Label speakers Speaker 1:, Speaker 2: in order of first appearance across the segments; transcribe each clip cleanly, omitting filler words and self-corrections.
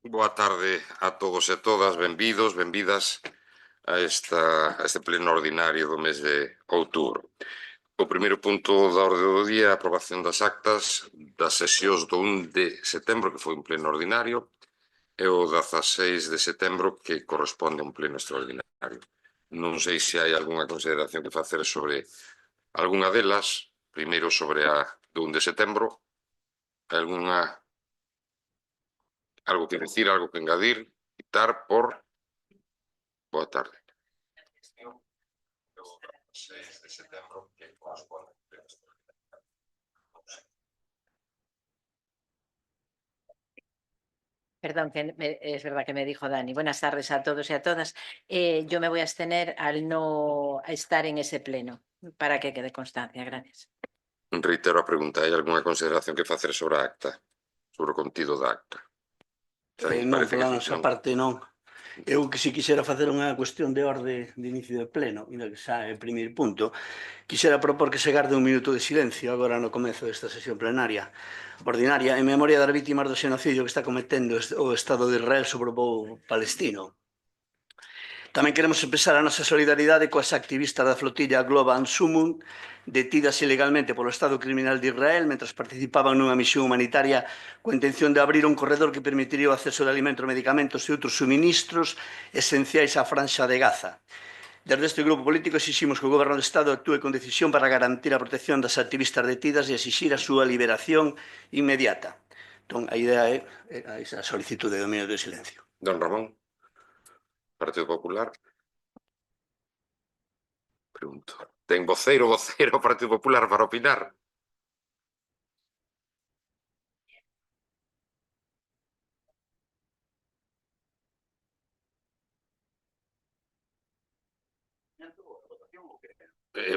Speaker 1: Boa tarde a todos e todas, benvidos, benvidas a este pleno ordinario do mes de outubro. O primeiro punto da orde do día é a aprobación das actas das sesións do 1 de setembro, que foi un pleno ordinario, e o 16 de setembro, que corresponde a un pleno extraordinario. Non sei se hai algunha consideración que facer sobre algunha delas. Primeiro sobre a do 1 de setembro. Algo que decir, algo que engadir, quitar por... Boa tarde. O 6 de setembro, que corresponde.
Speaker 2: Perdón, es verdad que me dijo Dani. Buenas tardes a todos y a todas. Yo me voy a abstener al no estar en ese pleno, para que quede constancia. Gracias.
Speaker 1: Reitero a pregunta, hai algunha consideración que facer sobre a acta? Sobre o contido da acta?
Speaker 3: Non, pola nosa parte non. Eu que si quixera facer unha cuestión de orde de inicio de pleno, ainda que xa é o primeiro punto, quixera propor que se garde un minuto de silencio agora no comezo desta sesión plenaria ordinaria en memoria das vítimas do xenocidio que está cometendo o Estado de Israel sobre o pobo palestino. Tamén queremos expresar a nosa solidaridade coas activistas da flotilla Global Sumun detidas ilegalmente polo Estado criminal de Israel mentras participaban nunha misión humanitaria coa intención de abrir un corredor que permitiría o acceso de alimentos, medicamentos e outros suministros esenciais á franxa de Gaza. Desde este grupo político exiximos que o Goberno do Estado actúe con decisión para garantir a protección das activistas detidas e exixir a súa liberación inmediata. Entón, a idea é a solicitude do minuto de silencio.
Speaker 1: Don Ramón, Partido Popular. Pregunto, ten voceiro o Partido Popular para opinar?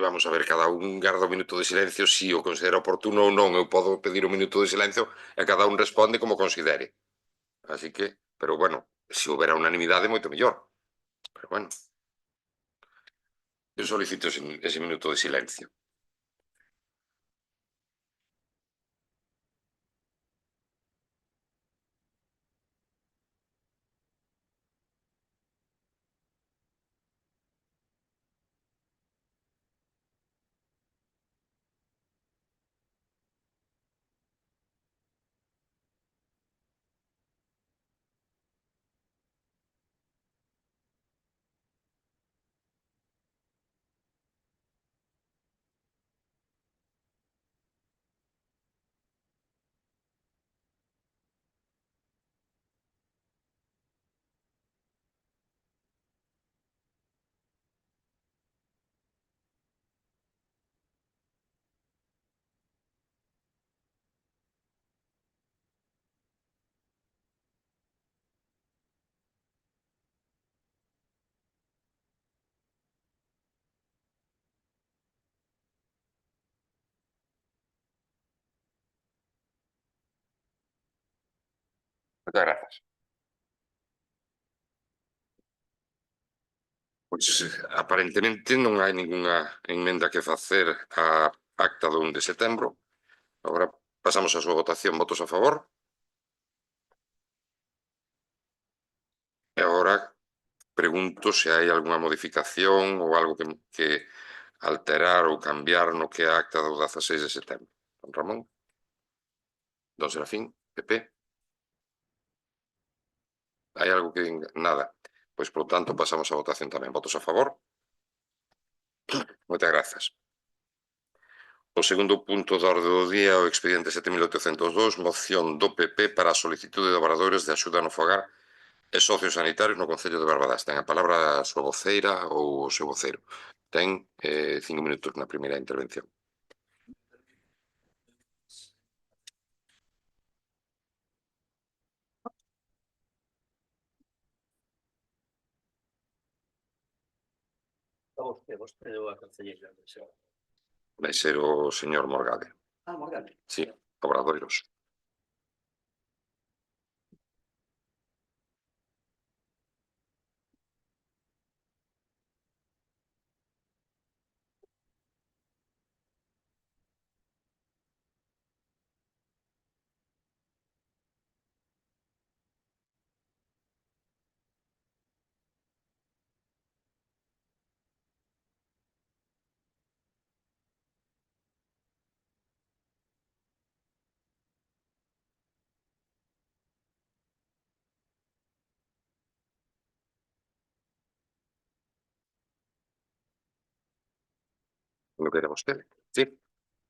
Speaker 1: Vamos a ver, cada un garda o minuto de silencio si o considera oportuno ou non. Eu podo pedir o minuto de silencio e cada un responde como considere. Así que, pero bueno, se houbera unanimidade, moito mellor. Pero bueno, eu solicito ese minuto de silencio. Moitas grazas. Pois, aparentemente, non hai ningunha emenda que facer á acta do 1 de setembro. Agora pasamos á súa votación. Votos a favor? E agora pregunto se hai algunha modificación ou algo que alterar ou cambiar no que é a acta do 16 de setembro. Don Ramón? Don Serafín? PP? Hai algo que... Nada. Pois, polo tanto, pasamos á votación tamén. Votos a favor? Moitas grazas. O segundo punto da orde do día é o expediente 7.802, moción do PP para a solicitude de obradoires de axuda no fogar e socios sanitarios no Concello de Barbadás. Ten a palabra a súa voceira ou o seu voceiro. Ten 5 minutos na primeira intervención.
Speaker 3: Vostede ou a concelleira.
Speaker 1: Vai ser o señor Morgade.
Speaker 3: Morgade.
Speaker 1: Sí, obradoiros. No quere vostede. Sí?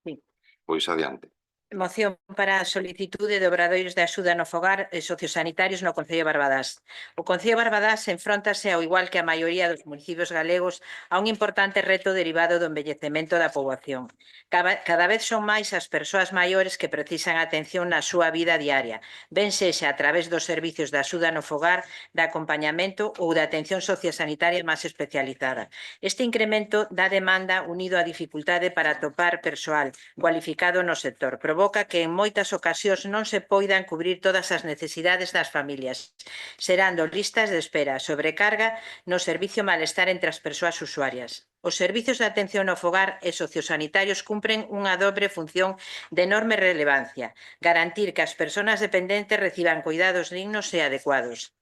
Speaker 2: Sí.
Speaker 1: Pois adiante.
Speaker 2: Moción para a solicitude de obradoiros de axuda no fogar e sociosanitarios no Concello de Barbadás. O Concello de Barbadás enfróntase, ao igual que a maioría dos municipios galegos, a un importante reto derivado do envellecemento da poboación. Cada vez son máis as persoas maiores que precisan atención na súa vida diaria, ben sexa a través dos servicios de axuda no fogar, de acompañamento ou de atención sociosanitaria máis especializada. Este incremento da demanda unido á dificultade para atopar persoal cualificado no sector provoca que en moitas ocasións non se poidan cubrir todas as necesidades das familias, xerando listas de espera, sobrecarga no servicio malestar entre as persoas usuarias. Os servicios de atención ao fogar e sociosanitarios cumpren unha dobre función de enorme relevancia: garantir que as persoas dependentes reciban cuidados dignos e adecuados,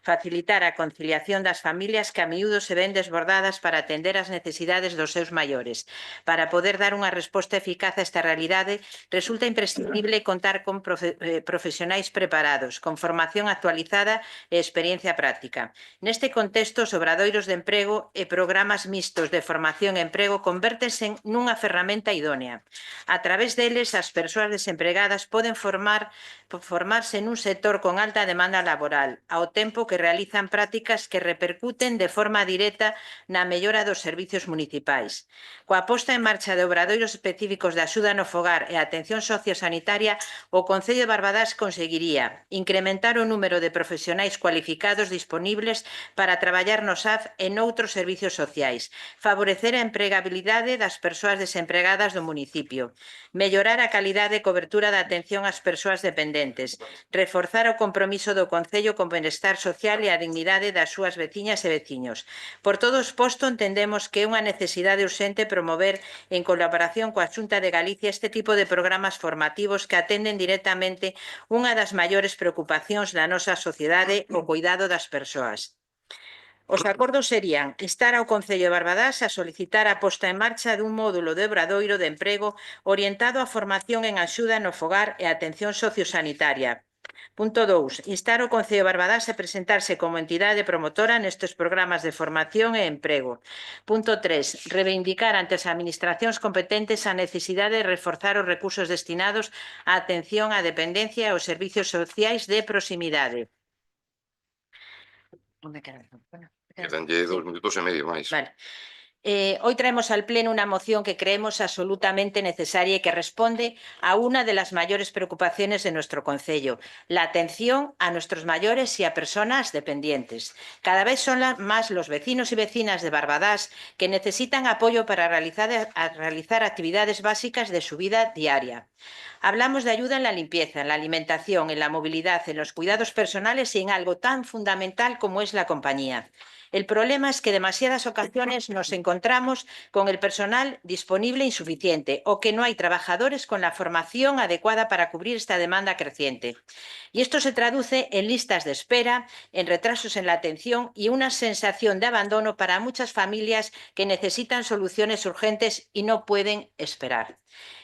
Speaker 2: facilitar a conciliación das familias que a miúdo se ven desbordadas para atender as necesidades dos seus maiores. Para poder dar unha resposta eficaz a esta realidade, resulta imprescindible contar con profesionais preparados, con formación actualizada e experiencia práctica. Neste contexto, os obradoiros de emprego e programas mixtos de formación e emprego convértense nunha ferramenta idónea. A través deles, as persoas desempregadas poden formarse nun sector con alta demanda laboral, ao tempo que realizan prácticas que repercuten de forma directa na mellora dos servicios municipais. Coa posta en marcha de obradoiros específicos de axuda no fogar e atención sociosanitaria, o Concello de Barbadás conseguiría incrementar o número de profesionais cualificados disponibles para traballar no SAF e noutros servicios sociais, favorecer a empregabilidade das persoas desempregadas do municipio, mellorar a calidade e cobertura da atención ás persoas dependentes, reforzar o compromiso do Concello con benestar social e a dignidade das súas veciñas e veciños. Por todo o exposto, entendemos que é unha necesidade urxente promover, en colaboración coa Xunta de Galicia, este tipo de programas formativos que atenden directamente unha das maiores preocupacións da nosa sociedade, o cuidado das persoas. Os acordos serían instar ao Concello de Barbadás a solicitar a posta en marcha dun módulo de obradoiro de emprego orientado á formación en axuda no fogar e atención sociosanitaria. Punto 2. Instar o Concello de Barbadás a presentarse como entidade promotora nestes programas de formación e emprego. Punto 3. Reivindicar ante as administracións competentes a necesidade de reforzar os recursos destinados á atención á dependencia e aos servicios sociais de proximidade. Onde queda?
Speaker 1: Quedanlle 2 minutos e medio máis.
Speaker 2: Vale. Hoy traemos al Pleno una moción que creemos absolutamente necesaria y que responde a una de las mayores preocupaciones de nuestro concello, la atención a nuestros mayores y a personas dependientes. Cada vez son más los vecinos y vecinas de Barbadás que necesitan apoyo para realizar actividades básicas de su vida diaria. Hablamos de ayuda en la limpieza, en la alimentación, en la movilidad, en los cuidados personales y en algo tan fundamental como es la compañía. El problema es que en demasiadas ocasiones nos encontramos con el personal disponible insuficiente o que no hay trabajadores con la formación adecuada para cubrir esta demanda creciente. Y esto se traduce en listas de espera, en retrasos en la atención y una sensación de abandono para muchas familias que necesitan soluciones urgentes y no pueden esperar.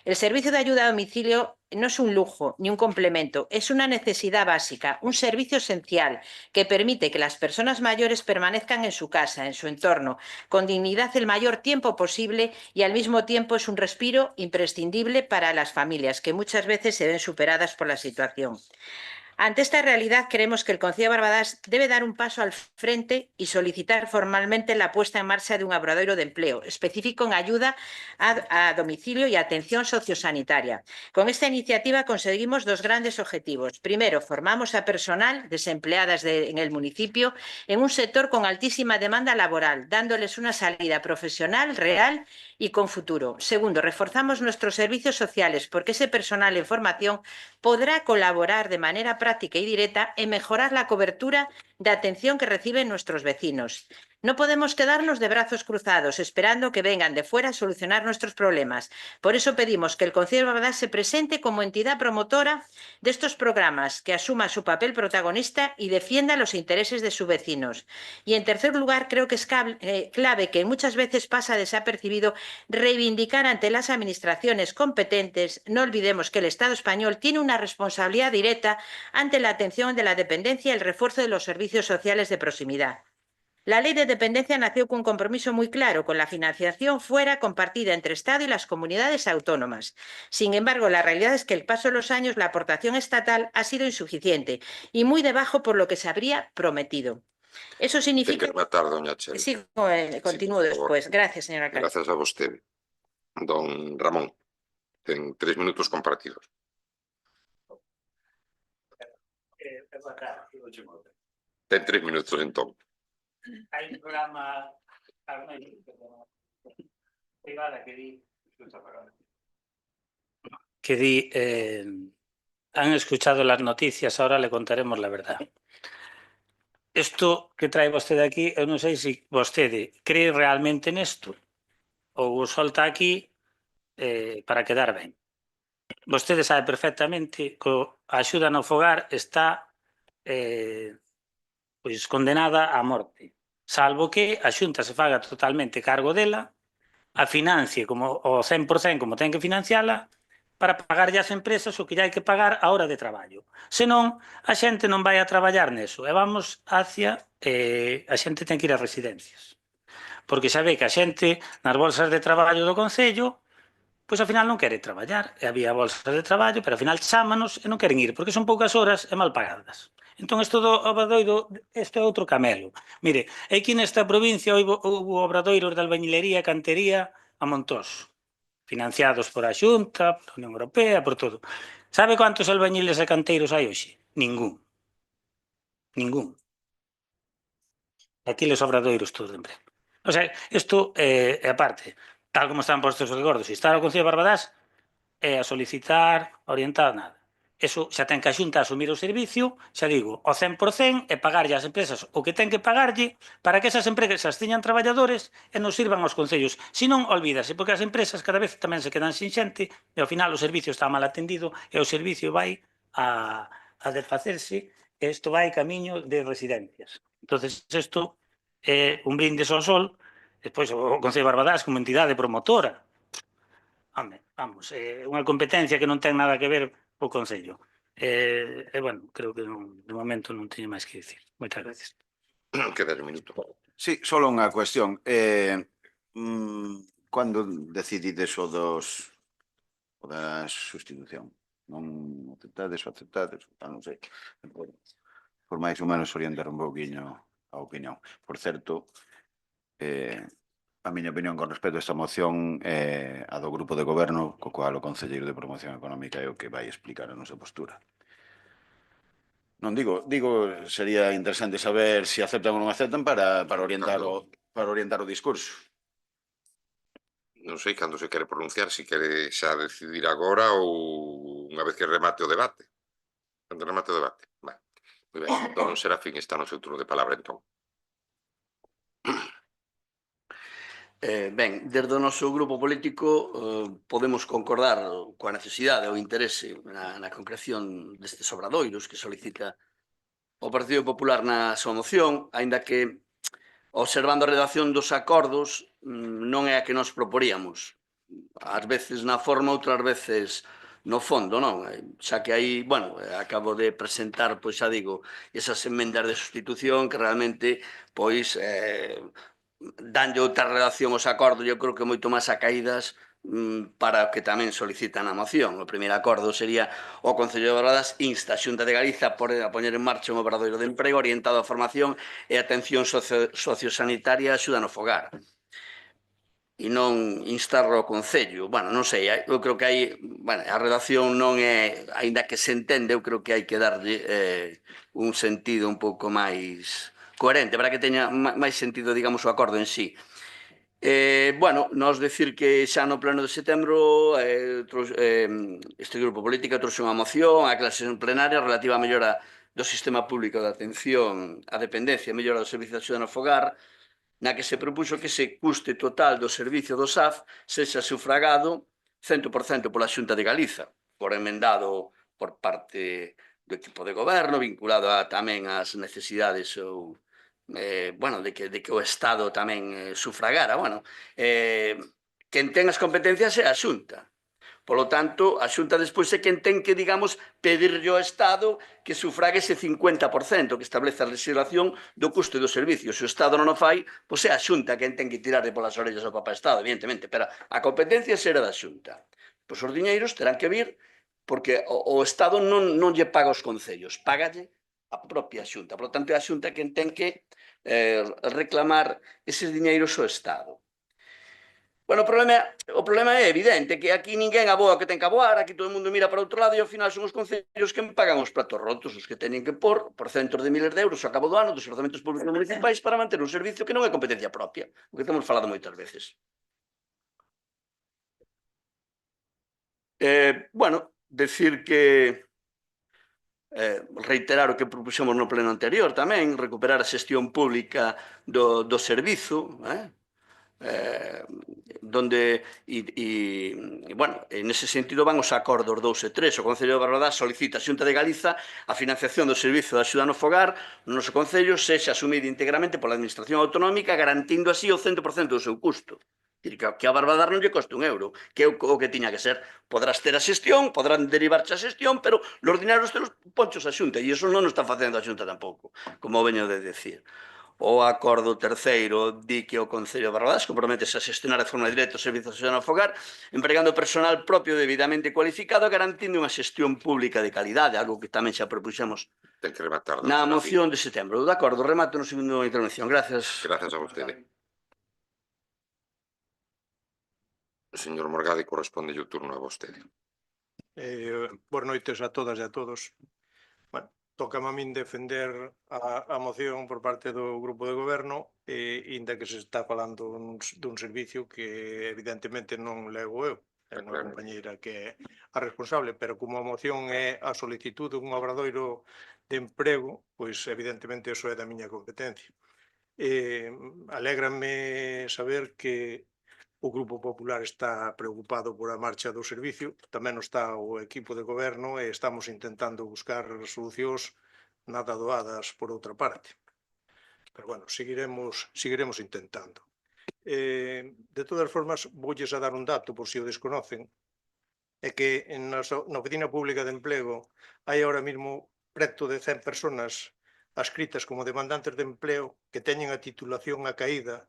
Speaker 2: El servicio de ayuda a domicilio no es un lujo ni un complemento, es una necesidad básica, un servicio esencial que permite que las personas mayores permanezcan en su casa, en su entorno, con dignidad el mayor tiempo posible y al mismo tiempo es un respiro imprescindible para las familias que muchas veces se ven superadas por la situación. Ante esta realidad, creemos que el Concello de Barbadás debe dar un paso al frente y solicitar formalmente la puesta en marcha de un obradoiro de empleo específico en ayuda a domicilio y atención sociosanitaria. Con esta iniciativa conseguimos dos grandes objetivos. Primero, formamos a personal desempleadas en el municipio en un sector con altísima demanda laboral, dándoles una salida profesional real y con futuro. Segundo, reforzamos nuestros servicios sociales porque ese personal en formación podrá colaborar de manera práctica y directa en mejorar la cobertura de atención que reciben nuestros vecinos. No podemos quedarnos de brazos cruzados esperando que vengan de fuera a solucionar nuestros problemas. Por eso pedimos que el Concello de Barbadás se presente como entidad promotora de estos programas, que asuma su papel protagonista y defienda los intereses de sus vecinos. Y en tercer lugar, creo que es clave, que muchas veces pasa desapercibido, reivindicar ante las administraciones competentes. No olvidemos que el Estado español tiene una responsabilidad directa ante la atención de la dependencia y el refuerzo de los servicios sociales de proximidad. La ley de dependencia nació con un compromiso muy claro, con la financiación fuera compartida entre Estado y las comunidades autónomas. Sin embargo, la realidad es que el paso de los años la aportación estatal ha sido insuficiente y muy debajo por lo que se habría prometido. Eso significa...
Speaker 1: Ten que rematar, doña Chel.
Speaker 2: Sí, continúo despois. Gracias, señor alcalde.
Speaker 1: Gracias a vostede. Don Ramón, ten 3 minutos compartidos. Ten 3 minutos, entón.
Speaker 4: Hai un programa privada que di han escuchado las noticias, ahora le contaremos la verdad. Isto que trae vostede aquí, eu non sei se vostede cree realmente nesto ou o solta aquí para quedar ben. Vostede sabe perfectamente que a axuda no fogar está pois condenada á morte, salvo que a Xunta se faga totalmente cargo dela, a financie como o 100% como ten que financiala, para pagarlle ás empresas o que lle hai que pagar a hora de traballo. Senón, a xente non vai a traballar neso e vamos hacia a xente ten que ir a residencias. Porque xa ve que a xente nas bolsas de traballo do Concello pois ao final non quere traballar. E había bolsas de traballo, pero ao final chámanos e non queren ir, porque son poucas horas e mal pagadas. Entón, isto do obradoiro, isto é outro camelo. Mire, aquí nesta provincia houve obradoiros de albañilería e cantería a montós, financiados por a Xunta, por a Unión Europea, por todo. Sabe cantos albañiles e canteiros hai hoxe? Ningún. Ningún. Aquí les obradoiros todos de emprego. O sea, isto é aparte, tal como están postos os gordos, se está o Concello de Barbadás, é a solicitar, orientar, nada. Eso xa ten que a Xunta asumir o servicio, xa digo, ao 100% e pagarlle ás empresas o que ten que pagarlle para que esas empresas teñan traballadores e nos sirvan aos concellos. Se non, olvídase, porque as empresas cada vez tamén se quedan sin xente e ao final o servicio está mal atendido e o servicio vai a desfacerse e isto vai camiño de residencias. Entonces, isto é un brindes ao sol, despois o Concello de Barbadás como entidade promotora. Vamos, unha competencia que non ten nada que ver co Concello. Bueno, creo que de momento non teño máis que dicir. Moitas gracias.
Speaker 1: Queda un minuto.
Speaker 5: Sí, solo unha cuestión. Cando decidides o da sustitución? Non aceptades ou aceptades? Non sei. Por máis ou menos orientar un pouquiño a opinión. Por certo, a miña opinión con respecto a esta moción é a do grupo de goberno, co cual o concelleiro de Promoción Económica é o que vai explicar a nosa postura. Non digo, sería interesante saber se aceptan ou non aceptan para orientar o discurso.
Speaker 1: Non sei cando se quere pronunciar, se quere xa decidir agora ou unha vez que remate o debate. Cando remate o debate. Vale. Moi ben, don Serafín está no seu turno de palabra, entón.
Speaker 3: Ben, desde o noso grupo político podemos concordar coa necesidade ou interese na concreción destes obradoiros que solicita o Partido Popular na súa moción, aínda que, observando a redacción dos acordos, non é a que nos proporíamos. Ás veces na forma, outras veces no fondo, non? Xa que aí, bueno, acabo de presentar, pois xa digo, esas emendas de sustitución que realmente, pois, danlle outra relación aos acordos, eu creo que moito máis acaídas para o que tamén solicitan a moción. O primeiro acordo sería o Concello de Barbadás insta a Xunta de Galiza a poñer en marcha un obradoiro de emprego orientado á formación e atención sociosanitaria e axuda no fogar. E non instar ao Concello. Bueno, non sei, eu creo que hai, bueno, a redacción non é, aínda que se entende, eu creo que hai que darlle un sentido un pouco máis coherente, para que teña máis sentido, digamos, o acordo en sí. Bueno, nos decir que xa no pleno de setembro este grupo político trouxe unha moción á clase plenaria relativa á mellora do sistema público de atención á dependencia e mellora do servicio de axuda no fogar, na que se propuxo que ese custe total do servicio do SAF sexa sufragado 100% pola Xunta de Galiza, por emendado por parte do equipo de goberno, vinculado tamén ás necesidades ou bueno, de que o Estado tamén sufragara. Bueno, quen ten as competencias é a Xunta. Polo tanto, a Xunta despois é quen ten que, digamos, pedirlle ao Estado que sufrague ese 50% que establece a legislación do custo do servicio. Se o Estado non o fai, pois é a Xunta quen ten que tirarle polas orellas ao Papa Estado, evidentemente, pero a competencia será da Xunta. Pois os diñeiros terán que vir porque o Estado non lle paga aos concellos, págalle a propia Xunta. Por lo tanto, é a Xunta quen ten que reclamar eses diñeiros ao Estado. Bueno, o problema é evidente, que aquí ninguén aboa que ten que aboar, aquí todo o mundo mira para outro lado e ao final son os concellos que pagan os platos rotos, os que teñen que por centos de miles de euros ao cabo do ano dos orzamentos públicos municipais para manter un servicio que non é competencia propia, o que temos falado moitas veces. Bueno, decir que reiterar o que propuxemos no pleno anterior tamén, recuperar a xestión pública do servizo, donde bueno, en ese sentido van os acordos 2 e 3. O Concello de Barbadás solicita a Xunta de Galiza a financiación do servizo de axuda no fogar no noso Concello sexa asumida integramente pola Administración Autonómica, garantindo así o 100% do seu custo. Que a Barbadás non lle coste un euro, que é o que tiña que ser. Podrás ter a xestión, podrán derivarche a xestión, pero los dinarios te los ponchos a Xunta, e iso non o está facendo a Xunta tampouco, como veño de decir. O acordo terceiro di que o Concello de Barbadás comprométese a xestionar de forma directa os servizos de axuda no fogar, empregando personal propio debidamente cualificado, garantindo unha xestión pública de calidade, algo que tamén xa propuxemos na moción de setembro. De acordo, remato no segundo intervención. Gracias.
Speaker 1: Gracias a vostede. Señor Morgade, corresponde o turno a vostede.
Speaker 6: Boas noites a todas e a todos. Bueno, tócame a min defender a moción por parte do Grupo de Goberno, inda que se está falando dun servicio que evidentemente non levo eu, é unha compañeira que é a responsable, pero como a moción é a solicitud dun obradoiro de emprego, pois evidentemente iso é da miña competencia. Alégrame saber que o Grupo Popular está preocupado por a marcha do servicio, tamén está o equipo de goberno e estamos intentando buscar solucións nada doadas por outra parte. Pero, bueno, seguiremos intentando. De todas formas, voulles a dar un dato, por si o desconocen, é que na Oficina Pública de Empleo hai ahora mesmo preto de 100 personas adscritas como demandantes de empleo que teñen a titulación acaída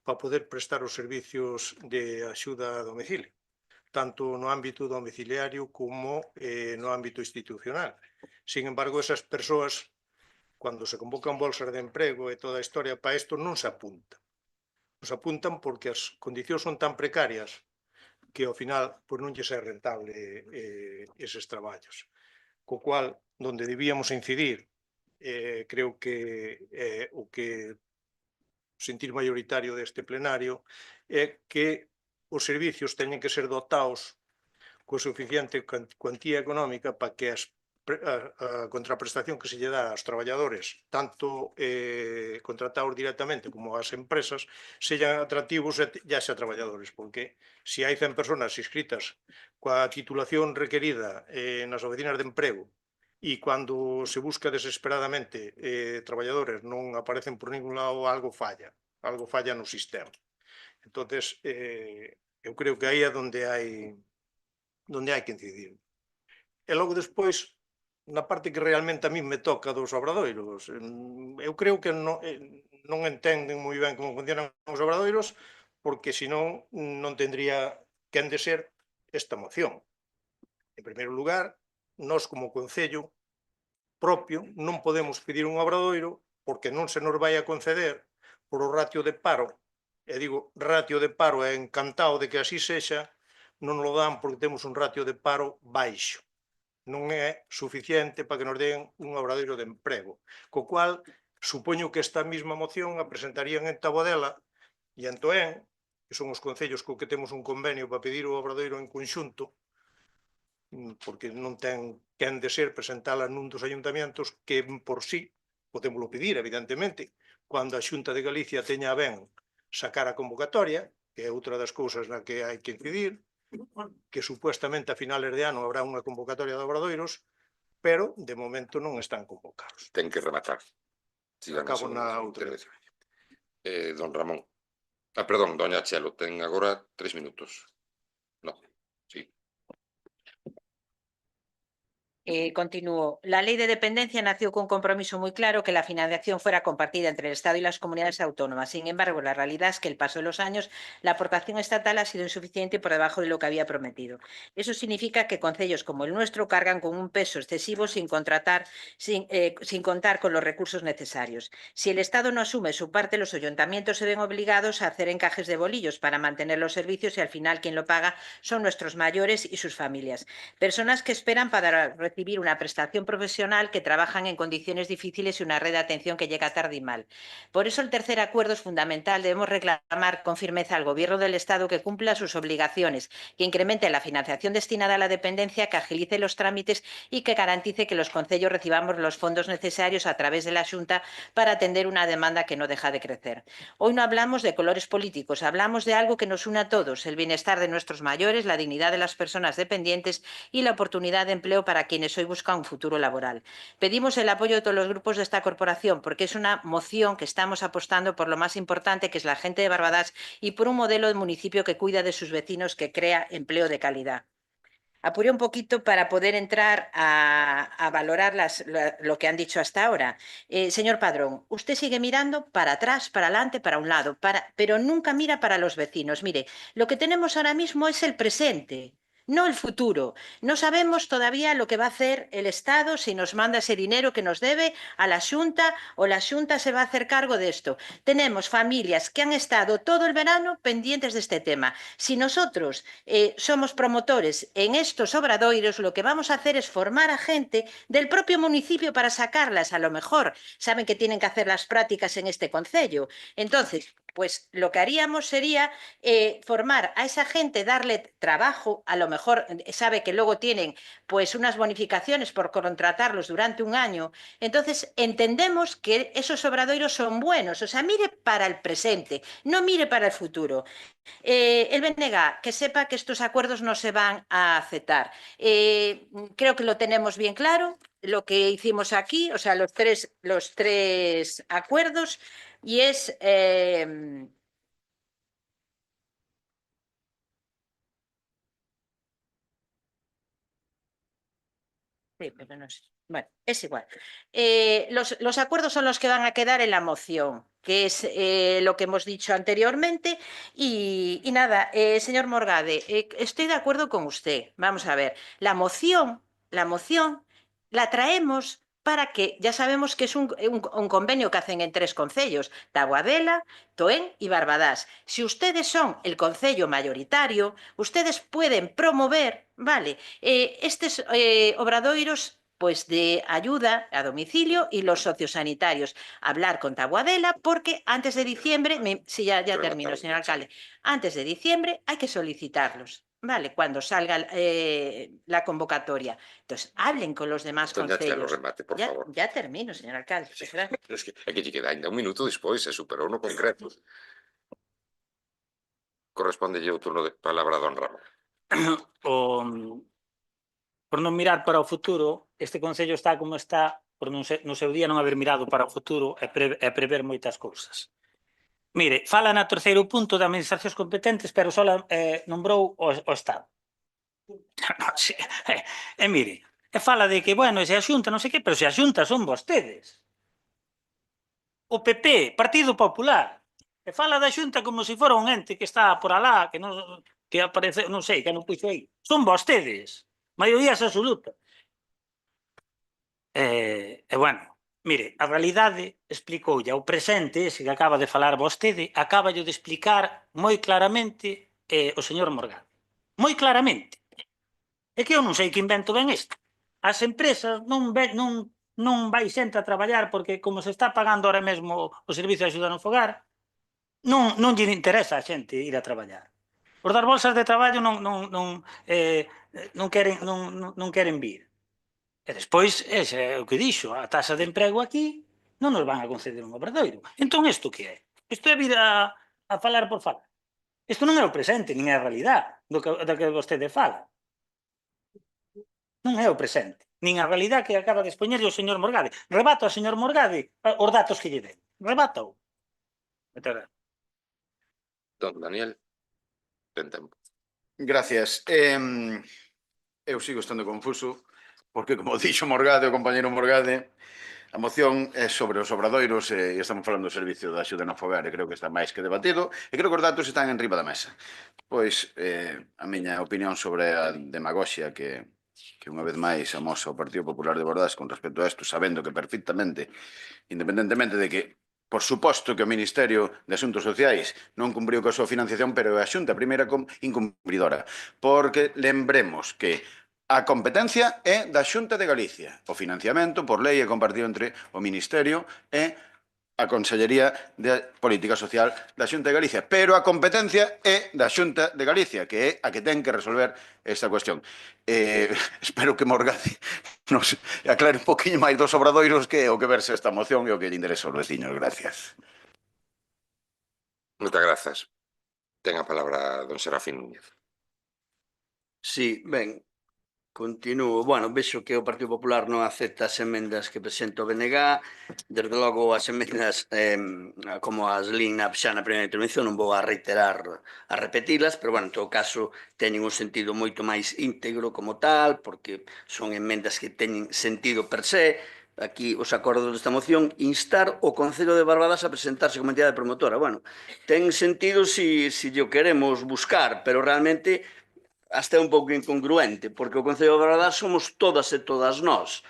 Speaker 6: para poder prestar os servicios de axuda a domicilio, tanto no ámbito domiciliario como no ámbito institucional. Sin embargo, esas persoas, cando se convocan bolsas de emprego e toda a historia para isto, non se apuntan. Non se apuntan porque as condicións son tan precarias que ao final non lles é rentable eses traballos. Co cual, donde debíamos incidir, creo que o que sentir mayoritario deste plenario é que os servicios teñen que ser dotados coa suficiente cuantía económica para que a contraprestación que se lle dá aos traballadores, tanto contratados directamente como as empresas, sellan atractivos e haxa traballadores, porque se hai 100 personas inscritas coa titulación requerida nas oficinas de emprego e cando se busca desesperadamente traballadores non aparecen por ningún lado, algo falla no sistema. Entonces, eu creo que aí é onde hai que incidir. E logo despois, na parte que realmente a mí me toca dos obradoiros, eu creo que non entenden moi ben como funcionan os obradoiros, porque senón non tendría quen de ser esta moción. En primeiro lugar, nós como Concello propio non podemos pedir un obradoiro porque non se nos vai a conceder por o ratio de paro, e digo ratio de paro e encantado de que así sexa, non lo dan porque temos un ratio de paro baixo. Non é suficiente para que nos den un obradoiro de emprego. Co cual, supoño que esta mesma moción a presentarían en Tabodela e en Toén, que son os concellos co que temos un convenio para pedir o obradoiro en conxunto, porque non ten quen de ser presentala nun dos ayuntamientos que por sí podémoslo pedir, evidentemente, cando a Xunta de Galicia teña a ben sacar a convocatoria, que é outra das cousas na que hai que incidir, que supuestamente a finales de ano habrá unha convocatoria de obradoiros, pero de momento non están convocados.
Speaker 1: Ten que rematar.
Speaker 6: Acabo na outra.
Speaker 1: Don Ramón. Perdón, doña Chelo, ten agora 3 minutos. No, sí.
Speaker 2: Continúo. La ley de dependencia nació con un compromiso muy claro que la financiación fuera compartida entre el Estado y las comunidades autónomas. Sin embargo, la realidad es que el paso de los años, la aportación estatal ha sido insuficiente y por debajo de lo que había prometido. Eso significa que concellos como el nuestro cargan con un peso excesivo sin contar con los recursos necesarios. Si el Estado no asume su parte, los ayuntamientos se ven obligados a hacer encajes de bolillos para mantener los servicios y al final quien lo paga son nuestros mayores y sus familias. Personas que esperan para recibir una prestación profesional, que trabajan en condiciones difíciles y una red de atención que llega tarde y mal. Por eso el tercer acuerdo es fundamental. Debemos reclamar con firmeza al Gobierno del Estado que cumpla sus obligaciones, que incremente la financiación destinada a la dependencia, que agilice los trámites y que garantice que los concellos recibamos los fondos necesarios a través de la Xunta para atender una demanda que no deja de crecer. Hoy no hablamos de colores políticos, hablamos de algo que nos une a todos: el bienestar de nuestros mayores, la dignidad de las personas dependientes y la oportunidad de empleo para quienes hoy buscan un futuro laboral. Pedimos el apoyo de todos los grupos de esta corporación porque es una moción que estamos apostando por lo más importante, que es la gente de Barbadás, y por un modelo de municipio que cuida de sus vecinos, que crea empleo de calidad. Apuré un poquito para poder entrar a valorar lo que han dicho hasta ahora. Señor Padrón, usted sigue mirando para atrás, para adelante, para un lado, pero nunca mira para los vecinos. Mire, lo que tenemos ahora mismo es el presente, no el futuro. No sabemos todavía lo que va a hacer el Estado, si nos manda ese dinero que nos debe a la Xunta o la Xunta se va a hacer cargo de esto. Tenemos familias que han estado todo el verano pendientes de este tema. Si nosotros somos promotores en estos obradoiros, lo que vamos a hacer es formar a gente del propio municipio para sacarlas. A lo mejor saben que tienen que hacer las prácticas en este concello. Entonces, pues lo que haríamos sería formar a esa gente, darle trabajo. A lo mejor sabe que luego tienen pues unas bonificaciones por contratarlos durante un año. Entonces entendemos que esos obradoiros son buenos. O sea, mire para el presente, no mire para el futuro. El BNG, que sepa que estos acuerdos no se van a aceptar. Creo que lo tenemos bien claro, lo que hicimos aquí, o sea, los tres acuerdos, y es... Sí, pero no sé. Bueno, es igual. Los acuerdos son los que van a quedar en la moción, que es lo que hemos dicho anteriormente. Y nada, señor Morgade, estoy de acuerdo con usted. Vamos a ver, la moción la traemos para que, ya sabemos que es un convenio que hacen en 3 concellos: Taboadela, Toén y Barbadás. Si ustedes son el concello mayoritario, ustedes pueden promover, ¿vale?, estos obradoiros pues de ayuda a domicilio y los sociosanitarios. Hablar con Taboadela porque antes de diciembre, sí, ya termino, señor alcalde, antes de diciembre hay que solicitarlos, ¿vale?, cuando salga la convocatoria. Entonces, hablen con los demás concellos.
Speaker 1: Remate, por favor.
Speaker 2: Ya termino, señor alcalde.
Speaker 1: Sí, es que lle queda ainda un minuto despois, se superou no concreto. Correspóndelle o turno de palabra a don Ramón.
Speaker 4: Por non mirar para o futuro, este Concello está como está por no seu día non haber mirado para o futuro e prever moitas cousas. Mire, fala na terceiro punto de administracións competentes, pero só nombrou o Estado. Mire, fala de que, bueno, se a Xunta non sei que, pero se a Xunta son vostedes. O PP, Partido Popular, e fala da Xunta como se fora un ente que está por alá, que aparece, non sei, que non puxo aí. Son vostedes, maiorías absolutas. Bueno, mire, a realidade explicoulle ao presente, ese que acaba de falar vostede, acaba de explicar moi claramente o señor Morgade. Moi claramente. É que eu non sei que invento ben isto. As empresas non vai xente a traballar porque, como se está pagando ahora mesmo o servicio de axuda no fogar, non lle interesa a xente ir a traballar. Os das bolsas de traballo non queren vir. E despois, ese é o que dixo, a taxa de emprego aquí non nos van a conceder un obradoiro. Entón, isto que é? Isto é vir a falar por falar. Isto non é o presente, nin é a realidade do que vostede fala. Non é o presente, nin a realidade que acaba de expoñerlle o señor Morgade. Rebato ao señor Morgade os datos que lle den. Rebátao.
Speaker 1: Don Daniel, ten tempo.
Speaker 5: Gracias. Eu sigo estando confuso porque, como dixo Morgade, o compañeiro Morgade, a moción é sobre os obradoiros e estamos falando do servicio de axuda no fogar e creo que está máis que debatido e creo que os datos están en riba da mesa. Pois, a miña opinión sobre a demagoxia que unha vez máis amosa o Partido Popular de Bordás con respecto a isto, sabendo que perfectamente, independentemente de que por suposto que o Ministerio de Asuntos Sociais non cumpriu coa súa financiación, pero é a Xunta a primeira incumpridora, porque lembremos que a competencia é da Xunta de Galicia. O financiamento, por lei, é compartido entre o Ministerio e a Consellería de Política Social da Xunta de Galicia. Pero a competencia é da Xunta de Galicia, que é a que ten que resolver esta cuestión. Espero que Morgade nos aclare un poquinho máis dos obradoiros que é o que verse esta moción e o que lle interesa aos veciños. Gracias.
Speaker 1: Moitas grazas. Ten a palabra don Serafín Núñez.
Speaker 3: Sí, ben, continúo. Bueno, vexo que o Partido Popular non acepta as emendas que presenta o BNG. Desde logo, as emendas, como as lin xa na primeira intervención, non vou a reiterar, a repetilas, pero, bueno, en todo caso, teñen un sentido moito máis íntegro como tal, porque son emendas que teñen sentido per se. Aquí, os acordos desta moción, instar o Concello de Barbadas a presentarse como entidade promotora. Bueno, ten sentido se o queremos buscar, pero realmente hasta é un pouco incongruente, porque o Concello de Barbadás somos todas e todas nós.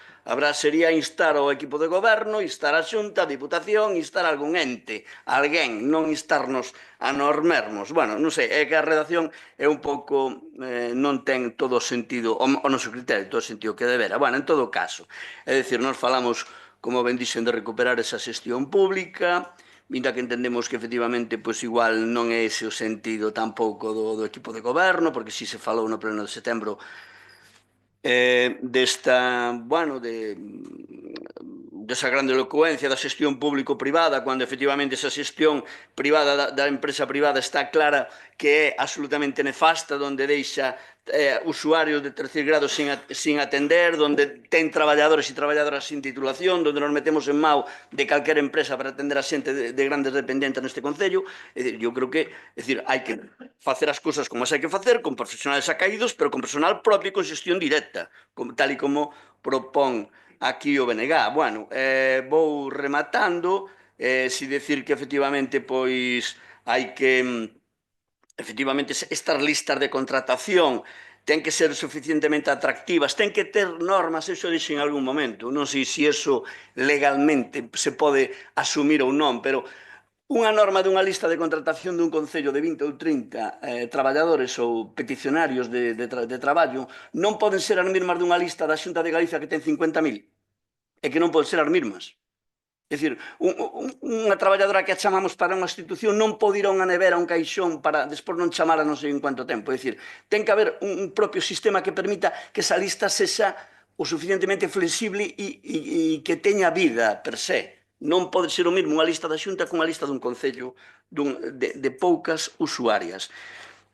Speaker 3: Sería instar ao equipo de goberno, instar a Xunta, a Diputación, instar a algún ente, alguén, non instarnos a nós mesmos. Bueno, non sei, é que a redacción é un pouco, non ten todo o sentido, o noso criterio, todo o sentido que debera. Bueno, en todo caso, é dicir, nós falamos, como ben dixen, de recuperar esa xestión pública, vinda que entendemos que efectivamente pois igual non é ese o sentido tampouco do equipo de goberno, porque si se falou no pleno de setembro desta, bueno, desa grande elocuencia da xestión público-privada, cando efectivamente esa xestión privada da empresa privada está clara que é absolutamente nefasta, onde deixa usuarios de terceiro grado sin atender, onde ten traballadores e traballadoras sin titulación, onde nos metemos en mau de calquera empresa para atender a xente de grandes dependentes neste Concello. Eu creo que, hai que facer as cousas como as hai que facer, con profesionales acaídos, pero con personal propio e con xestión directa, tal e como propón aquí o BNG. Bueno, vou rematando, si decir que efectivamente pois hai que efectivamente estas listas de contratación ten que ser suficientemente atractivas, ten que ter normas, eso dixo en algún momento, non sei se iso legalmente se pode asumir ou non, pero unha norma dunha lista de contratación dun concello de 20 ou 30 traballadores ou peticionarios de traballo non poden ser as mesmas dunha lista da Xunta de Galicia que ten 50.000, e que non poden ser as mesmas. É dicir, unha traballadora que a chamamos para unha institución non pode ir a unha nevera, a un caixón, para despois non chamar a non sei en cuánto tempo. É dicir, ten que haber un propio sistema que permita que esa lista sexa o suficientemente flexible e que teña vida per se. Non pode ser o mesmo unha lista da Xunta que unha lista dun concello de poucas usuarias.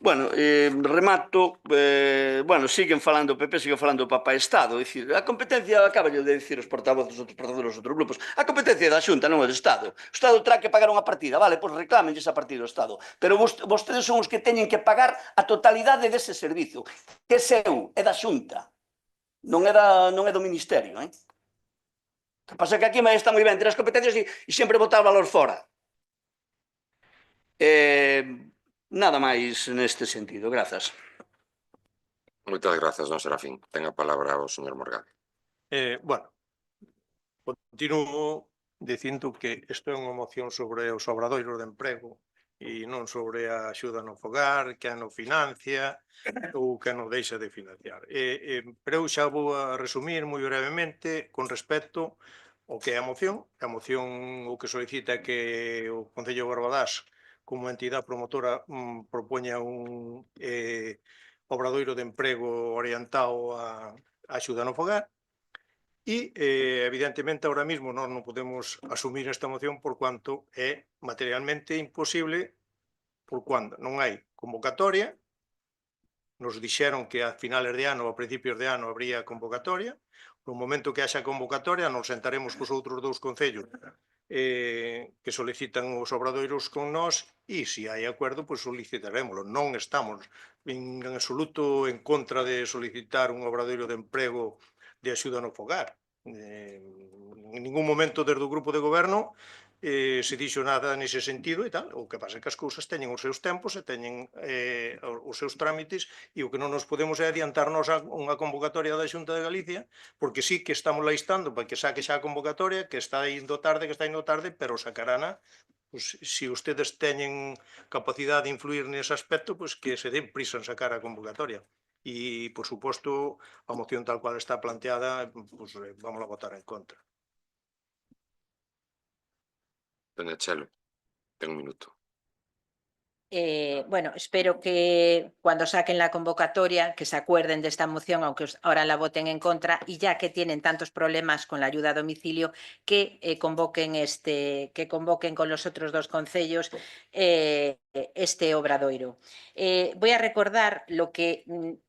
Speaker 3: Bueno, remato, bueno, siguen falando o PP, sigue falando o Papa Estado, é dicir, a competencia, acaba de decir os portavoces dos outros grupos, a competencia da Xunta non é do Estado. O Estado terá que pagar unha partida, vale, pois reclamen esa partida do Estado, pero vostedes son os que teñen que pagar a totalidade dese servizo, que é seu, é da Xunta, non é do Ministerio, O que pasa que aquí está moi ben ter as competencias e sempre botar valor fora. Nada máis neste sentido, grazas.
Speaker 1: Moitas grazas, don Serafín. Ten a palabra o señor Morgade.
Speaker 6: Bueno, continuo dicindo que isto é unha moción sobre os obradoiros de emprego e non sobre a axuda no fogar, que non financia ou que non deixa de financiar. Pero eu xa vou a resumir moi brevemente con respecto ao que é a moción. A moción o que solicita é que o Concello de Barbadás como entidade promotora propoña un obradoiro de emprego orientado a axuda no fogar e, evidentemente, ahora mesmo nós non podemos asumir esta moción por cuanto é materialmente imposible por cuando non hai convocatoria. Nos dixeron que a finales de ano ou a principios de ano habría convocatoria. No momento que haxa convocatoria nos sentaremos cos outros dous concellos que solicitan os obradoiros con nós e se hai acordo, pois solicitarémoslo. Non estamos en absoluto en contra de solicitar un obradoiro de emprego axuda no fogar. En ningún momento desde o grupo de goberno se dixo nada nese sentido e tal. O que pasa é que as cousas teñen os seus tempos e teñen os seus trámites, e o que non nos podemos é adiantarnos a unha convocatoria da Xunta de Galicia, porque sí que estamos laistando para que saque xa a convocatoria, que está indo tarde, pero sacarana. Pues, se ustedes teñen capacidade de influir nese aspecto, pues que se den prisa en sacar a convocatoria. E, por suposto, a moción tal cual está planteada, pues vamos a votar en contra.
Speaker 1: Doña Chelo, ten un minuto.
Speaker 2: Bueno, espero que cuando saquen la convocatoria, que se acuerden de esta moción, aunque ahora la voten en contra, y ya que tienen tantos problemas con la ayuda a domicilio, que convoquen con los otros dos concellos este obradoiro. Voy a recordar lo que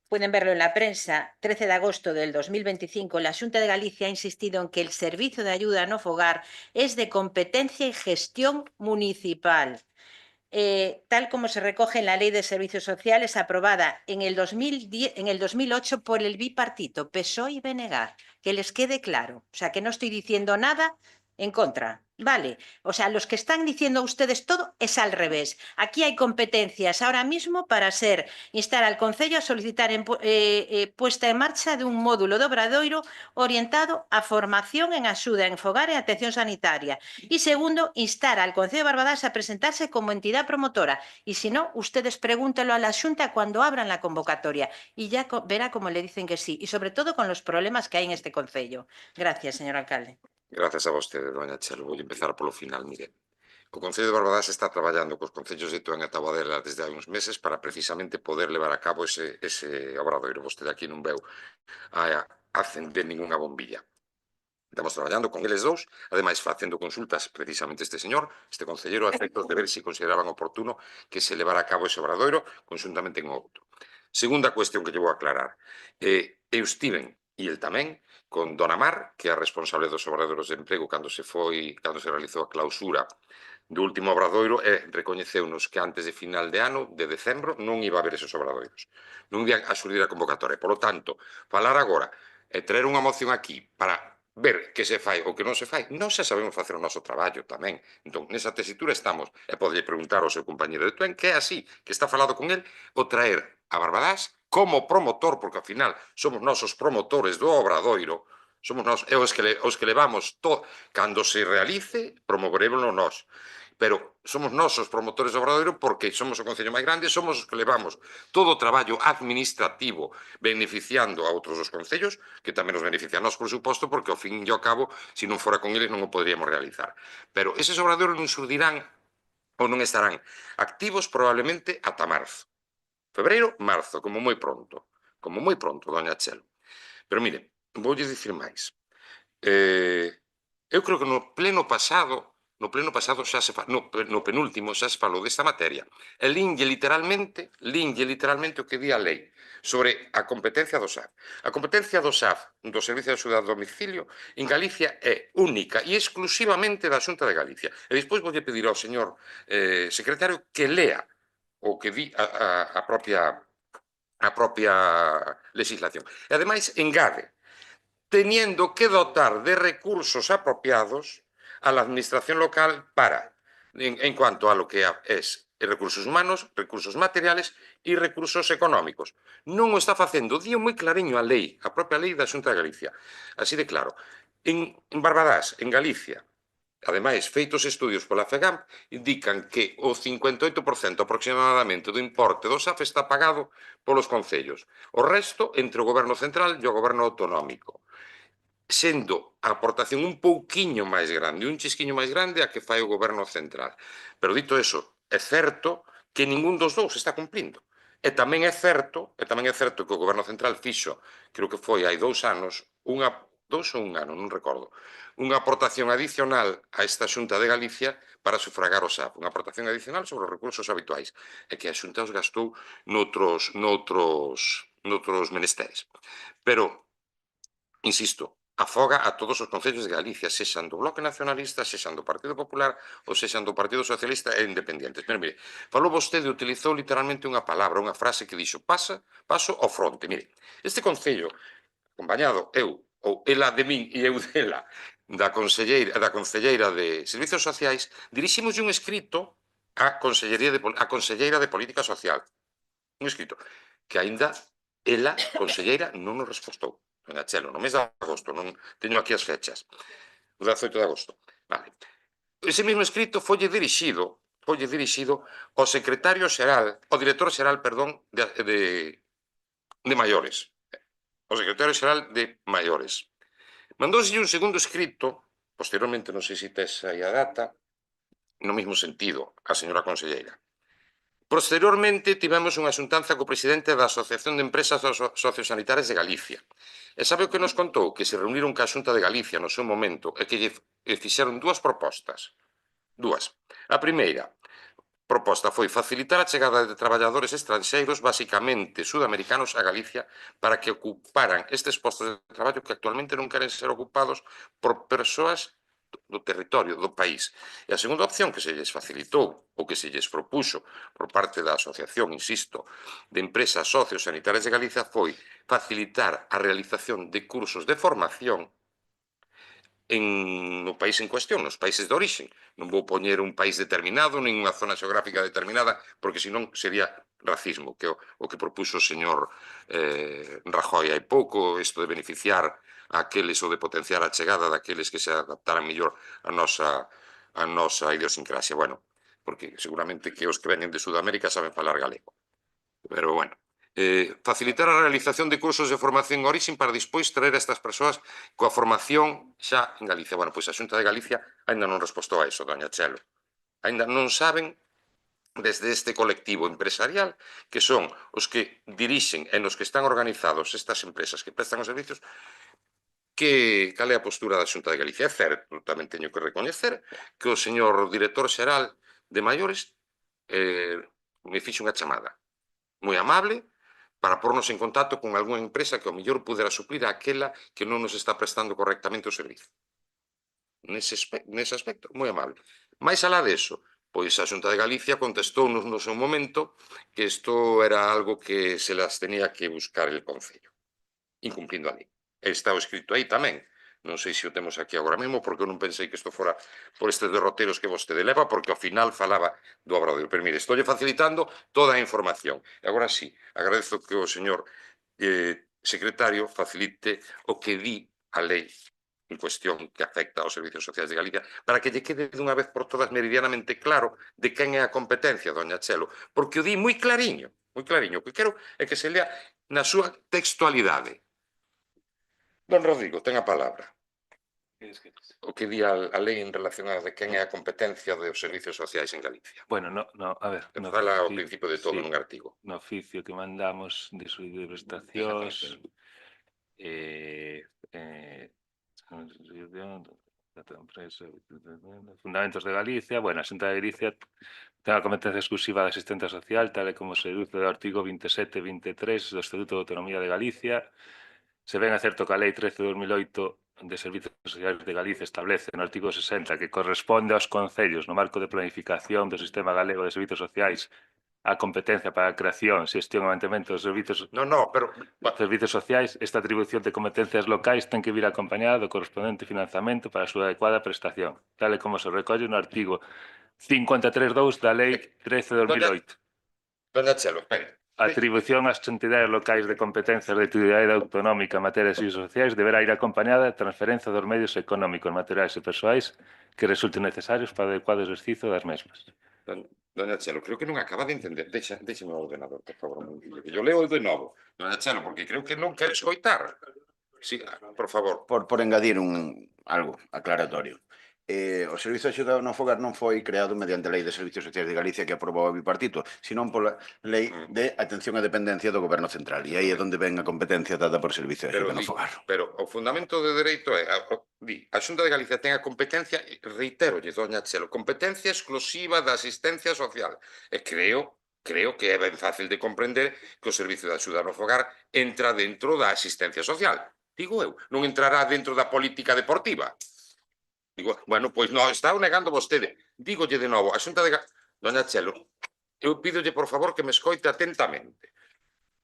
Speaker 2: pueden verlo en la prensa. 13 de agosto del 2025, la Xunta de Galicia ha insistido en que el servicio de ayuda no fogar es de competencia y gestión municipal. Tal como se recoge en la Ley de Servicios Sociales aprobada en el 2008 por el bipartito PSOE y BNG, que les quede claro. O sea, que no estoy diciendo nada en contra, vale. O sea, los que están diciendo ustedes todo es al revés. Aquí hay competencias ahora mismo para instar al Concello a solicitar puesta en marcha de un módulo de obradoiro orientado a formación en axuda en fogar e atención sanitaria. Y segundo, instar al Concello de Barbadás a presentarse como entidad promotora. Y si no, ustedes pregúntenlo a la Xunta cuando abran la convocatoria y ya verá cómo le dicen que sí. Y sobre todo con los problemas que hay en este Concello. Gracias, señor alcalde.
Speaker 1: Gracias a vostede, doña Chelo. Vou empezar polo final, mire. O Concello de Barbadás está traballando cos concellos de Toén e Tabadela desde hai uns meses para precisamente poder levar a cabo ese obradoiro. Vostede aquí non veu a acender ninguna bombilla. Estamos traballando con eles dous, ademais facendo consultas precisamente este concellero, a efectos de ver se consideraban oportuno que se levara a cabo ese obradoiro conjuntamente en outro. Segunda cuestión que lle vou aclarar. Eu estiven, e el tamén, con Dona Mar, que é a responsable dos obradoiros de emprego cando se realizou a clausura do último obradoiro, e recoñeceunos que antes de final de ano, de decembro, non iba a haber esos obradoiros. Non iba a xurdir a convocatoria. Por lo tanto, falar agora e traer unha moción aquí para ver que se fai ou que non se fai, non se sabemos facer o noso traballo tamén. Entón, nesa tesitura estamos, e podelle preguntar ao seu compañero de Toén, que é así, que está falado con el, o traer a Barbadás como promotor, porque ao final somos nós os promotores do obradoiro, somos nós, e os que levamos cando se realice, promoverémoslo nós. Pero somos nós os promotores do obradoiro porque somos o concello máis grande, somos os que levamos todo o traballo administrativo beneficiando a outros dos concellos, que tamén nos benefician nós, por suposto, porque ao fin e ao cabo, se non fora con eles, non o poderíamos realizar. Pero eses obradoiros non surdirán ou non estarán activos probablemente ata marzo. Febreiro, marzo, como moi pronto, doña Chelo. Pero mire, voulle dicir máis. Eu creo que no pleno pasado xa se no penúltimo xa se falou desta materia. E linlle literalmente o que di a lei sobre a competencia do SAF. A competencia do SAF, do Servicio de Axuda a Domicilio, en Galicia é única e exclusivamente da Xunta de Galicia. E despois voulle pedir ao señor secretario que lea o que di a propia legislación. E ademais engade, teniendo que dotar de recursos apropiados a la administración local para, en cuanto a lo que es recursos humanos, recursos materiales e recursos económicos. Non o está facendo, dio moi clariño a lei, a propia lei da Xunta de Galicia. Así de claro. En Barbadás, en Galicia, ademais, feitos estudios pola FEGAMP, indican que o 58% aproximadamente do importe do SAF está pagado polos concellos. O resto, entre o goberno central e o goberno autonómico. Sendo a aportación un pouquiño máis grande, un chisquiño máis grande a que fai o goberno central. Pero dito eso, é certo que ningún dos dous está cumplindo. E tamén é certo que o goberno central fixo, creo que foi hai 2 anos, 2 ou un ano, non recordo, unha aportación adicional a esta Xunta de Galicia para sufragar o SAF, unha aportación adicional sobre os recursos habituais, e que a Xunta os gastou noutros menesteres. Pero, insisto, afoga a todos os concellos de Galicia, sexan do Bloque Nacionalista, sexan do Partido Popular ou sexan do Partido Socialista e independentes. Pero, mire, falou vostede, utilizou literalmente unha palabra, unha frase que dixo, paso ao fronte. Mire, este concello, acompañado eu ou ela de min e eu dela, da Conselleira de Servicios Sociais, diriximos un escrito á Conselleira de Política Social. Un escrito que aínda ela, conselleira, non nos respostou. Doña Chelo, no mes de agosto, non teño aquí as fechas. O 18 de agosto. Vale. Ese mesmo escrito folle dirixido ao secretario xeral, ao director xeral, perdón, de maiores. O secretario xeral de maiores. Mandóselle un segundo escrito, posteriormente, non sei se tes aí a data, no mesmo sentido, a señora conselleira. Posteriormente, tivemos unha xuntanza co presidente da Asociación de Empresas Sociosanitarias de Galicia. E sabe o que nos contou? Que se reuniron ca Xunta de Galicia no seu momento e que lle fixeron dúas propostas. Dúas. A primeira proposta foi facilitar a chegada de traballadores estranxeiros, basicamente sudamericanos, a Galicia para que ocuparan estes postos de traballo que actualmente non queren ser ocupados por persoas do territorio, do país. E a segunda opción que se lles facilitou ou que se lles propuxo por parte da Asociación, insisto, de Empresas Sociosanitarias de Galicia foi facilitar a realización de cursos de formación no país en cuestión, nos países de orixe. Non vou poñer un país determinado, nin unha zona xeográfica determinada, porque senón sería racismo, que o que propuxo o señor Rajoy hai pouco, isto de beneficiar a aqueles ou de potenciar a chegada daqueles que se adaptaran mellor a nosa idiosincrasia. Bueno, porque seguramente que os que veñen de Sudamérica saben falar galego. Pero bueno, facilitar a realización de cursos de formación en orixe para despois traer a estas persoas coa formación xa en Galicia. Bueno, pois a Xunta de Galicia aínda non respostou a iso, doña Chelo. Aínda non saben desde este colectivo empresarial que son os que dirixen e nos que están organizados estas empresas que prestan os servicios, cal é a postura da Xunta de Galicia. É certo, tamén teño que recoñecer que o señor director xeral de maiores me fixe unha chamada moi amable para pornos en contacto con algunha empresa que ao mellor pudera suplir aquela que non nos está prestando correctamente o servicio. Nese aspecto, moi amable. Mais alá deso, pois a Xunta de Galicia contestounos no seu momento que isto era algo que se las tenía que buscar el Concello, incumplindo a lei. Está o escrito aí tamén. Non sei se o temos aquí agora mesmo, porque eu non pensei que isto fora por estes derroteros que vostede leva, porque ao final falaba do Obradoiro. Pero mire, estou facilitando toda a información. E agora sí, agradezo que o señor secretario facilite o que di a lei en cuestión que afecta aos servicios sociais de Galicia, para que lle quede dunha vez por todas meridianamente claro de quen é a competencia, doña Chelo, porque o di moi clariño, moi clariño. O que quero é que se lea na súa textualidade. Don Rodrigo, ten a palabra. O que di a lei en relación a de quen é a competencia dos servicios sociais en Galicia.
Speaker 7: Bueno, a ver,
Speaker 1: Fala ao principio de todo nun artigo.
Speaker 7: no oficio que mandamos de prestacións, Fundamentos de Galicia, bueno, a Xunta de Galicia ten a competencia exclusiva da asistencia social, tal e como se deduce do artigo 27 e 23 do Estatuto de Autonomía de Galicia. Se ven a certo que a Lei 13/2008 de Servicios Sociais de Galicia establece no artigo 60 que corresponde aos concellos no marco de planificación do Sistema Galego de Servicios Sociais a competencia para a creación, xestión e mantemento dos servicios sociais. Esta atribución de competencias locais ten que vir acompañada do correspondente financiamento para a súa adecuada prestación, tal e como se recolle no artigo 53.2 da Lei 13/2008.
Speaker 1: Doña Chelo, espere.
Speaker 7: A atribución ás entidades locais de competencias de actividade autonómica en materia de servicios sociais deberá ir acompañada de transferencia dos medios económicos, materiais e persoais que resulten necesarios para o adecuado exercicio das mesmas.
Speaker 1: Doña Chelo, creo que non acaba de entender. Déxeme o ordenador, por favor. Que yo leo de novo. Doña Chelo, porque creo que non quere escoitar. Sí, por favor.
Speaker 5: Por engadir algo aclaratorio. O Servizo de Axuda no Fogar non foi creado mediante a Lei de Servicios Sociais de Galicia que aprobou o bipartito, senón pola Lei de Atención e Dependencia do Goberno Central. E aí é onde ven a competencia dada por Servicio de Axuda no Fogar.
Speaker 1: Pero o fundamento de dereito é, a Xunta de Galicia ten a competencia, reiterolle, doña Chelo, competencia exclusiva da asistencia social. E creo que é ben fácil de comprender que o Servicio de Axuda no Fogar entra dentro da asistencia social. Digo eu, non entrará dentro da política deportiva. Digo, bueno, pois non, está negando vostede. Dígolle de novo, a Xunta de Galicia... Doña Chelo, eu pídolle, por favor, que me escoite atentamente.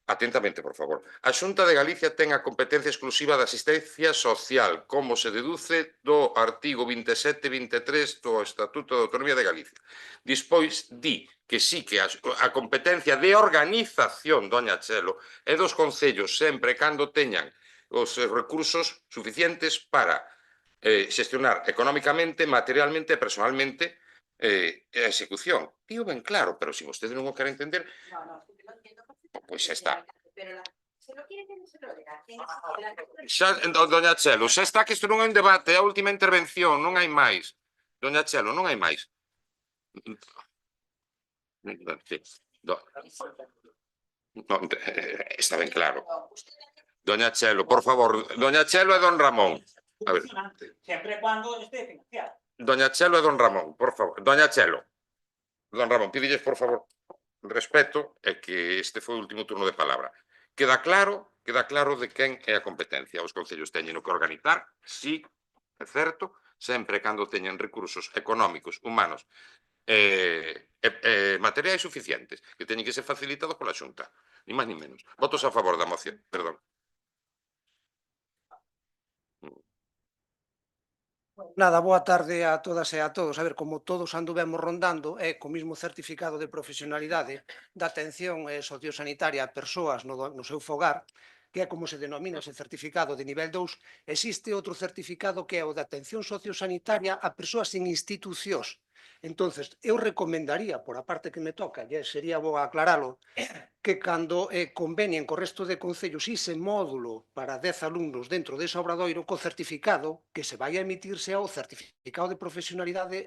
Speaker 1: Atentamente, por favor. A Xunta de Galicia ten a competencia exclusiva da asistencia social, como se deduce do artigo 27 e 23 do Estatuto de Autonomía de Galicia. Despois, di que sí que a competencia de organización, doña Chelo, é dos concellos sempre cando teñan os recursos suficientes para xestionar económicamente, materialmente e personalmente a execución. Digo ben claro, pero se vostede non o quere entender, pois xa está. Xa, doña Chelo, xa está que isto non é un debate, é a última intervención, non hai máis. Doña Chelo, non hai máis. Está ben claro. Doña Chelo, por favor, doña Chelo e don Ramón. A ver.
Speaker 4: Sempre cando este financiado.
Speaker 1: Doña Chelo e don Ramón, por favor. Doña Chelo. Don Ramón, pídilles, por favor, respeto e que este foi o último turno de palabra. Queda claro de quen é a competencia. Os concellos teñen que organizar, sí, é certo, sempre cando teñen recursos económicos, humanos materiais suficientes, que teñen que ser facilitados pola Xunta, ni máis ni menos. Votos a favor da moción, perdón.
Speaker 8: Nada, boa tarde a todas e a todos. A ver, como todos anduvemos rondando, é co mismo certificado de profesionalidade da atención sociosanitaria a persoas no seu fogar, que é como se denomina ese certificado de nivel 2, existe outro certificado que é o de atención sociosanitaria a persoas en institucións. Entonces, eu recomendaría, por a parte que me toca, e sería bo aclaralo, que cando convenien co resto de concellos ese módulo para 10 alumnos dentro dese obradoiro, co certificado que se vai a emitirse ao certificado de profesionalidade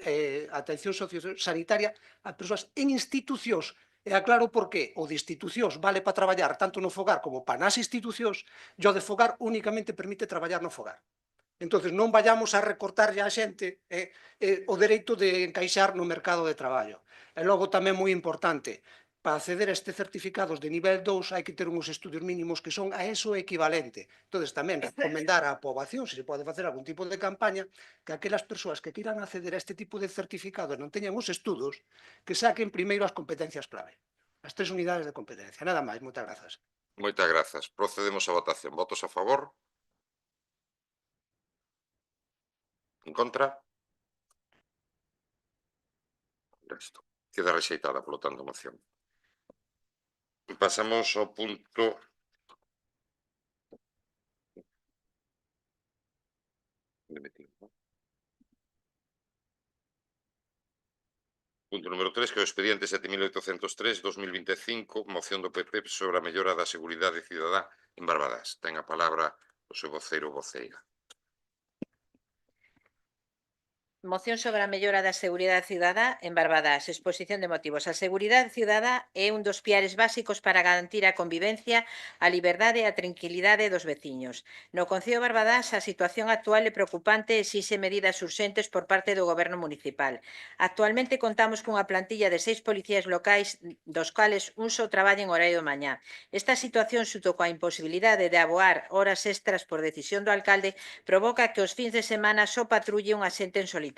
Speaker 8: atención sociosanitaria a persoas en institucións. E aclaro por qué. O de institucións vale para traballar tanto no fogar como para nas institucións, e o de fogar únicamente permite traballar no fogar. Entonces non vayamos a recortarlle á xente o dereito de encaixar no mercado de traballo. E logo tamén moi importante, para acceder a este certificados de nivel 2 hai que ter uns estudios mínimos que son a eso equivalente. Entón, tamén recomendar á poboación, se se pode facer algún tipo de campaña, que aquelas persoas que queiran acceder a este tipo de certificados non teñan os estudos, que saquen primeiro as competencias clave. As 3 unidades de competencia. Nada máis, moitas grazas.
Speaker 1: Moitas grazas. Procedemos á votación. Votos a favor? En contra? Resto. Queda rexeitada, polo tanto, a moción. Pasamos ao punto... Punto número 3, que é o expediente 7803-2025, moción do PP sobre a mellora da seguridade cidadá en Barbadás. Ten a palabra o seu voceiro ou voceira.
Speaker 2: Moción sobre a mellora da seguridade cidadá en Barbadás. Exposición de motivos. A seguridade cidadá é un dos piares básicos para garantir a convivencia, a liberdade e a tranquilidade dos veciños. No Concello de Barbadás, a situación actual é preocupante e exixe medidas urxentes por parte do Goberno municipal. Actualmente contamos cunha plantilla de 6 policías locais, dos cales un só traballa en horario de mañá. Esta situación, xunto coa imposibilidade de aboar horas extras por decisión do alcalde, provoca que os fins de semana só patrulle un axente en solitario.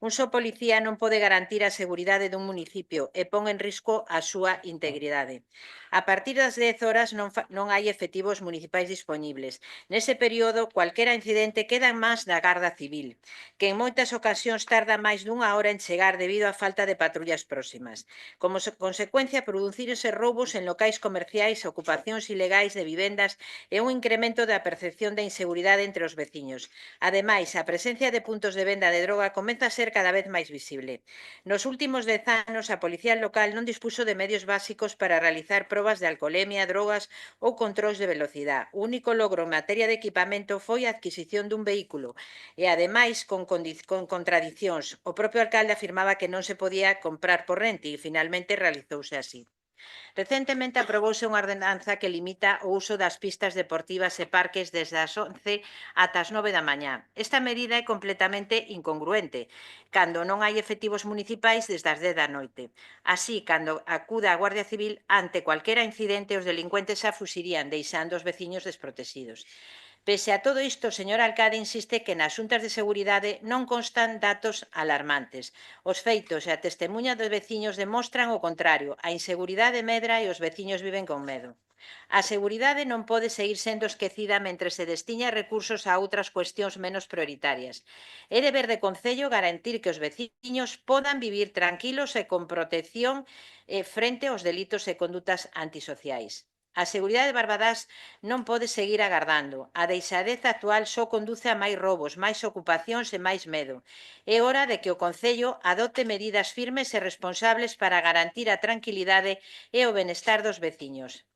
Speaker 2: Un só policía non pode garantir a seguridade dun municipio e pon en risco a súa integridade. A partir das 10 horas non hai efectivos municipais dispoñibles. Nese período, cualquera incidente queda en mans da Garda Civil, que en moitas ocasións tarda máis dunha hora en chegar debido á falta de patrullas próximas. Como consecuencia, producíronse roubos en locais comerciais, ocupacións ilegais de vivendas e un incremento da percepción de inseguridade entre os veciños. Ademais, a presencia de puntos de venda de droga comeza a ser cada vez máis visible. Nos últimos 10 anos, a Policía Local non dispuxo de medios básicos para realizar probas de alcoholemia, drogas ou controis de velocidade. O único logro en materia de equipamento foi a adquisición dun vehículo e, ademais, con contradicións. O propio alcalde afirmaba que non se podía comprar por rente e, finalmente, realizouse así. Recentemente aprobouse unha ordenanza que limita o uso das pistas deportivas e parques desde as 11 ata as 9 da mañá. Esta medida é completamente incongruente, cando non hai efectivos municipais desde as 10 da noite. Así, cando acuda a Guardia Civil, ante cualquera incidente, os delincuentes se afuxirían, deixando os veciños desprotegidos. Pese a todo isto, o señor alcalde insiste que nas xuntas de seguridade non constan datos alarmantes. Os feitos e a testemunha dos veciños demostran o contrario. A inseguridade medra e os veciños viven con medo. A seguridade non pode seguir sendo esquecida mentre se destiña recursos a outras cuestións menos prioritarias. É deber de Concello garantir que os veciños podan vivir tranquilos e con protección frente aos delitos e condutas antisociais. A seguridade de Barbadás non pode seguir agardando. A deixadez actual só conduce a máis robos, máis ocupacións e máis medo. É hora de que o Concello adopte medidas firmes e responsables para garantir a tranquilidade e o benestar dos veciños.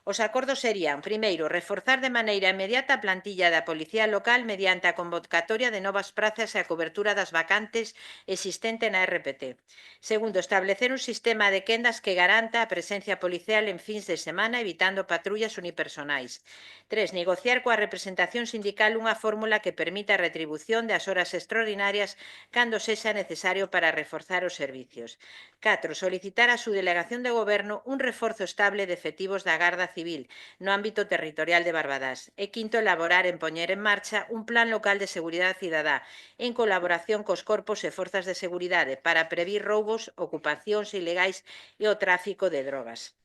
Speaker 2: Os acordos serían, primeiro, reforzar de maneira inmediata a plantilla da Policía Local mediante a convocatoria de novas prazas e a cobertura das vacantes existente na RPT. Segundo, establecer un sistema de quendas que garanta a presencia policial en fins de semana evitando patrullas unipersonais. 3. Negociar coa representación sindical unha fórmula que permita a retribución das horas extraordinarias cando sexa necesario para reforzar os servicios. 4. Solicitar a subdelegación de Goberno un reforzo estable de efectivos da Garda Civil no ámbito territorial de Barbadás. E quinto, elaborar e poñer en marcha un plan local de seguridade cidadá en colaboración cos corpos e forzas de seguridade para previr roubos, ocupacións ilegais e o tráfico de drogas.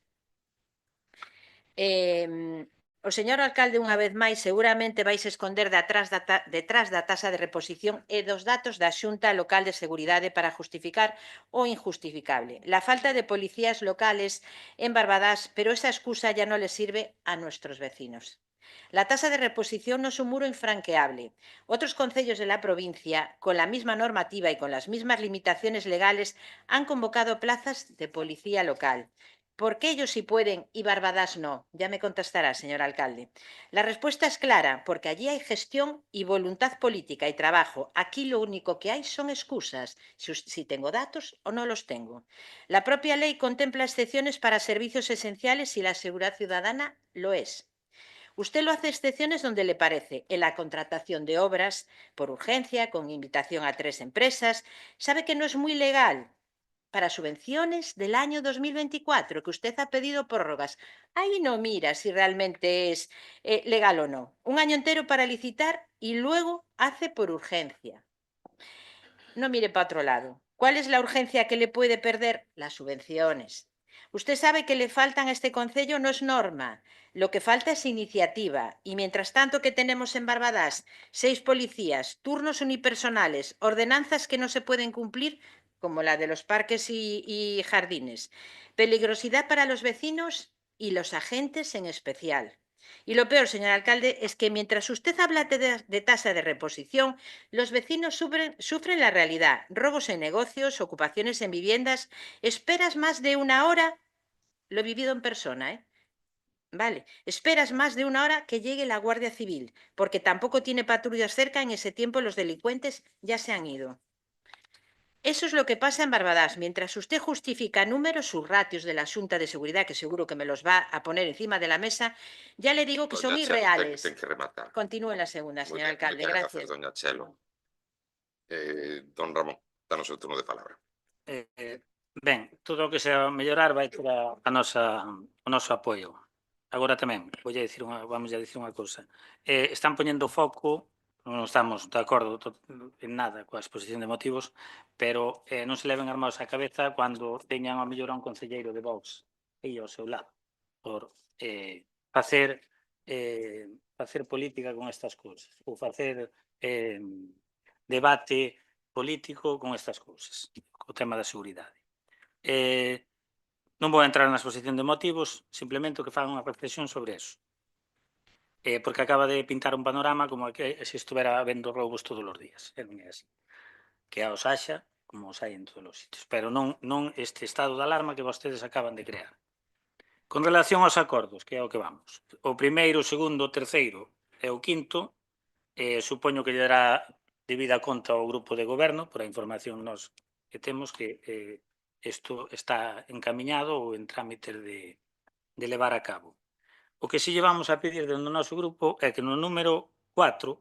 Speaker 2: O señor alcalde, unha vez máis, seguramente vais esconder detrás da tasa de reposición e dos datos da Xunta Local de Seguridade para justificar o injustificable. La falta de policías locales en Barbadás, pero esa excusa ya no le sirve a nuestros vecinos. La tasa de reposición no es un muro infranqueable. Otros concellos de la provincia, con la misma normativa y con las mismas limitaciones legales, han convocado plazas de policía local. ¿Por qué ellos sí pueden y Barbadás no? Ya me contestará, señor alcalde. La respuesta es clara, porque allí hay gestión y voluntad política y trabajo. Aquí lo único que hay son excusas, si tengo datos o no los tengo. La propia ley contempla excepciones para servicios esenciales y la seguridad ciudadana lo es. Usted lo hace excepciones donde le parece, en la contratación de obras por urgencia, con invitación a 3 empresas. Sabe que no es muy legal para subvenciones del año 2024, que usted ha pedido prórrogas. Ahí no mira si realmente es legal o no. Un año entero para licitar y luego hace por urgencia. No mire para otro lado. ¿Cuál es la urgencia que le puede perder? Las subvenciones. Usted sabe que le faltan a este concello no es norma, lo que falta es iniciativa. Y mientras tanto que tenemos en Barbadás 6 policías, turnos unipersonales, ordenanzas que no se pueden cumplir, como la de los parques y jardines, peligrosidad para los vecinos y los agentes en especial. Y lo peor, señor alcalde, es que mientras usted habla de tasa de reposición, los vecinos sufren la realidad. Robos en negocios, ocupaciones en viviendas, esperas más de una hora. Lo he vivido en persona, ¿eh? Vale, esperas más de una hora que llegue la Guardia Civil, porque tampoco tiene patrullas cerca, en ese tiempo los delincuentes ya se han ido. Eso es lo que pasa en Barbadás. Mientras usted justifica números, sus ratios de la Xunta de Seguridad, que seguro que me los va a poner encima de la mesa, ya le digo que son irreales.
Speaker 1: Ten que rematar.
Speaker 2: Continúe en la segunda, señor alcalde. Gracias.
Speaker 1: Doña Chelo. Don Ramón, danos o turno de palabra.
Speaker 4: Ben, todo o que sea mellorar vai ter o noso apoio. Agora tamén, vamos a dicir unha cousa. Están poñendo foco, non estamos de acordo en nada coa exposición de motivos, pero non se leven armados á cabeza cando teñan a mellor a un concelleiro de Vox aí ao seu lado por facer política con estas cousas ou facer debate político con estas cousas, co tema da seguridade. Non vou entrar na exposición de motivos, simplemente que fagan unha reflexión sobre eso. Porque acaba de pintar un panorama como que se estuvera vendo roubos todos os días. Non é así. Que os haxa, como os hai en todos os sitios. Pero non este estado de alarma que vostedes acaban de crear. Con relación aos acordos, que é o que vamos. O primeiro, o segundo, o terceiro e o quinto, supoño que lle dará debida conta ao grupo de goberno, por a información nos que temos, que isto está encamiñado ou en trámite de levar a cabo. O que si lle vamos a pedir dentro do noso grupo é que no número 4,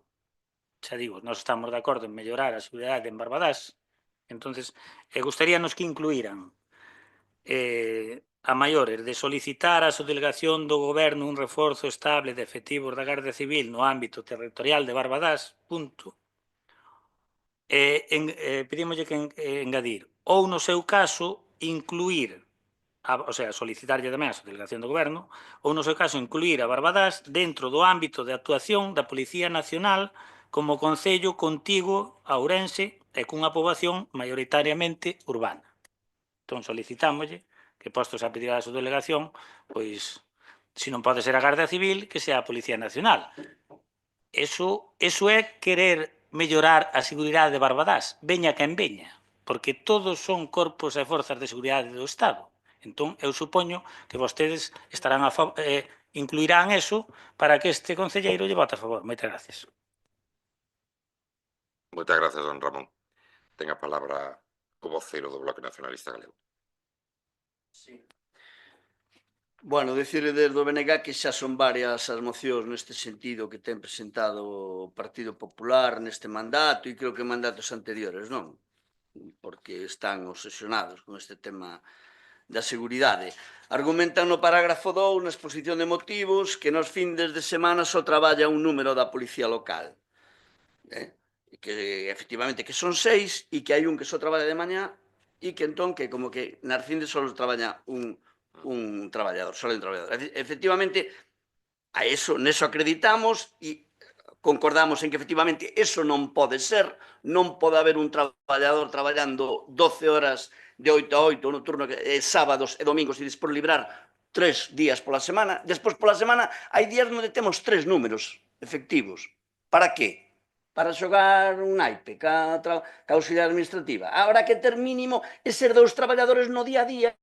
Speaker 4: xa digo, nós estamos de acordo en mellorar a seguridade en Barbadás, entonces gustaríanos que incluíran a maiores de solicitar a subdelegación do goberno un reforzo estable de efectivos da Garda Civil no ámbito territorial de Barbadás, punto. Pedímoslle que engadir, ou no seu caso, incluir o sea, solicitarlle tamén a delegación do Goberno, ou no seu caso incluir a Barbadás dentro do ámbito de actuación da Policía Nacional como concello contigo a Ourense e cunha poboación maioritariamente urbana. Entón solicitámoslle que, postos a pedir a súa delegación, pois, se non pode ser a Garda Civil, que sea a Policía Nacional. Eso é querer mellorar a seguridade de Barbadás, veña quen veña, porque todos son corpos e forzas de seguridade do Estado. Entón, eu supoño que vostedes estarán incluirán eso para que este concelleiro lle vote a favor. Moitas gracias.
Speaker 1: Moitas gracias, don Ramón. Ten a palabra o voceiro do Bloque Nacionalista Galego.
Speaker 3: Sí. Bueno, dicirle desde o BNG que xa son varias as mocións neste sentido que ten presentado o Partido Popular neste mandato e creo que mandatos anteriores, non? Porque están obsesionados con este tema da seguridade. Argumentan no parágrafo 2, na exposición de motivos, que nos findes de semana só traballa un número da policía local. Que efectivamente que son 6 e que hai un que só traballa de mañá e que entón que como que nas findes só traballa un traballador, só un traballador. Efectivamente, a eso, neso acreditamos e concordamos en que efectivamente eso non pode ser, non pode haber un traballador traballando 12 horas de 8 a 8 no turno sábados e domingos e despois librar 3 días pola semana. Despois pola semana hai días onde temos 3 números efectivos. Para que? Para xogar un naipe ca auxiliar administrativa. Habrá que ter mínimo eses 2 traballadores no día a día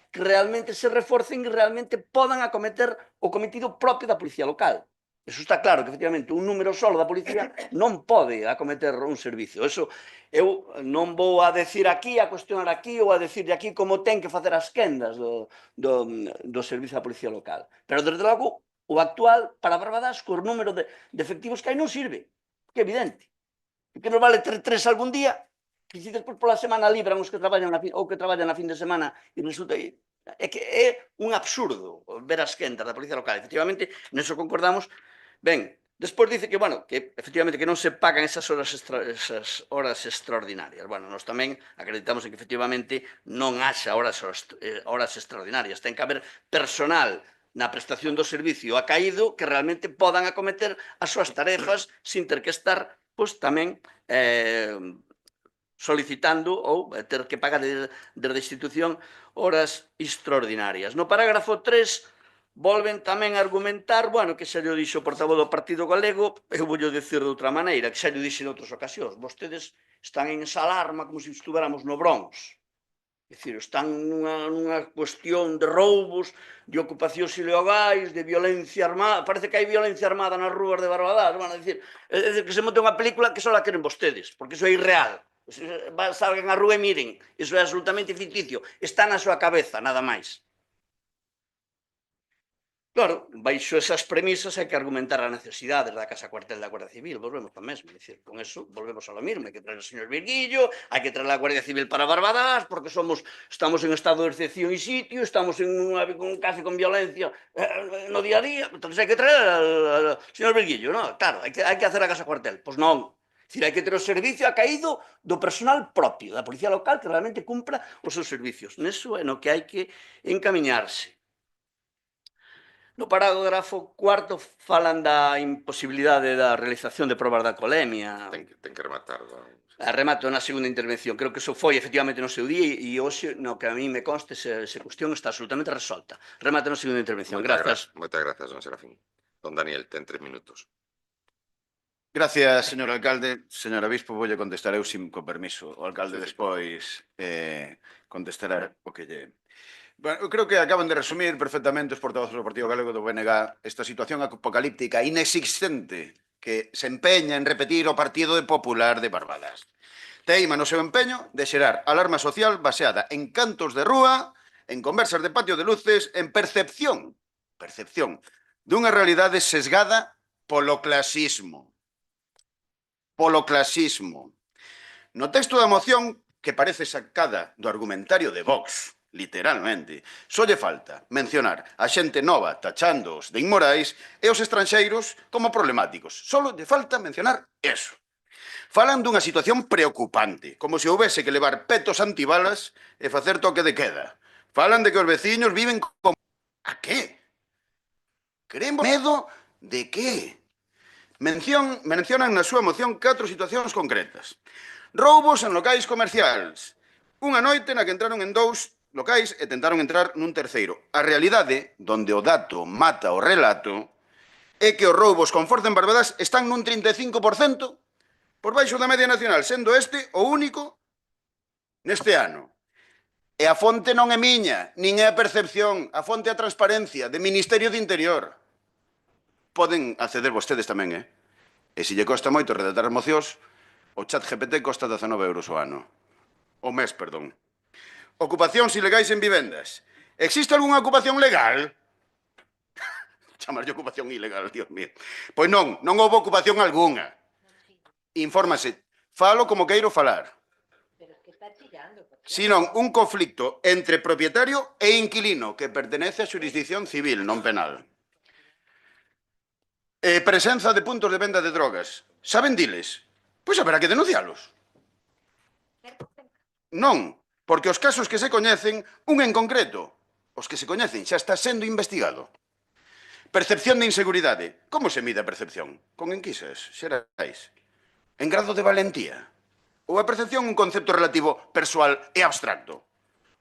Speaker 3: que realmente se reforcen e realmente podan acometer o cometido propio da policía local. Eso está claro, que efectivamente un número solo da policía non pode acometer un servicio. Eso eu non vou a decir aquí, a cuestionar aquí ou a decir aquí como ten que facer as quendas do servicio da policía local. Pero, desde logo, o actual para Barbadás, co número de efectivos que hai, non sirve. Que é evidente. Que nos vale 3 algún día, que se despois pola semana libran os que traballan ou que traballan na fin de semana e resulta aí. É que é un absurdo ver as quendas da policía local. Efectivamente, neso concordamos. Ben, despois dice que, bueno, que efectivamente que non se pagan esas horas extraordinarias. Bueno, nós tamén acreditamos en que efectivamente non haxa horas extraordinarias. Ten que haber personal na prestación do servicio acaído que realmente podan acometer as súas tarefas sin ter que estar, pois, tamén solicitando ou ter que pagar desde a institución horas extraordinarias. No parágrafo 3 volven tamén a argumentar, bueno, que xa llo dixo o portavoz do Partido Galego, eu vou dicir de outra maneira, que xa llo dixe en outras ocasións. Vostedes están en esa alarma como se estuviéramos no Bronx. É dicir, están nunha cuestión de roubos, de ocupacións ilegais, de violencia armada. Parece que hai violencia armada nas rúas de Barbadás. Bueno, é dicir, que se monte unha película que só la queren vostedes, porque iso é irreal. Salgan á rúa e miren, iso é absolutamente ficticio. Está na súa cabeza, nada máis. Claro, baixo esas premisas hai que argumentar a necesidade da Casa Cuartel da Guardia Civil, volvemos ao mesmo, é dicir, con eso volvemos ao mesmo, hai que traer o señor Virguillo, hai que traer a Guardia Civil para Barbadás, porque estamos en estado de excepción e sitio, estamos casi con violencia no día a día, entón hai que traer ao señor Virguillo, non? Claro, hai que hacer a Casa Cuartel, pois non. É dicir, hai que ter o servicio acaído do personal propio da policía local que realmente cumpra os seus servicios. Neso é no que hai que encamiñarse. No parágrafo 4 falan da imposibilidade da realización de probas da colemia.
Speaker 1: Ten que rematar.
Speaker 3: Remato na segunda intervención. Creo que eso foi efectivamente no seu día e hoxe, no que a mí me conste, esa cuestión está absolutamente resolta. Remato na segunda intervención. Grazas.
Speaker 1: Moitas grazas, don Serafín. Don Daniel, ten 3 minutos.
Speaker 5: Gracias, señor alcalde. Señor Obispo, voulle contestar eu con permiso. O alcalde despois contestará o que lle... Bueno, eu creo que acaban de resumir perfectamente os portavozes do Partido Galego do BNG esta situación apocalíptica inexistente que se empeña en repetir o Partido Popular de Barbadás. Teima no seu empeño de xerar alarma social baseada en cantos de rúa, en conversas de patio de luces, en percepción dunha realidade sesgada polo clasismo. No texto da moción, que parece sacada do argumentario de Vox, literalmente, só lle falta mencionar a xente nova tachándoos de inmorais e os estranxeiros como problemáticos. Só lle falta mencionar eso. Falan dunha situación preocupante, como se houbese que levar petos antibalas e facer toque de queda. Falan de que os veciños viven como... A qué? Queremos medo de que? Mencionan na súa moción 4 situacións concretas. Roubos en locais comerciais. Unha noite na que entraron en 2 locais e tentaron entrar nun terceiro. A realidade, donde o dato mata o relato, é que os roubos con forza en Barbadas están nun 35% por baixo da media nacional, sendo este o único neste ano. E a fonte non é miña, nin é a percepción, a fonte é a transparencia, de Ministerio de Interior. Poden acceder vostedes tamén, E se lle costa moito redactar as mocións, o chat GPT costa 19 euros o ano. O mes, perdón. Ocupacións ilegais en vivendas. Existe algunha ocupación legal? Chamarlle ocupación ilegal, Dios mío. Pois non houve ocupación algunha. Infórmase. Falo como queiro falar. Senón un conflicto entre propietario e inquilino que pertenece á xurisdicción civil, non penal. Presenza de puntos de venda de drogas. Saben diles? Pois haberá que denuncialos. Non, porque os casos que se coñecen, un en concreto, os que se coñecen xa está sendo investigado. Percepción de inseguridade. Como se mide a percepción? Con enquisas xerais. En grado de valentía. Ou a percepción un concepto relativo persoal e abstracto.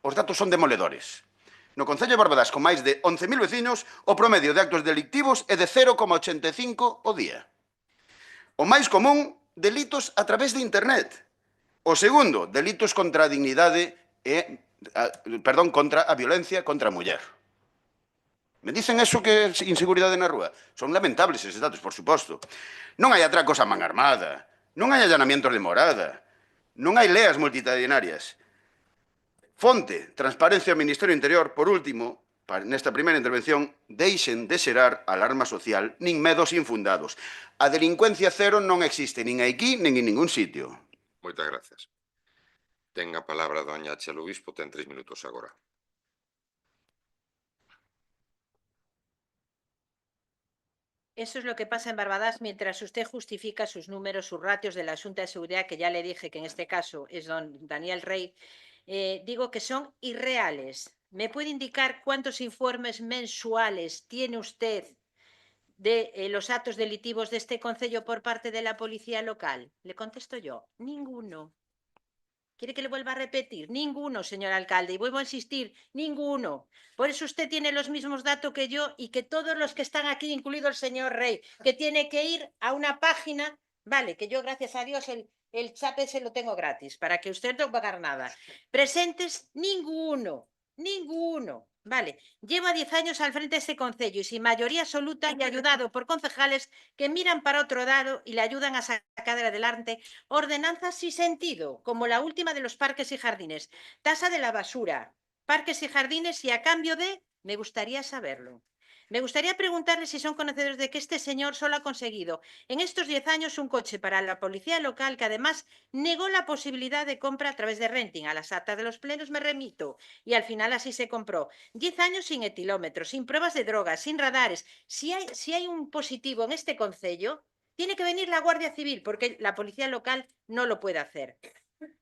Speaker 5: Os datos son demoledores. No Concello de Barbadas, con máis de 11.000 veciños, o promedio de actos delictivos é de 0,85 o día. O máis común, delitos a través de internet. O segundo, delitos contra a dignidade contra a violencia contra a muller. Me dicen eso que é inseguridade na rúa? Son lamentables eses datos, por suposto. Non hai atracos a man armada, non hai allanamientos de morada, non hai leas multitudinarias. Fonte, transparencia ao Ministerio do Interior. Por último, nesta primeira intervención, deixen de xerar alarma social nin medos infundados. A delincuencia cero non existe nin aquí nin en ningún sitio.
Speaker 1: Moitas gracias. Ten a palabra doña Chelo Obispo, ten 3 minutos agora.
Speaker 2: Eso es lo que pasa en Barbadas mientras usted justifica sus números, sus ratios de la Junta de Seguridad, que ya le dije que en este caso es don Daniel Rey. Digo que son irreales. ¿Me puede indicar cuántos informes mensuales tiene usted de los actos delictivos de este concello por parte de la policía local? Le contesto yo, ninguno. ¿Quiere que le vuelva a repetir? Ninguno, señor alcalde. Y vuelvo a insistir, ninguno. Por eso usted tiene los mismos datos que yo y que todos los que están aquí, incluido el señor Rey, que tiene que ir a una página, vale, que yo, gracias a Dios, el chat ese lo tengo gratis, para que usted no pagar nada. Presentes, ninguno. Ninguno. Vale, lleva 10 años al frente de este concello y sin mayoría absoluta y ayudado por concejales que miran para otro lado y le ayudan a sacar adelante ordenanzas sin sentido, como la última de los parques y jardines, tasa de la basura, parques y jardines, y a cambio de, me gustaría saberlo. Me gustaría preguntarle si son conocedores de que este señor solo ha conseguido en estos 10 años un coche para la policía local, que además negó la posibilidad de compra a través de renting. A las actas de los plenos me remito y al final así se compró. 10 años sin etilómetros, sin pruebas de drogas, sin radares. Si hay un positivo en este concello, tiene que venir la Guardia Civil, porque la policía local no lo puede hacer.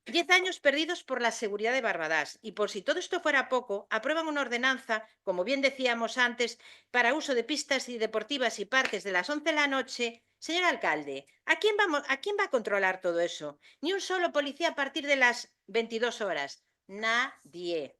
Speaker 2: 10 años perdidos por la seguridad de Barbadas. Y por si todo esto fuera poco, aprueban una ordenanza, como bien decíamos antes, para uso de pistas y deportivas y parques de las 11 de la noche. Señor alcalde, ¿a quién va a controlar todo eso? Ni un solo policía a partir de las 22 horas. Nadie.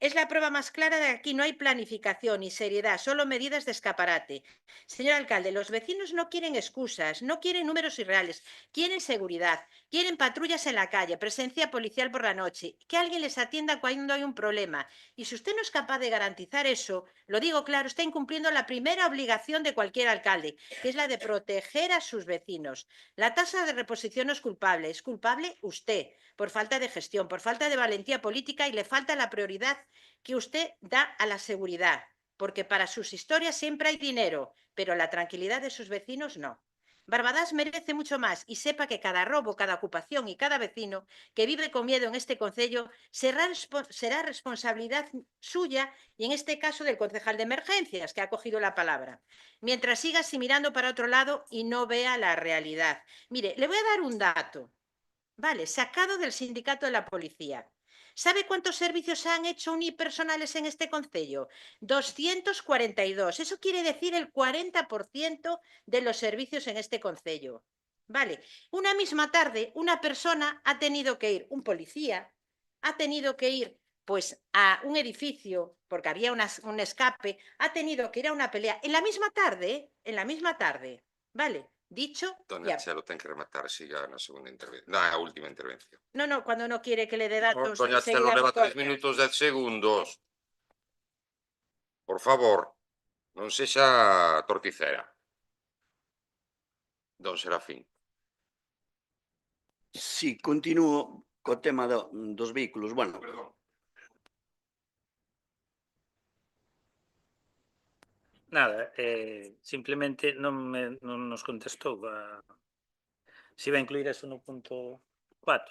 Speaker 2: Es la prueba más clara de que aquí no hay planificación ni seriedad, solo medidas de escaparate. Señor alcalde, los vecinos no quieren excusas, no quieren números irreales, quieren seguridad, quieren patrullas en la calle, presencia policial por la noche, que alguien les atienda cuando hay un problema. Y si usted no es capaz de garantizar eso, lo digo claro, está incumpliendo la primera obligación de cualquier alcalde, que es la de proteger a sus vecinos. La tasa de reposición no es culpable usted, por falta de gestión, por falta de valentía política, y le falta la prioridad que usted da a la seguridad, porque para sus historias siempre hay dinero, pero la tranquilidad de sus vecinos no. Barbadas merece mucho más, y sepa que cada robo, cada ocupación y cada vecino que vive con miedo en este concello será responsabilidad suya, y en este caso del concejal de emergencias, que ha cogido la palabra, mientras siga así mirando para otro lado y no vea la realidad. Mire, le voy a dar un dato, vale, sacado del sindicato de la policía. ¿Sabe cuántos servicios se han hecho unipersonales en este concello? 242. Eso quiere decir el 40% de los servicios en este concello. Vale, una misma tarde una persona ha tenido que ir, un policía, ha tenido que ir pues a un edificio, porque había un escape, ha tenido que ir a una pelea en la misma tarde, ¿vale? Dicho
Speaker 1: Doña
Speaker 2: ya.
Speaker 1: Chelo, ten que rematar, siga na segunda intervención, na última intervención.
Speaker 2: No, cuando no quiere que le dé datos.
Speaker 1: Doña Chelo,
Speaker 2: enseguida
Speaker 1: leva
Speaker 2: me
Speaker 1: 3
Speaker 2: corta.
Speaker 1: minutos 10 segundos. Por favor, non sexa torticera. Don Serafín.
Speaker 3: Si, continúo co tema dos vehículos. Bueno,
Speaker 1: Perdón.
Speaker 4: Nada, simplemente non nos contestou se iba a incluir eso no punto 4,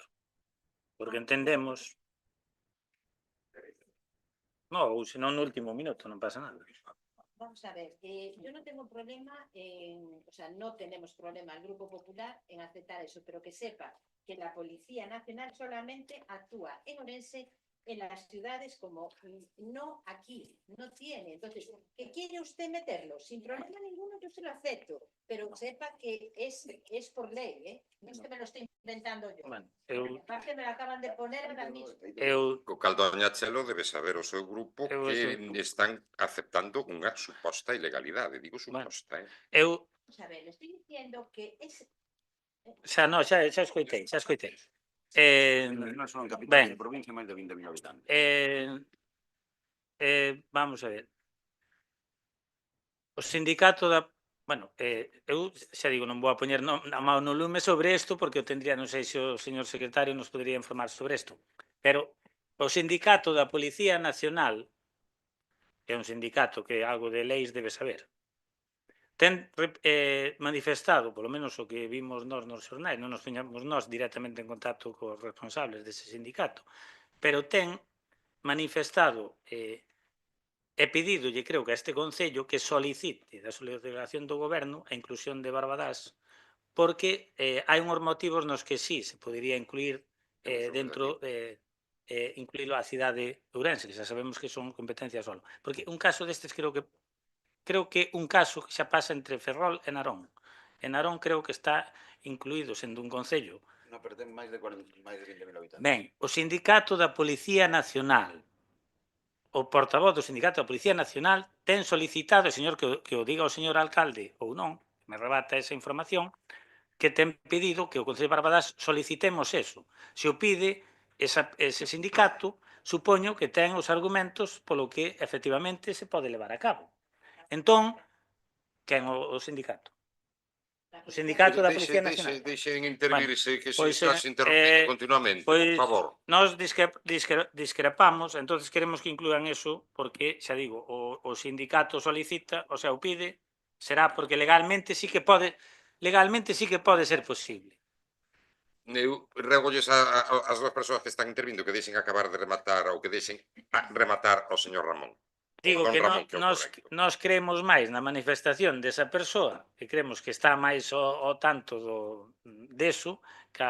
Speaker 4: porque entendemos... No, ou senón no último minuto, non pasa nada.
Speaker 2: Vamos a ver, yo no tengo problema o sea, no tenemos problema el Grupo Popular en aceptar eso, pero que sepa que la Policía Nacional solamente actúa en Ourense, en las ciudades, como no aquí, no tiene. Entonces, ¿qué quiere usted meterlo? Sin problema ninguno, yo se lo acepto, pero sepa que es por ley, ¿eh? No es que me lo estoy inventando yo.
Speaker 4: Bueno,
Speaker 2: Aparte me lo acaban de poner ahora mismo.
Speaker 1: Co cal doña Chelo debe saber o seu grupo que están aceptando unha suposta ilegalidade. Digo suposta,
Speaker 2: Vamos a ver, le estoy diciendo que es...
Speaker 4: Xa escoitei.
Speaker 5: Non son en capital de provincia máis de 20.000 habitantes.
Speaker 4: Vamos a ver. O sindicato da... Bueno, eu xa digo, non vou a poñer a mão no lume sobre isto, porque eu tendría, non sei se o señor secretario nos podería informar sobre isto, pero o sindicato da Policía Nacional, que é un sindicato que algo de leis debe saber, ten manifestado, polo menos o que vimos nós nos xornais, non nos poñamos nós directamente en contacto cos responsables dese sindicato, pero ten manifestado e pedidolle, creo que a este Concello, que solicite da delegación do Goberno a inclusión de Barbadás, porque hai unhos motivos nos que sí se podería incluir dentro incluílo a cidade de Ourense, que xa sabemos que son competencias solo. Porque un caso destes creo que un caso que xa pasa entre Ferrol e Narón. En Narón creo que está incluído sendo un concello.
Speaker 5: Non, pero ten máis de 20.000 habitantes.
Speaker 4: Ben, o sindicato da Policía Nacional, o portavoz do sindicato da Policía Nacional ten solicitado, señor, que o diga o señor alcalde ou non, me rebata esa información, que ten pedido que o Concello de Barbadás solicitemos eso. Se o pide ese sindicato, supoño que ten os argumentos polo que efectivamente se pode levar a cabo. Entón, quen o sindicato? O sindicato da Policía Nacional.
Speaker 1: Deixen intervirse, que se
Speaker 4: pois,
Speaker 1: estás interrompindo continuamente, por favor.
Speaker 4: Nós discrepamos, entonces queremos que incluan eso, porque, xa digo, o sindicato solicita, o sea, o pide, será porque legalmente sí que pode ser posible.
Speaker 1: Eu regolles as dúas persoas que están intervindo que deixen acabar de rematar ou que deixen ao señor Ramón.
Speaker 4: Digo
Speaker 1: Don
Speaker 4: que
Speaker 1: Ramón, que é o correcto.
Speaker 4: nós creemos máis na manifestación desa persoa, e creemos que está máis ao tanto deso, que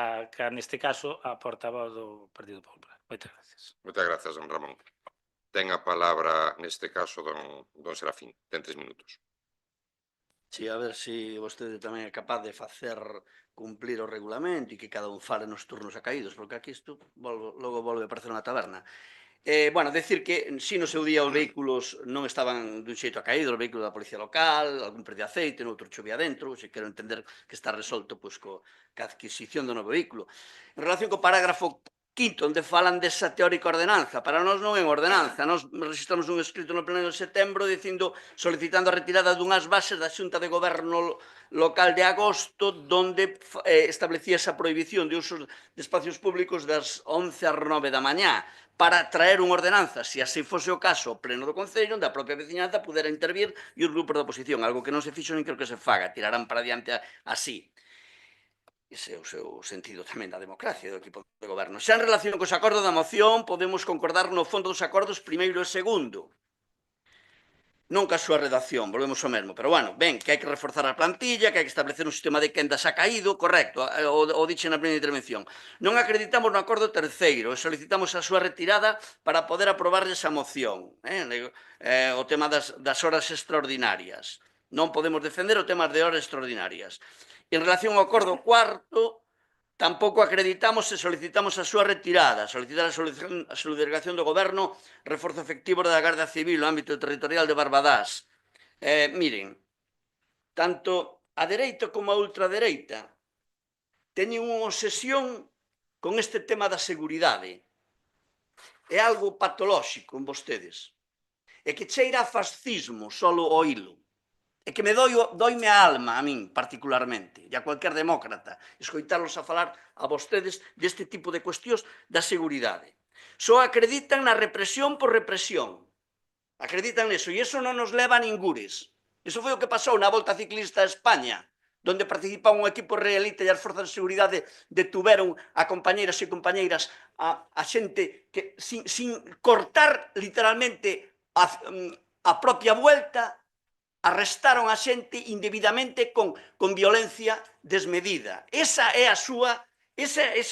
Speaker 4: neste caso a portavoz do Partido Popular. Moitas gracias.
Speaker 1: Moitas gracias, don Ramón. Ten a palabra, neste caso, don Serafín. Ten 3 minutos.
Speaker 3: Si, a ver se vostede tamén é capaz de facer cumplir o regulamento e que cada un fale nos turnos acaídos, porque aquí isto logo volve a parecer unha taberna. Bueno, decir que si no seu día os vehículos non estaban dun xeito acaídos, os vehículos da policía local, algún perdía aceite, noutro chovía dentro, se quero entender que está resolto pois ca adquisición do novo vehículo. En relación co parágrafo quinto, onde falan desa teórica ordenanza, para nós non é unha ordenanza, nós registramos un escrito no pleno de setembro solicitando a retirada dunhas bases da Xunta de Goberno local de agosto, donde establecía esa prohibición de uso de espacios públicos das 11 ás 9 da mañá, para traer unha ordenanza, se así fose o caso, o pleno do Concello, onde a propia veciñanza pudera intervir e os grupos da oposición, algo que non se fixo nin creo que se faga, tirarán para diante así. Ese é o seu sentido tamén da democracia do equipo de goberno. Xa en relación cos acordos da moción, podemos concordar no fondo dos acordos primeiro e segundo. non ca súa redacción, volvemos ao mesmo, pero bueno, ben, que hai que reforzar a plantilla, que hai que establecer un sistema de quendas ha caído, correcto, o dixe na primeira intervención. Non acreditamos no acordo terceiro e solicitamos a súa retirada para poder aprobar esa moción, o tema das horas extraordinarias. Non podemos defender o tema de horas extraordinarias. En relación ao acordo cuarto, tampouco acreditamos e solicitamos a súa retirada. Solicitar a subdelegación do Goberno reforzo efectivo da Garda Civil no ámbito territorial de Barbadás. Miren, tanto a dereita como a ultradereita teñen unha obsesión con este tema da seguridade. É algo patolóxico en vostedes. É que cheira a fascismo solo o hilo. É que me doime a alma a min particularmente e a cualquier demócrata escoitarlos a falar a vostedes deste tipo de cuestións da seguridade. Só acreditan na represión por represión. Acreditan neso e iso non nos leva a ningures. Iso foi o que pasou na Volta Ciclista a España, donde participa un equipo realita e as forzas de seguridade detuveron a compañeiras e compañeiras a xente que sin cortar literalmente a propia vuelta arrestaron a xente indebidamente con violencia desmedida. Esos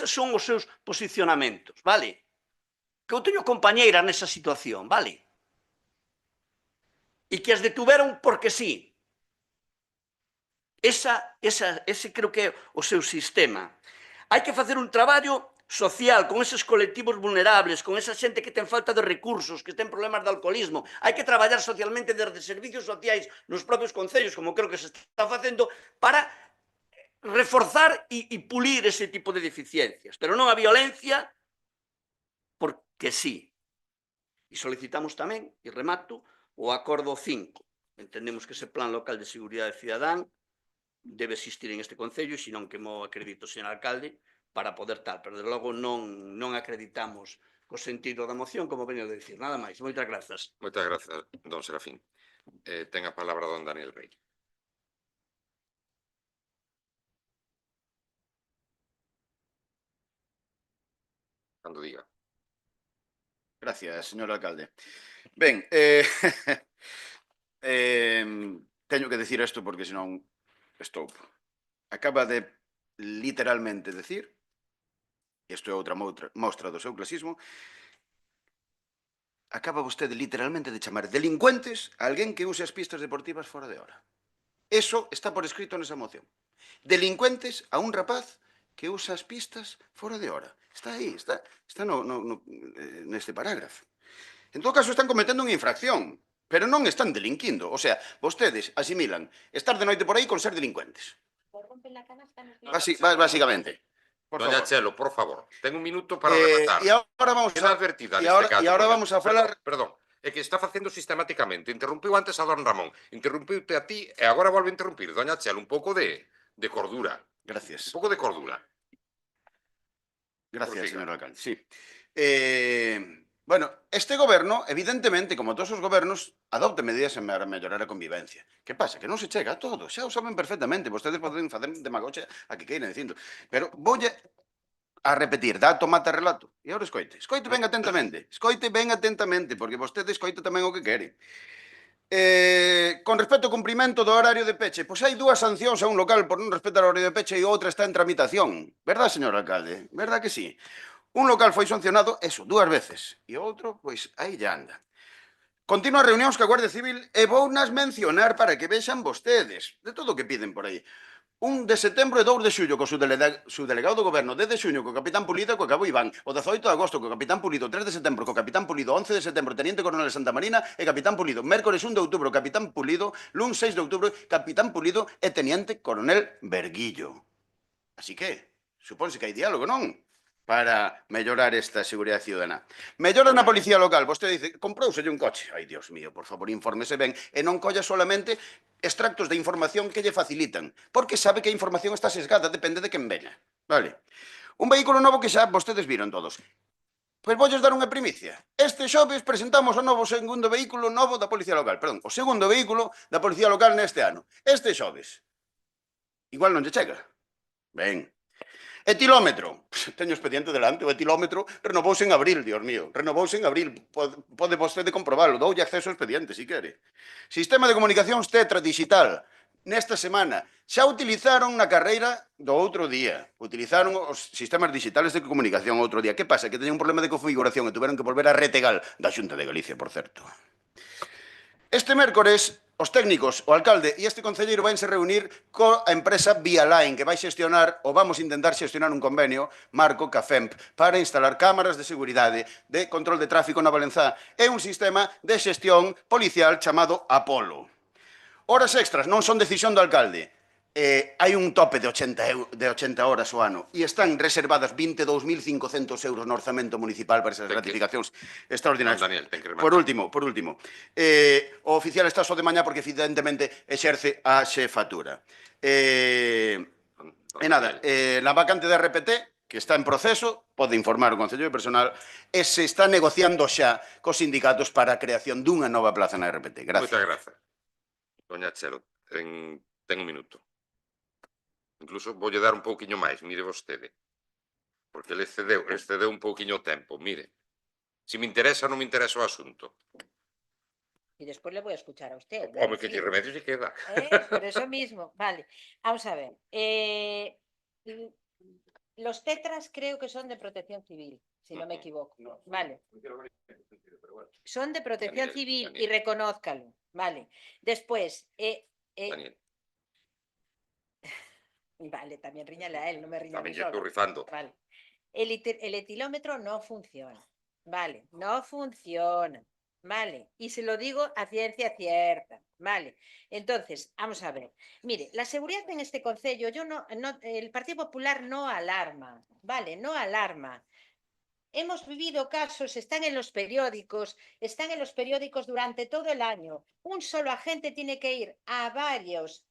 Speaker 3: son os seus posicionamentos, vale? Que eu teño compañeiras nesa situación, vale? E que as detuveron porque sí. Ese creo que é o seu sistema. Hai que facer un traballo social con eses colectivos vulnerables, con esa xente que ten falta de recursos, que ten problemas de alcoholismo. Hai que traballar socialmente desde servicios sociais nos propios concellos, como creo que se está facendo, para reforzar e pulir ese tipo de deficiencias. Pero non a violencia, porque sí. E solicitamos tamén, e remato, o acordo 5. Entendemos que ese plan local de seguridade cidadán debe existir en este concello, e senón que mo acredito, señor alcalde, para poder tal, pero de logo non acreditamos co sentido da moción, como veño de dicir. Nada máis. Moitas grazas.
Speaker 1: Moitas grazas, don Serafín. Ten a palabra don Daniel Rey. Cando diga.
Speaker 5: Gracias, señor alcalde. Ben, teño que decir isto porque senón estou. Acaba de literalmente decir, isto é outra mostra do seu clasismo, acaba vostede literalmente de chamar delincuentes a alguén que use as pistas deportivas fora de hora. Eso está por escrito nesa moción. Delincuentes a un rapaz que usa as pistas fora de hora. Está aí, está neste parágrafo. En todo caso, están cometendo unha infracción, pero non están delinquindo. O sea, vostedes asimilan estar de noite por aí con ser delincuentes. Básicamente.
Speaker 1: Doña Chelo, por favor, ten un minuto para rematar.
Speaker 5: E agora vamos a falar...
Speaker 1: Perdón, é que está facendo sistematicamente. Interrumpiu antes a don Ramón, interrumpiute a ti e agora volve a interrumpir. Doña Chelo, un pouco de cordura.
Speaker 5: Gracias.
Speaker 1: Un pouco de cordura.
Speaker 5: Gracias, señor alcalde. Sí. Bueno, este goberno, evidentemente, como todos os gobernos, adopta medidas para mellorar a convivencia. Que pasa? Que non se chega a todo. Xa o saben perfectamente. Vostedes poden facer demagogia a que queiren dicindo. Pero voulle a repetir, dá tomate relato. E agora escoite. Escoite ben atentamente. Escoite ben atentamente, porque vostede escoite tamén o que quere. Con respecto ao cumprimento do horario de peche, pois hai dúas sancións a un local por non respetar o horario de peche e outra está en tramitación. Verdad, señor alcalde? Verdad que sí? Un local foi sancionado, eso, 2 veces. E o outro, pois, aí ya anda. Continuas reunións ca Guardia Civil e vounas mencionar para que vexan vostedes de todo o que piden por aí. 1 de setembro e 2 de xullo co subdelegado do goberno, 10 de xuño co capitán Pulido e co cabo Iván, o 18 de agosto co capitán Pulido, 3 de setembro co capitán Pulido, 11 de setembro teniente coronel Santa Marina e capitán Pulido, mércores 1 de outubro capitán Pulido, luns 6 de outubro capitán Pulido e teniente coronel Berguillo. Así que, supónse que hai diálogo, non? Para mellorar esta seguridade ciudadana. Melloras na policía local. Vostede dice, comprouselle un coche. Ai, Dios mío, por favor, infórmese ben. E non colla solamente extractos de información que lle facilitan. Porque sabe que a información está sesgada, depende de quen veña. Vale. Un vehículo novo que xa vostedes viron todos. Pois voulles dar unha primicia. Este xoves presentamos o novo segundo vehículo novo da policía local. Perdón, o segundo vehículo da policía local neste ano. Este xoves. Igual non lle chega. Ben. Etilómetro. Teño expediente delante. O etilómetro renovouse en abril, Dios mío. Renovouse en abril. Pode vostede comprobalo. Doulle acceso ao expediente, se quere. Sistema de comunicacións Tetra digital. Nesta semana. Xa utilizaron na carreira do outro día. Utilizaron os sistemas digitales de comunicación outro día. Que pasa? Que teñen un problema de configuración e tuveron que volver a Retegal da Xunta de Galicia, por certo. Este mércores, os técnicos, o alcalde e este concelleiro vanse reunir coa empresa Vialine, que vai xestionar, ou vamos intentar xestionar un convenio marco ca FEMP para instalar cámaras de seguridade, de control de tráfico na Valenzá e un sistema de xestión policial chamado Apolo. Horas extras non son decisión do alcalde. Hai un tope de 80 horas o ano e están reservadas 22.500 euros no orzamento municipal para esas gratificacións extraordinarias.
Speaker 1: Daniel, ten que rematar.
Speaker 5: Por último, o oficial está só de mañá porque evidentemente exerce a xefatura. E nada, na vacante de RPT, que está en proceso, pode informar o Concello de Personal, e se está negociando xa cos sindicatos para a creación dunha nova plaza na RPT. Gracias.
Speaker 1: Moitas grazas. Doña Chelo, ten un minuto. Incluso voulle dar un pouquiño máis, mire vostede. Porque ele excedeu un pouquiño o tempo, mire. Se me interesa, non me interesa o asunto.
Speaker 2: Y después le voy a escuchar a usted.
Speaker 1: Home, que remedio se queda.
Speaker 2: Por eso mismo. Vale, vamos a ver. Los tetras creo que son de protección civil, si no me equivoco. Vale. Son de protección civil y reconózcalo. Vale. Después,
Speaker 1: Daniel,
Speaker 2: vale, también riñale a él, no me riña a mí
Speaker 1: tamén lle estou
Speaker 2: solo.
Speaker 1: rifando.
Speaker 2: Vale. El etilómetro no funciona. Vale, no funciona. Vale, y se lo digo a ciencia cierta. Vale, entonces, vamos a ver. Mire, la seguridad en este concello, el Partido Popular no alarma. Vale, no alarma. Hemos vivido casos, están en los periódicos durante todo el año. Un solo agente tiene que ir a varios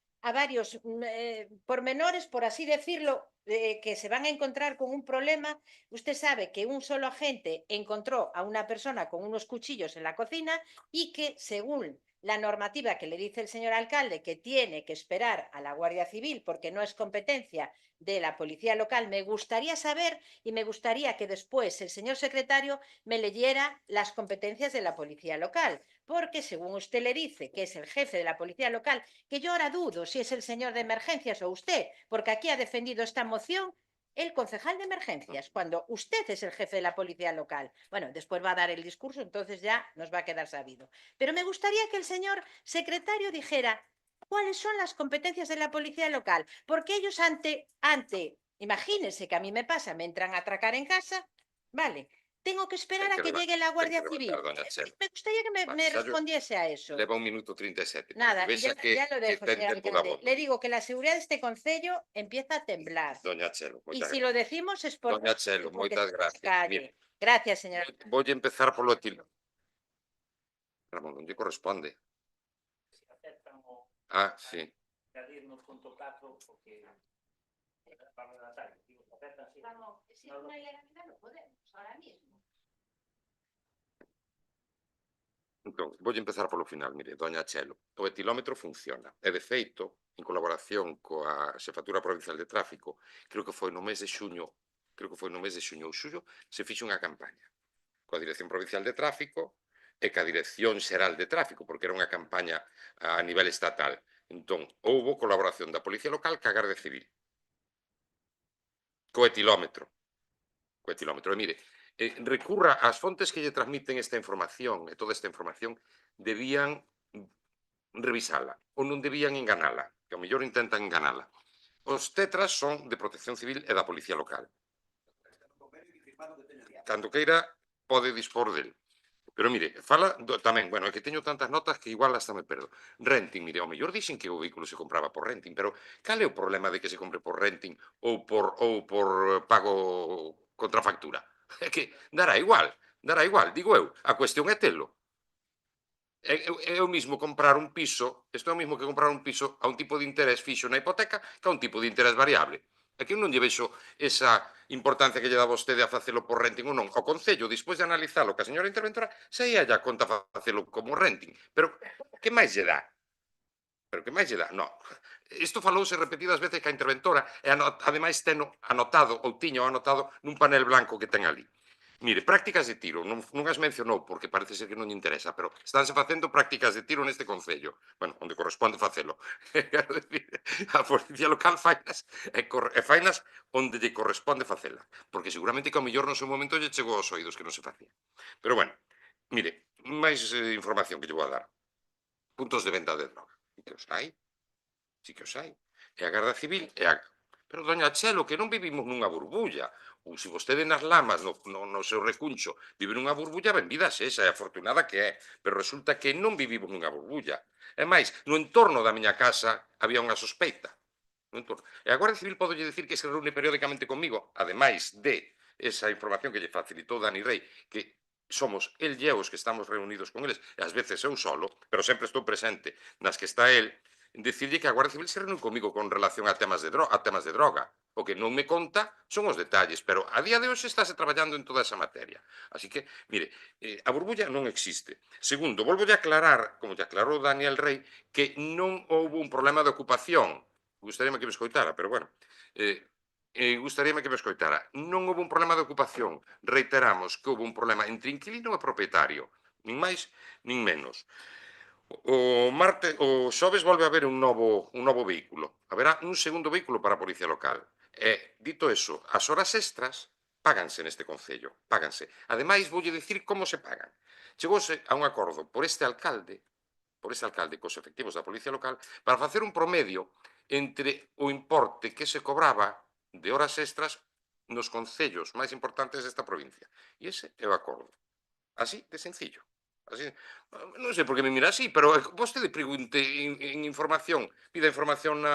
Speaker 2: pormenores, por así decirlo, que se van a encontrar con un problema. Usted sabe que un solo agente encontró a una persona con unos cuchillos en la cocina y que, según la normativa que le dice el señor alcalde, que tiene que esperar a la Guardia Civil porque no es competencia de la policía local, me gustaría saber y me gustaría que después el señor secretario me leyera las competencias de la policía local, porque según usted le dice que es el jefe de la policía local, que yo ahora dudo si es el señor de emergencias o usted, porque aquí ha defendido esta moción el concejal de emergencias, cuando usted es el jefe de la policía local. Bueno, después va a dar el discurso, entonces ya nos va a quedar sabido. Pero me gustaría que el señor secretario dijera cuáles son las competencias de la policía local, porque ellos imagínense que a mí me pasa, me entran a atracar en casa, vale, tengo que esperar a que llegue la Guardia Civil. Me gustaría que me respondiese a eso.
Speaker 1: Leva 1 minuto 37.
Speaker 2: Nada, ya lo dejo, señor alcalde. Le digo que la seguridad de este concello empieza a temblar.
Speaker 1: Doña Chelo,
Speaker 2: y si lo decimos es por...
Speaker 1: Doña Chelo, moitas gracias. Mire,
Speaker 2: gracias, señor.
Speaker 1: Voy a empezar por lo etilómetro. Ramón, non lle corresponde. Ah, sí.
Speaker 2: Vamos, si es una ilegalidad lo podemos, ahora mismo.
Speaker 1: Entón, vou empezar polo final, mire, doña Chelo, o etilómetro funciona. E, de feito, en colaboración coa Xefatura Provincial de Tráfico, creo que foi no mes de xuño ou xullo, se fixo unha campaña coa Dirección Provincial de Tráfico e ca Dirección Xeral de Tráfico, porque era unha campaña a nivel estatal. Entón, houbo colaboración da Policía Local ca Garda Civil. Co etilómetro. E, mire, recurra ás fontes que lle transmiten esta información e toda esta información debían revisala ou non debían enganala, que ao mellor intentan enganala. Os tetras son de Protección Civil e da Policía Local. Cando queira pode dispor del. Pero mire, fala tamén, bueno, é que teño tantas notas que igual hasta me perdo. Renting, mire, ao mellor dixen que o vehículo se compraba por renting, pero cal é o problema de que se compre por renting ou por pago contra factura? É que dará igual, digo eu. A cuestión é telo. É o mismo comprar un piso, isto é o mismo que comprar un piso a un tipo de interés fixo na hipoteca que a un tipo de interés variable. É que eu non lle vexo esa importancia que lle dá vostede a facelo por renting ou non. O Concello, despois de analizalo que a señora interventora, saía a conta facelo como renting. Pero que máis lle dá? Pero que máis lle dá? Non. Isto falouse repetidas veces que a interventora e ademais teno anotado ou tiño anotado nun panel blanco que ten ali. Mire, prácticas de tiro, non as mencionou porque parece ser que non lle interesa, pero estánse facendo prácticas de tiro neste concello. Bueno, onde corresponde facelo. Quero dicir, a policía local fainas e fainas onde lle corresponde facela, porque seguramente que ao mellor no seu momento lle chegou aos oídos que non se facía. Pero bueno, mire, máis información que lle vou a dar. Puntos de venta de droga. Que os hai, sí que os hai. E a Garda Civil e a... Pero, doña Chelo, que non vivimos nunha burbulla. Ou se vostede nas lamas, no seu recuncho, vive nunha burbulla, benvida sexa, e afortunada que é. Pero resulta que non vivimos nunha burbulla. E máis, no entorno da miña casa había unha sospeita. No entorno. E a Guardia Civil podolle dicir que se reúne periódicamente comigo, ademais de esa información que lle facilitou Dani Rey, que somos el e eu os que estamos reunidos con eles, e ás veces eu solo, pero sempre estou presente nas que está el, dicirlle que a Guardia Civil se reúne comigo con relación a temas de droga. O que non me conta son os detalles, pero a día de hoxe estáse traballando en toda esa materia. Así que, mire, a burbulla non existe. Segundo, volvo a aclarar, como lle aclarou Daniel Rey, que non houve un problema de ocupación. Gustaríame que me escoitara, pero bueno. Gustaríame que me escoitara. Non houve un problema de ocupación. Reiteramos que houve un problema entre inquilino e propietario. Nin máis, nin menos. O xoves volve a haber un novo vehículo. Haberá un segundo vehículo para a Policía Local. E, dito eso, as horas extras páganse neste concello. Páganse. Ademais, voulle dicir como se pagan. Chegouse a un acordo por este alcalde cos efectivos da Policía Local para facer un promedio entre o importe que se cobraba de horas extras nos concellos máis importantes desta provincia. E ese é o acordo. Así de sencillo. Así, non sei por que me mira así, pero vostede pregunte en información, pida información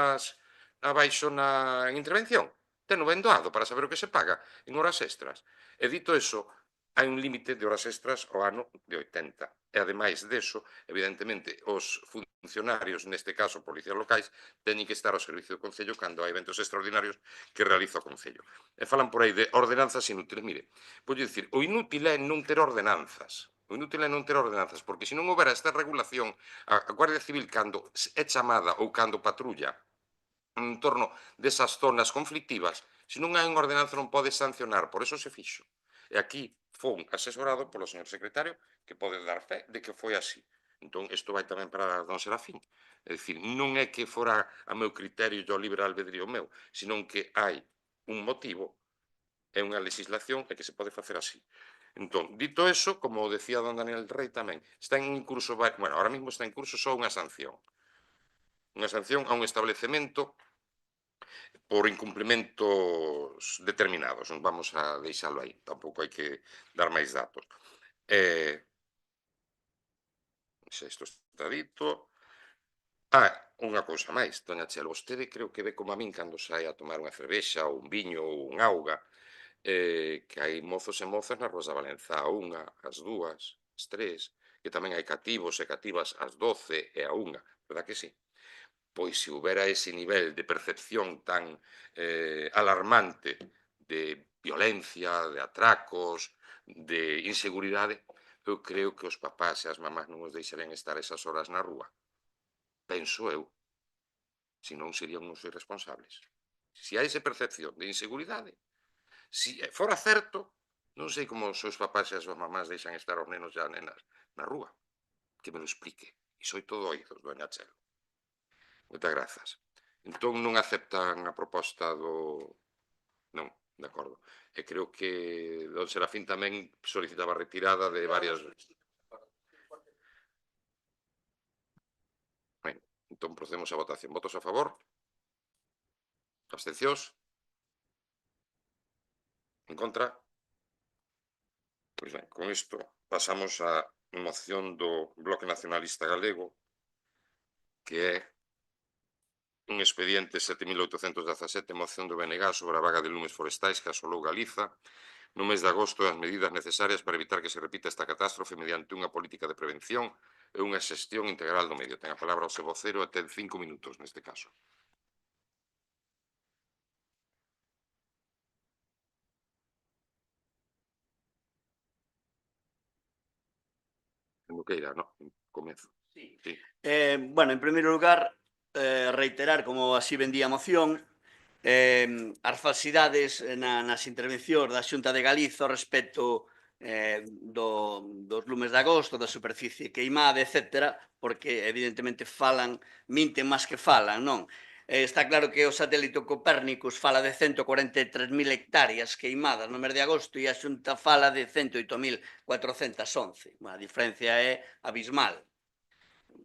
Speaker 1: abaixo en intervención. Teno ben doado para saber o que se paga en horas extras. E dito eso, hai un límite de horas extras ao ano de 80. E ademais deso, evidentemente, os funcionarios, neste caso policías locais, teñen que estar ao servicio do Concello cando hai eventos extraordinarios que realiza o Concello. E falan por aí de ordenanzas inútiles. Mire, vou dicir, o inútil é non ter ordenanzas. O inútil é non ter ordenanzas, porque se non houbera esta regulación, a Guardia Civil, cando é chamada ou cando patrulla en torno desas zonas conflictivas, se non hai unha ordenanza non pode sancionar, por eso se fixo. E aquí fon asesorado polo señor secretario, que pode dar fe de que foi así. Entón, isto vai tamén para don Serafín. É dicir, non é que fora a meu criterio e o libre albedrío meu, senón que hai un motivo, é unha legislación e que se pode facer así. Entón, dito eso, como decía don Daniel Rey tamén, está en curso, bueno, ahora mismo está en curso só unha sanción a un establecemento por incumplimentos determinados. Non vamos a deixalo aí, tampouco hai que dar máis datos. Xa isto está dito. Unha cousa máis, doña Chelo, vostede creo que ve como a min cando sai a tomar unha cervexa ou un viño ou un auga, que hai mozos e mozas nas ruas da Valenza a unha, ás dúas, ás tres, que tamén hai cativos e cativas ás 12 e a unha, verdad que sí? Pois se houbera ese nivel de percepción tan alarmante de violencia, de atracos, de inseguridade, eu creo que os papás e as mamás non os deixarían estar esas horas na rúa. Penso eu. Se non serían uns irresponsables. Se hai esa percepción de inseguridade, se fora certo, non sei como os seus papás e as súas mamás deixan estar os nenos e as nenas na rúa. Que me lo explique. E soy todo oídos, doña Chelo. Moitas grazas. Entón non aceptan a proposta do... Non, de acordo. E creo que don Serafín tamén solicitaba retirada de varias... Ben, entón procedemos a votación. Votos a favor? Abstencións? En contra? Pois ben, con isto pasamos á moción do Bloque Nacionalista Galego, que é un expediente 7.817, moción do BNG sobre a vaga de lumes forestais que asolou Galiza no mes de agosto e as medidas necesarias para evitar que se repita esta catástrofe mediante unha política de prevención e unha xestión integral do medio. Ten a palabra o seu vocero e ten 5 minutos neste caso. Cando queira, non? Comezo.
Speaker 3: Bueno, en primeiro lugar, reiterar, como así vendía a moción, as falsidades nas intervencións da Xunta de Galiza respecto dos lumes de agosto, da superficie queimada, etc., porque evidentemente minten máis que falan, non? Está claro que o satélite Copérnicus fala de 143.000 hectáreas queimadas no mes de agosto e a Xunta fala de 108.411. A diferencia é abismal.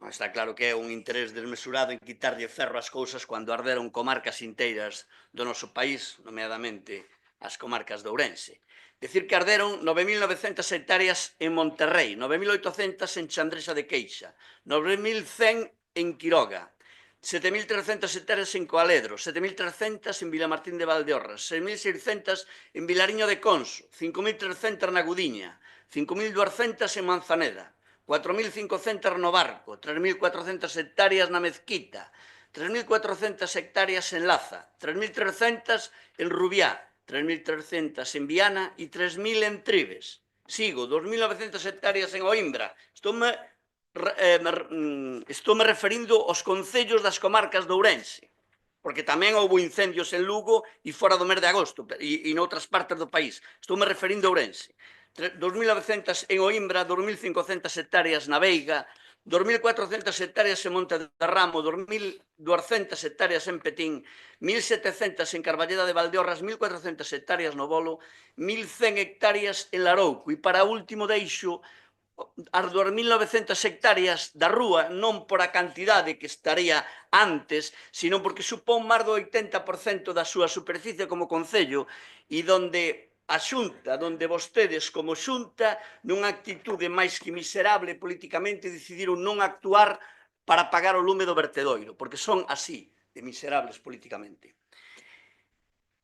Speaker 3: Está claro que é un interés desmesurado en quitarlle ferro ás cousas cando arderon comarcas inteiras do noso país, nomeadamente as comarcas de Ourense. Decir que arderon 9.900 hectáreas en Monterrey, 9.800 en Chandresa de Queixa, 9.100 en Quiroga, 7.300 hectáreas en Coaledro, 7.300 en Vilamartín de Valdeorras, 6.600 en Vilariño de Conso, 5.300 na Gudiña, 5.200 en Manzaneda, 4.500 no Barco, 3.400 hectáreas na Mezquita, 3.400 hectáreas en Laza, 3.300 en Rubiá, 3.300 en Viana e 3.000 en Tribes. Sigo, 2.900 hectáreas en Oimbra. Estoume referindo aos concellos das comarcas de Ourense, porque tamén houve incendios en Lugo e fora do mes de agosto e noutras partes do país. Estoume referindo a Ourense. 2.900 en Oimbra, 2.500 hectáreas na Veiga, 2.400 hectáreas en Monte de Ramo, 2.200 hectáreas en Petín, 1.700 en Carballeda de Valdeorras, 1.400 hectáreas no Bolo, 1.100 hectáreas en Larouco. E para último deixo as 2.900 hectáreas da Rúa, non por a cantidade que estaría antes, sino porque supón máis do 80% da súa superficie como concello e donde a Xunta, donde vostedes como Xunta, nunha actitude máis que miserable politicamente, decidiron non actuar para pagar o lume do vertedoiro, porque son así, de miserables politicamente.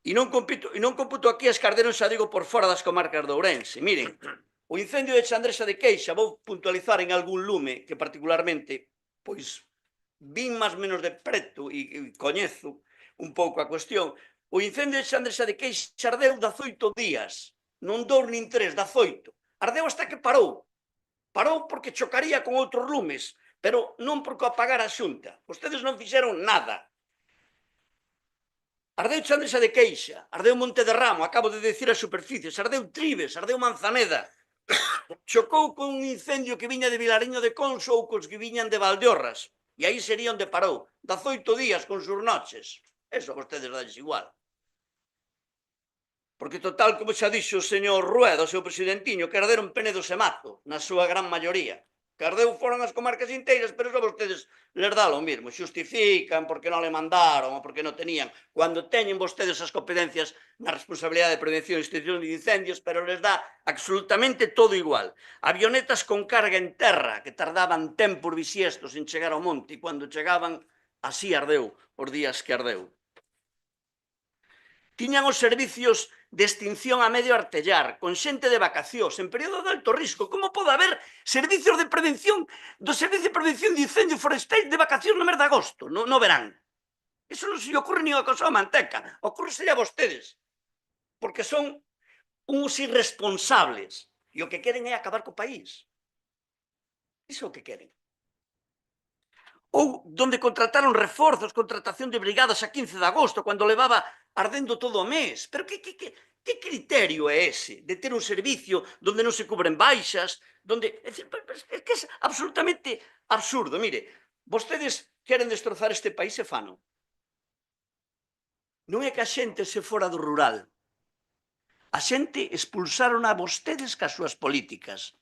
Speaker 3: E non computo aquí as Carderon, xa digo, por fora das comarcas de Ourense. Miren, o incendio de Chandresa de Queixa, vou puntualizar en algún lume que particularmente, pois, vin máis menos de preto e coñezo un pouco a cuestión. O incendio de Chandresa de Queixa ardeu 18 días, non 2 nin 3, 18. Ardeu hasta que parou. Parou porque chocaría con outros lumes, pero non porque o apagara a Xunta. Vostedes non fixeron nada. Ardeu Chandresa de Queixa, ardeu Monte de Ramo, acabo de decir as superficies, ardeu Tribes, ardeu Manzaneda. Chocou con un incendio que viña de Vilariño de Conso ou cos que viñan de Valdeorras. E aí sería onde parou. 18 días con sus noches. Eso a vostedes dálles igual. Porque total, como xa dixo o señor Rueda, o seu presidentiño, que arderon Penedo e Mazo, na súa gran maioría. Que ardeu foron as comarcas inteiras, pero eso a vostedes les dá lo mismo. Xustifican porque non le mandaron ou porque non tenían. Cando teñen vostedes as competencias na responsabilidade de prevención e extinción de incendios, pero les dá absolutamente todo igual. Avionetas con carga en terra, que tardaban tempos bisiestos en chegar ao monte, e cando chegaban, así ardeu os días que ardeu. Tiñan os servicios de extinción a medio artellar, con xente de vacacións, en período de alto risco. Como pode haber servicios de prevención, do Servicio de Prevención de Incendios Forestais de vacacións no mes de agosto, no verán? Eso non se lle ocurre nin a cosa a manteca, ocurre a vostedes, porque son uns irresponsables, e o que queren é acabar co país. Iso é o que queren. Ou donde contrataron reforzos, contratación de brigadas a 15 de agosto, cando levaba ardendo todo o mes. Pero que criterio é ese de ter un servicio donde non se cubren baixas, donde... É que é absolutamente absurdo. Mire, vostedes queren destrozar este país e fano. Non é que a xente se fora do rural. A xente expulsaron a vostedes cas súas políticas.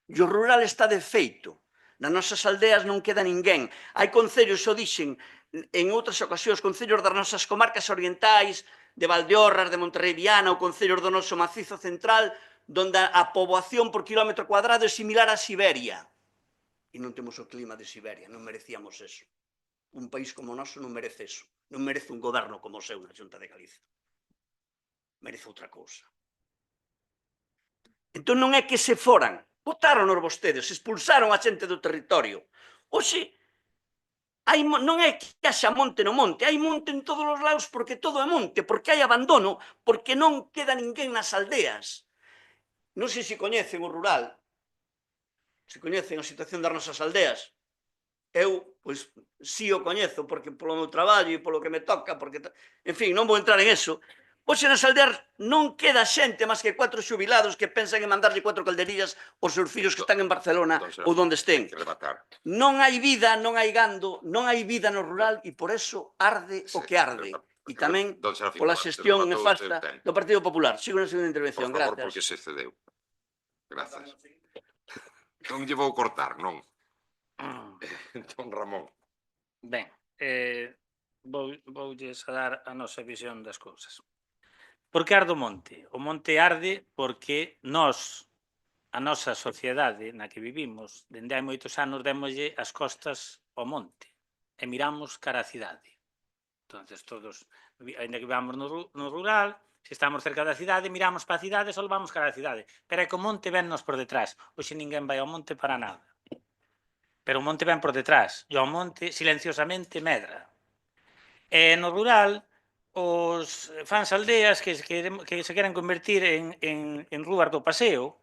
Speaker 3: E o rural está defeito. Nas nosas aldeas non queda ninguén. Hai concellos, xo dixen, en outras ocasións, concellos das nosas comarcas orientais, de Valdeorras, de Monterrey Viana, ou concellos do noso macizo central, donde a poboación por kilómetro cuadrado é similar a Siberia. E non temos o clima de Siberia, non merecíamos eso. Un país como o noso non merece eso. Non merece un goberno como o seu na Xunta de Galicia. Merece outra cousa. Entón non é que se foran, votaron os vostedes, expulsaron a xente do territorio. Oxe, non é que haxa monte no monte, hai monte en todos os lados porque todo é monte, porque hai abandono, porque non queda ninguén nas aldeas. Non sei se coñecen o rural, se coñecen a situación das nosas aldeas. eu, pois, si o coñezo, porque polo meu traballo e polo que me toca, porque, en fin, non vou entrar en eso. Hoxe nas aldeas non queda xente máis que 4 xubilados que pensan en mandarlle 4 calderillas aos seus fillos que están en Barcelona ou onde estén.
Speaker 1: Ten que rematar.
Speaker 3: Non hai vida, non hai gando, non hai vida no rural e por eso arde o que arde. E tamén pola xestión nefasta do Partido Popular. Sigo na segunda intervención.
Speaker 1: Por favor,
Speaker 3: Gracias.
Speaker 1: porque se cedeu. Grazas. Non lle vou cortar, non. Don Ramón.
Speaker 4: Ben, voulles a dar a nosa visión das cousas. Por que arde o monte? O monte arde porque nós, a nosa sociedade na que vivimos, dende hai moitos anos démoslle as costas ao monte e miramos cara á cidade. Entonces, todos, ainda que vivamos no rural, se estamos cerca da cidade, miramos para a cidade, só vamos cara á cidade. Pero é que o monte vennos por detrás. Hoxe ninguén vai ao monte para nada. Pero o monte ven por detrás. E o monte silenciosamente medra. E no rural, os fans aldeas que se queren convertir en rúas do paseo,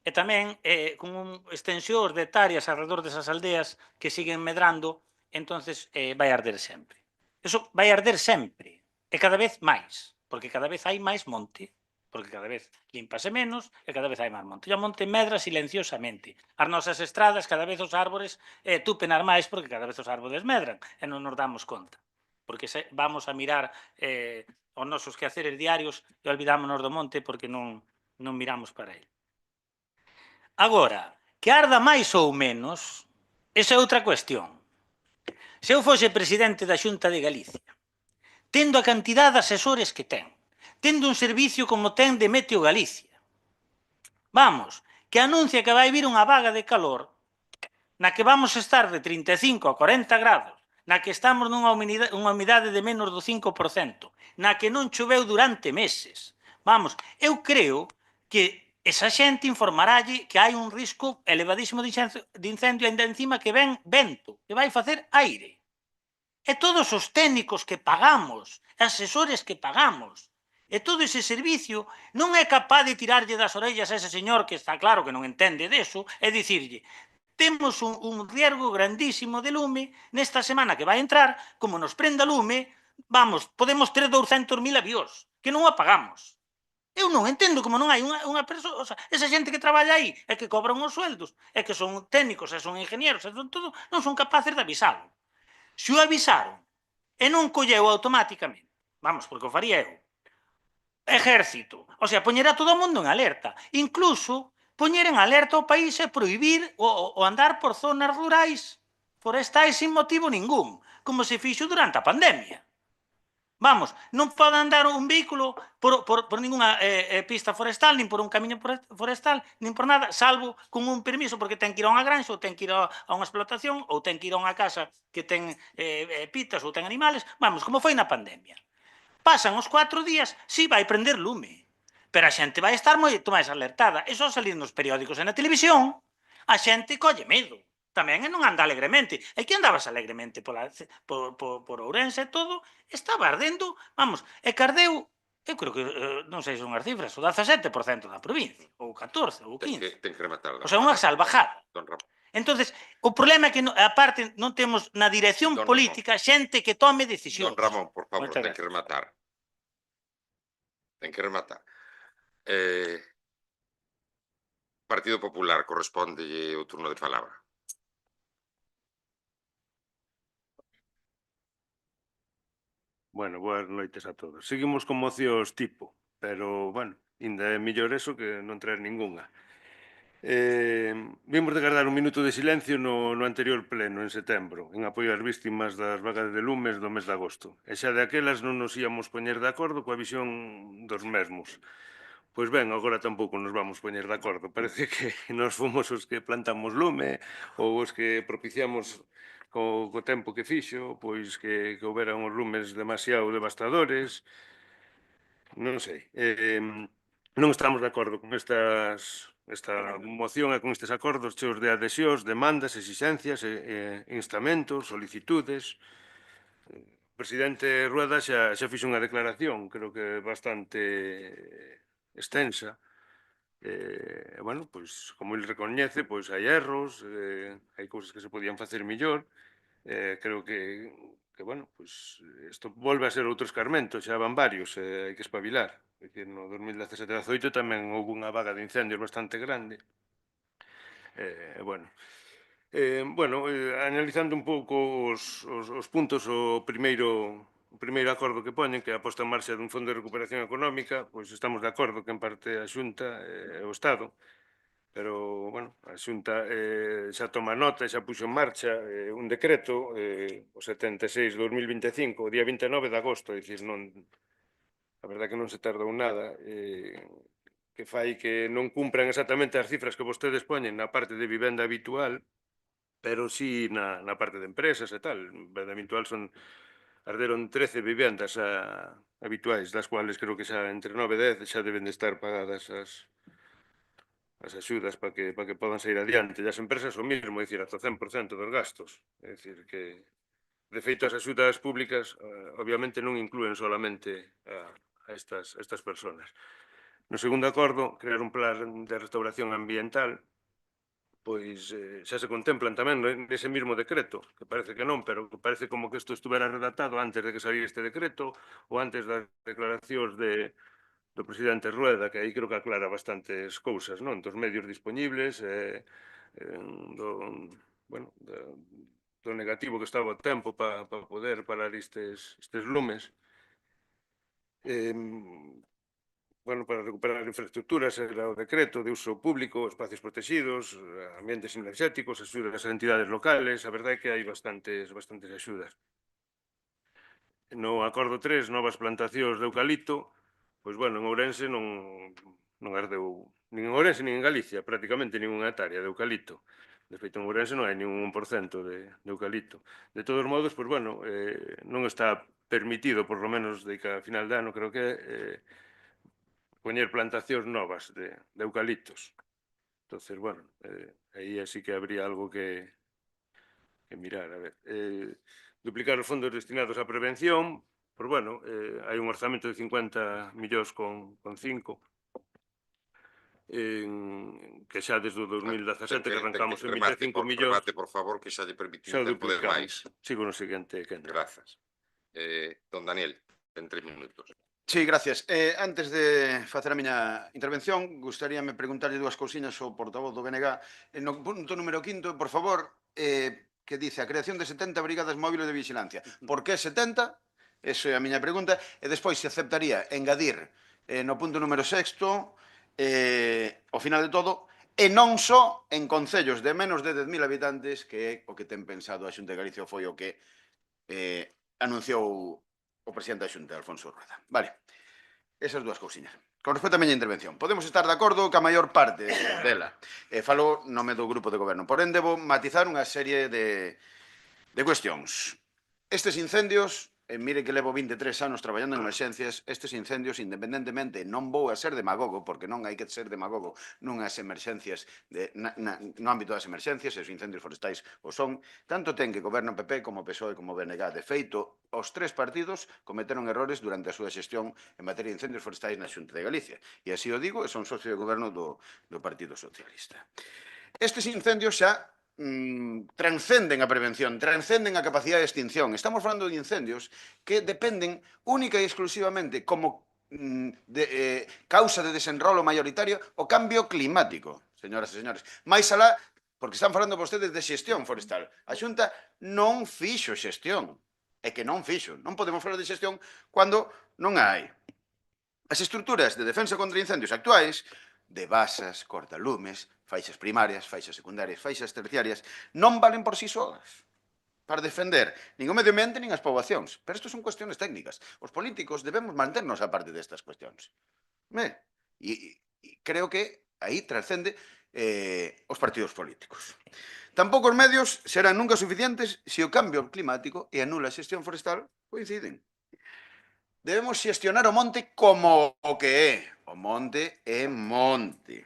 Speaker 4: e tamén con un extensión de hectáreas alrededor desas aldeas que siguen medrando, entonces vai arder sempre. Eso vai arder sempre, e cada vez máis, porque cada vez hai máis monte, porque cada vez limpase menos e cada vez hai máis monte. E o monte medra silenciosamente. As nosas estradas, cada vez os árbores tupenar máis porque cada vez os árbores medran e non nos damos conta. Porque vamos a mirar os nosos quehaceres diarios e olvidámonos do monte porque non miramos para ele. Agora, que arda máis ou menos, esa é outra cuestión. Se eu fose presidente da Xunta de Galicia, tendo a cantidad de asesores que ten, tendo un servicio como ten de Meteo Galicia, vamos, que anuncia que vai vir unha vaga de calor na que vamos estar de 35 a 40 grados, na que estamos nunha humidade de menos do 5%, na que non choveu durante meses. Vamos, eu creo que esa xente informaralle que hai un risco elevadísimo de incendio ainda encima que ven vento, que vai facer aire. E todos os técnicos que pagamos, asesores que pagamos, e todo ese servicio non é capaz de tirarlle das orellas a ese señor que está claro que non entende deso e dicirlle temos un riesgo grandísimo de lume nesta semana que vai entrar, como nos prenda lume, vamos, podemos ter 200.000 avións, que non o apagamos. Eu non entendo como non hai unha persoa, o sea, esa xente que traballa aí e que cobran os sueldos, e que son técnicos, e son ingenieros, e son todo, non son capaces de avisalo. Se o avisaron e non colleu automáticamente, vamos, porque o faría eu, Ejército, o sea, poñer a todo o mundo en alerta, incluso poñer en alerta o país e prohibir o andar por zonas rurais forestais sin motivo ningún, como se fixo durante a pandemia. Vamos, non pode andar un vehículo por ninguna pista forestal, nin por un camiño forestal, nin por nada, salvo con un permiso, porque ten que ir a unha granxa, ou ten que ir a unha explotación, ou ten que ir a unha casa que ten pitas ou ten animales, vamos, como foi na pandemia. Pasan os 4 días, si vai prender lume, pero a xente vai estar moito máis alertada. E só salir nos periódicos e na televisión, a xente colle medo. Tamén non anda alegremente. E que andabas alegremente por Ourense e todo, estaba ardendo, vamos, e que ardeu, eu creo que, non sei se son as cifras, o 17% da provincia, ou 14, ou 15.
Speaker 1: Ten que rematar.
Speaker 4: O sea, unha salvajada.
Speaker 1: Don Ramón.
Speaker 4: Entonces, o problema é que, aparte, non temos na dirección política xente que tome decisións.
Speaker 1: Don Ramón, por favor, ten que rematar. Ten que rematar. Partido Popular, correspóndelle o turno de palabra.
Speaker 9: Bueno, boas noites a todos. Seguimos con mocións tipo, pero, bueno, ainda é mellor eso que non traer ningunha. Vimos de guardar un minuto de silencio no anterior pleno, en setembro, en apoio ás víctimas das vagas de lumes do mes de agosto. E xa de aquelas non nos íamos poñer de acordo coa visión dos mesmos. Pois ben, agora tampouco nos vamos poñer de acordo. Parece que nos fomos os que plantamos lume ou os que propiciamos co tempo que fixo, pois que houberan os lumes demasiado devastadores. Non sei. Non estamos de acordo con esta moción e con estes acordos cheos de adhesións, demandas, exixencias, instamentos, solicitudes. O presidente Rueda xa fixo unha declaración, creo que bastante extensa. Bueno, pois, como ele recoñece, pois hai erros, hai cousas que se podían facer mellor, Creo que bueno, pues isto volve a ser outro escarmento, xa van varios, hai que espabilar. É dicir, no 2017-18 tamén houve unha vaga de incendios bastante grande. Analizando un pouco os puntos, o primeiro acordo que poñen, que é a posta en marcha dun fondo de recuperación económica, pois estamos de acordo que en parte a Xunta e o Estado, pero, bueno, a Xunta xa toma nota, xa puxo en marcha un decreto, o 76/2025, o día 29 de agosto, é dicir, non, a verdade que non se tardou nada, que fai que non cumpran exactamente as cifras que vostedes poñen na parte de vivenda habitual, pero sí na parte de empresas e tal. Vivenda habitual arderon 13 vivendas habituais, das cuales creo que xa entre 9 e 10 xa deben de estar pagadas as axudas para que podan sair adiante. E as empresas o mismo, é dicir, ata o 100% dos gastos. É dicir, que de feito as axudas públicas obviamente non inclúen solamente a estas persoas. No segundo acordo, crear un plan de restauración ambiental, pois xa se contemplan tamén nese mismo decreto, que parece que non, pero parece como que isto estuvera redactado antes de que saliera este decreto ou antes das declaracións do presidente Rueda, que aí creo que aclara bastantes cousas, non? Dos medios dispoñibles, do negativo que estaba o tempo para poder parar estes lumes. Para recuperar infraestructuras, era o decreto de uso público, espacios protegidos, ambientes energéticos, axudas ás entidades locales, a verdade é que hai bastantes axudas. No acordo 3, novas plantacións de eucalipto, pois, bueno, en Ourense non ardeu, nin en Ourense nin en Galicia, prácticamente ninguna hectárea de eucalipto. De feito, en Ourense non hai nin 1% de eucalipto. De todos modos, pois, bueno, non está permitido, por lo menos de que a final de ano, creo que poñer plantacións novas de eucaliptos. Entonces, bueno, aí así que habría algo que mirar, a ver. Duplicar os fondos destinados á prevención, pois, bueno, hai un orzamento de 50 millóns con 5, que xa desde o 2017 que arrancamos en 25 millóns.
Speaker 1: Remate, por favor, que xa lle permitiu tempo de máis.
Speaker 9: Sigo no seguinte, Kenda.
Speaker 1: Grazas. Don Daniel, en 3 minutos.
Speaker 3: Sí, gracias. Antes de facer a miña intervención, gustaríame preguntarlle dúas cousiñas ao portavoz do BNG. No punto número 5, por favor, que dice a creación de 70 brigadas móviles de vigilancia. Por que 70? Esa é a miña pregunta. E despois se aceptaría engadir no punto número 6, ao final de todo, e non só en concellos de menos de 10.000 habitantes, que é o que ten pensado a Xunta de Galicia, foi o que anunciou o presidente da Xunta, Alfonso Rueda. Vale, esas dúas cousiñas. Con respecto á miña intervención, podemos estar de acordo ca maior parte dela. Falo nome do grupo de goberno, porén debo matizar unha serie de cuestións. Estes incendios, mire que levo 23 anos traballando en emerxencias, estes incendios, independentemente, non vou a ser demagogo, porque non hai que ser demagogo nunhas emerxencias, no ámbito das emerxencias, e os incendios forestais o son, tanto ten que goberno PP como PSOE como BNG. De feito, os tres partidos cometeron errores durante a súa xestión en materia de incendios forestais na Xunta de Galicia. E así o digo, e son socio de goberno do Partido Socialista. Estes incendios xa transcenden a prevención, transcenden a capacidade de extinción. Estamos falando de incendios que dependen única e exclusivamente como causa de desenrolo mayoritario o cambio climático, señoras e señores. Mais alá, porque están falando vostedes de xestión forestal. A Xunta non fixo xestión. É que non fixo. Non podemos falar de xestión cando non a hai. As estruturas de defensa contra incendios actuais, de basas, cortalumes, faixas primarias, faixas secundarias, faixas terciarias, non valen por si soas para defender nin o medio ambiente nin as poboacións. Pero isto son cuestiones técnicas. Os políticos debemos manternos a parte destas cuestións. E creo que aí transcende os partidos políticos. Tampouco os medios serán nunca suficientes se o cambio climático e a nula xestión forestal coinciden. Debemos xestionar o monte como o que é. O monte é monte.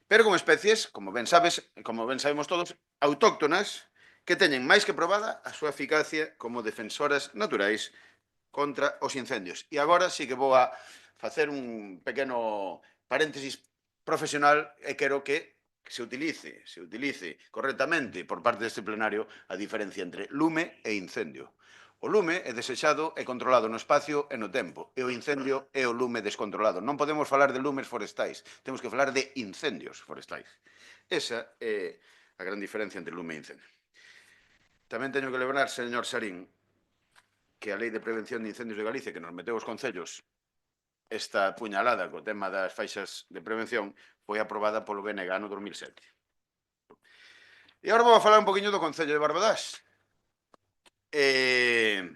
Speaker 3: Pero con especies, como ben sabemos todos, autóctonas, que teñen máis que probada a súa eficacia como defensoras naturais contra os incendios. E agora sí que vou a facer un pequeno paréntesis profesional e quero que
Speaker 5: que se utilice correctamente por parte deste plenario a diferencia entre lume e incendio. O lume é desexado e controlado no espacio e no tempo, e o incendio é o lume descontrolado. Non podemos falar de lumes forestais, temos que falar de incendios forestais. Esa é a gran diferencia entre lume e incendio. Tamén teño que lembrar, señor Sarín, que a Lei de Prevención de Incendios de Galicia, que nos meteu os concellos esta puñalada co tema das faixas de prevención, foi aprobada polo BNG no 2007. E agora vou a falar un poquinho do Concello de Barbadás. De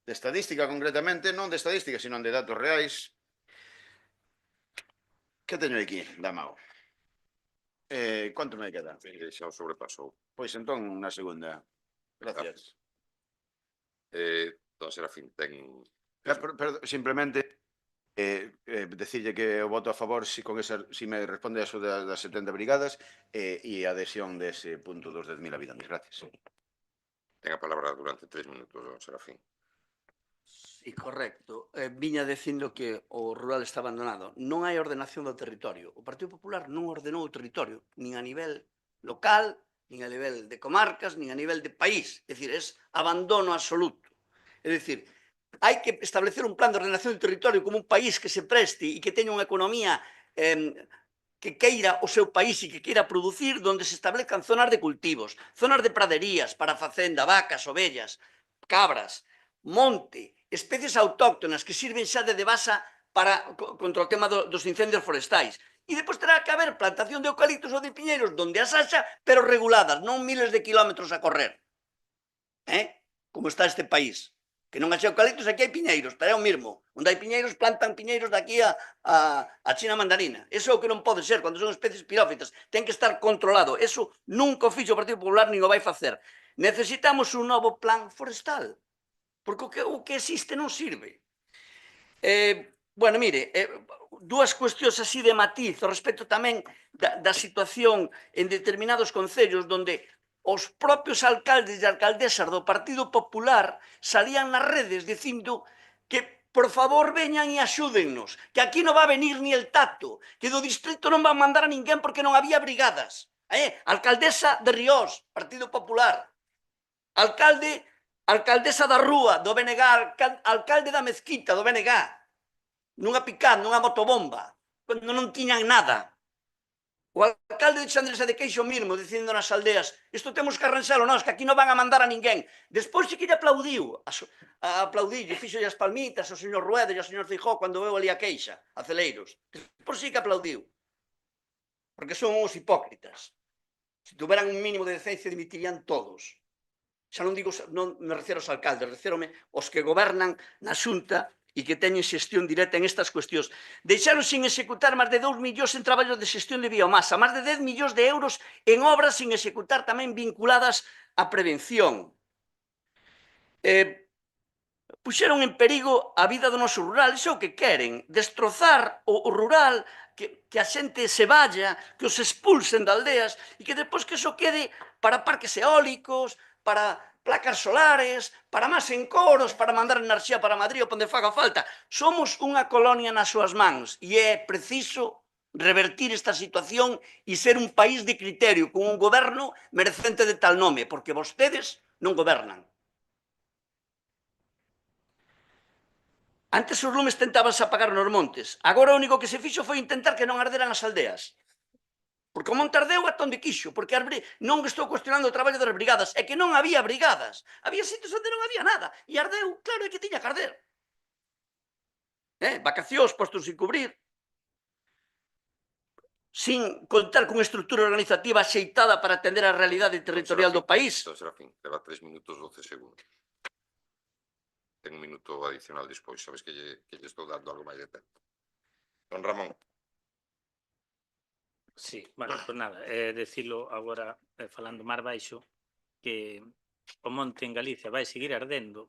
Speaker 5: estadística, concretamente, non de estadística, sino de datos reais. Que teño aquí, Damao? Quanto me queda?
Speaker 1: Xa o sobrepasou.
Speaker 5: Pois entón, na segunda. Gracias.
Speaker 1: Don Serafín, ten...
Speaker 5: Simplemente decirlle que o voto a favor si me responde a eso das 70 brigadas e a adhesión dese punto dos 10.000 habitantes. Gracias.
Speaker 1: Ten a palabra durante 3 minutos, don Serafín.
Speaker 3: Sí, correcto. Viña dicindo que o rural está abandonado. Non hai ordenación do territorio. O Partido Popular non ordenou o territorio, nin a nivel local, nin a nivel de comarcas, nin a nivel de país. É dicir, é abandono absoluto. É dicir, hai que establecer un plan de ordenación do territorio como un país que se preste e que teña unha economía que queira o seu país e que queira producir, donde se establezcan zonas de cultivos, zonas de praderías para facenda, vacas, ovellas, cabras, monte, especies autóctonas que sirven xa de basa contra o tema dos incendios forestais. E depois terá que haber plantación de eucaliptos ou de piñeiros donde as haxa, pero reguladas, non miles de kilómetros a correr. Como está este país. Que non haxa eucaliptos, aquí hai piñeiros, pero é o mesmo. Onde hai piñeiros, plantan piñeiros daqui a China mandarina. Eso é o que non pode ser, cando son especies pirófitas. Ten que estar controlado. Eso nunca o fixo o Partido Popular, nin o vai facer. Necesitamos un novo plan forestal. Porque o que existe non sirve. Bueno, mire, dúas cuestións así de matiz respecto tamén da situación en determinados concellos onde os propios alcaldes e alcaldesas do Partido Popular salían nas redes dicindo que, por favor, veñan e axúdennos, que aquí non va a venir ni el tato, que do distrito non van mandar a ninguén porque non había brigadas. Alcaldesa de Riós, Partido Popular. Alcaldesa da Rúa, do BNG, alcalde da Mezquita, do BNG. Nunha picada, nunha motobomba, cando non tiñan nada. O alcalde de Chandresa de Queixo mesmo, dicindo nas aldeas, isto temos que arranxalo nós, que aquí non van a mandar a ninguén. Despois sí que lle aplaudiu, fixo as palmitas ao señor Rueda e ao señor Feijóo cando veu ali a queixa, a Celeiros. Despois sí que aplaudiu. Porque son uns hipócritas. Se tuveran un mínimo de decencia, dimitirían todos. Xa non digo, non me refiro aos alcaldes, refírome aos que gobernan na Xunta e que teñen xestión directa en estas cuestións. Deixaron sin executar máis de 2 millóns en traballos de xestión de biomasa, máis de 10 millóns de euros en obras sin executar tamén vinculadas á prevención. Puxeron en perigo a vida do noso rural, iso é o que queren, destrozar o rural, que a xente se vaya, que os expulsen de aldeas e que depois que iso quede para parques eólicos, para placas solares, para máis encoros, para mandar enerxía para Madrid ou onde faga falta. Somos unha colonia nas súas mans e é preciso revertir esta situación e ser un país de criterio, con un goberno merecente de tal nome, porque vostedes non gobernan. Antes os lumes tentábanse apagar nos montes, agora o único que se fixo foi intentar que non arderan as aldeas. Porque o monte ardeu ata onde quixo, porque non estou cuestionando o traballo das brigadas, é que non había brigadas, había sitios onde non había nada, e ardeu, claro, é que tiña que arder. Vacacións postos sin cubrir, sin contar cunha estrutura organizativa axeitada para atender a realidade territorial do país.
Speaker 1: Don Serafín, leva 3 minutos 12 segundos. Ten un minuto adicional despois, sabes que lle estou dando algo máis de tempo. Don Ramón.
Speaker 4: Sí, bueno, pues nada, decilo agora, falando máis baixo, que o monte en Galicia vai seguir ardendo,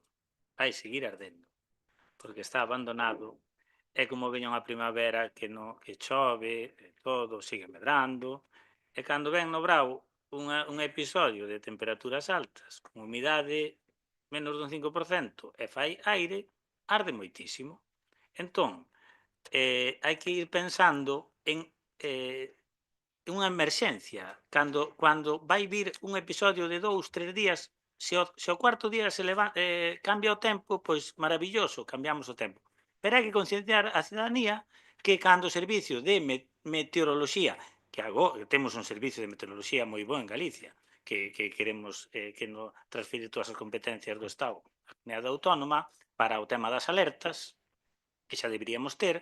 Speaker 4: porque está abandonado, é como veña unha primavera que chove, todo sigue medrando, e cando ven no brao un episodio de temperaturas altas, con humidade menos dun 5%, e fai aire, arde moitísimo. Entón, hai que ir pensando en unha emerxencia. Cando vai vir un episodio de 2, 3 días, se o cuarto día cambia o tempo, pois maravilloso, cambiamos o tempo. Pero hai que concienciar a cidadanía que cando o servicio de meteoroloxía, que agora temos un servicio de meteoroloxía moi bo en Galicia, que queremos que nos transfirir todas as competencias do Estado á comunidade autónoma para o tema das alertas, que xa deberíamos ter,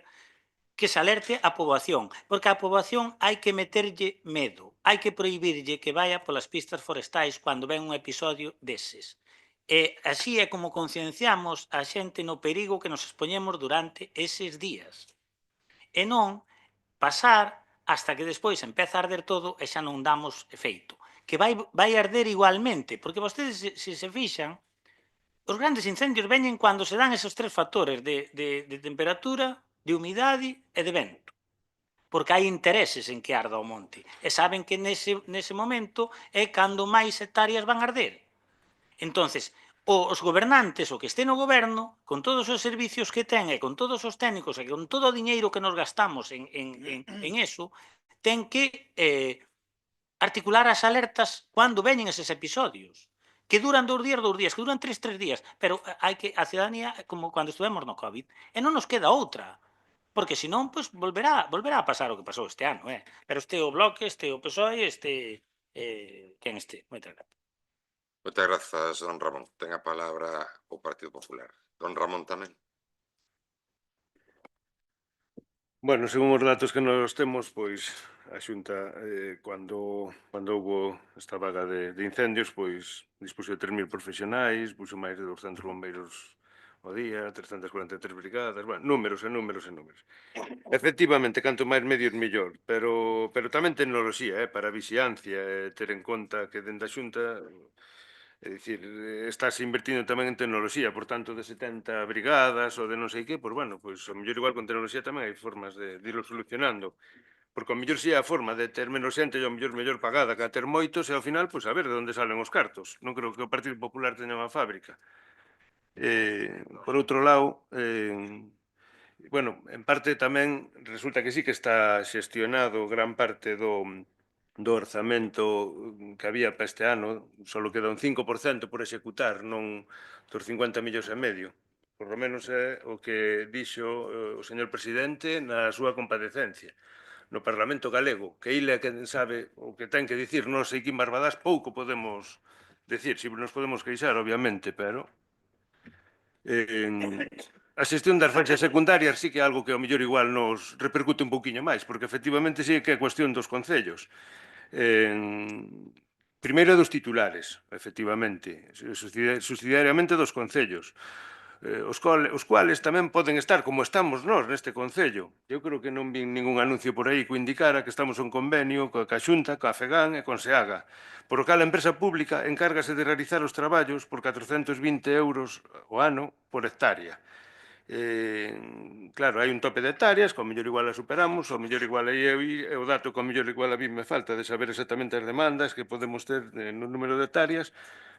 Speaker 4: que se alerte a poboación, porque a poboación hai que meterlle medo, hai que prohibirlle que vaya polas pistas forestais cando ven un episodio deses. E así é como concienciamos a xente no perigo que nos expoñemos durante eses días. E non pasar hasta que despois empeza a arder todo e xa non damos efeito. Que vai arder igualmente, porque vostedes, se se fixan, os grandes incendios veñen cando se dan esos tres factores de temperatura, de humidade e de vento. Porque hai intereses en que arda o monte. E saben que nese momento é cando máis hectáreas van arder. Entonces, os gobernantes, o que este no goberno, con todos os servicios que ten e con todos os técnicos e con todo o diñeiro que nos gastamos en eso, ten que articular as alertas cando veñen eses episodios. Que duran 2 días, que duran 3 días, pero hai que a cidadanía, como cando estuvemos no COVID, e non nos queda outra, porque senón, pois, volverá a pasar o que pasou este ano, pero este o Bloque, este o PSOE, este quen este. Moitas gracias.
Speaker 1: Moitas grazas, don Ramón. Ten a palabra o Partido Popular. Don Ramón tamén.
Speaker 9: Bueno, según os datos que nos temos, pois a Xunta, cando houbo esta vaga de incendios, pois dispuxo de 3.000 profesionais, puxo máis de 200 bombeiros ao día, 343 brigadas, bueno, números e números e números. Efectivamente, canto máis medios mellor, pero tamén tecnoloxía, para a vixiancia, ter en conta que dende a Xunta, é dicir, estás invertindo tamén en tecnoloxía, por tanto, de 70 brigadas ou de non sei que, pois, bueno, pois, ao mellor igual con tecnoloxía tamén hai formas de irlo solucionando. Porque ao mellor si é a forma de ter menos xente e ao mellor pagada que a ter moitos e ao final, pois, a ver de onde salen os cartos. Non creo que o Partido Popular teña unha fábrica. Por outro lado, bueno, en parte tamén resulta que sí que está xestionado gran parte do orzamento que había para este ano, só queda un 5% por executar, non dos 50,5 millóns. Por lo menos é o que dixo o señor presidente na súa comparecencia no Parlamento galego, que ile quen sabe o que ten que dicir, non sei que en Barbadas pouco podemos decir, si nos podemos queixar, obviamente, pero a xestión das faixas secundarias sí que é algo que ao mellor igual nos repercute un pouquiño máis, porque efectivamente sí que é cuestión dos concellos. Primeiro dos titulares, efectivamente, subsidiariamente dos concellos, os cuales tamén poden estar como estamos nós neste concello. Eu creo que non vin ningún anuncio por aí que indicara que estamos en convenio coa Xunta, coa FEGAN e con SEAGA, por o cal a empresa pública encárgase de realizar os traballos por 420 euros o ano por hectárea. Claro, hai un tope de hectáreas, que ao mellor igual a superamos, ao mellor igual aí é o dato que ao mellor igual a mí me falta de saber exactamente as demandas que podemos ter no número de hectáreas,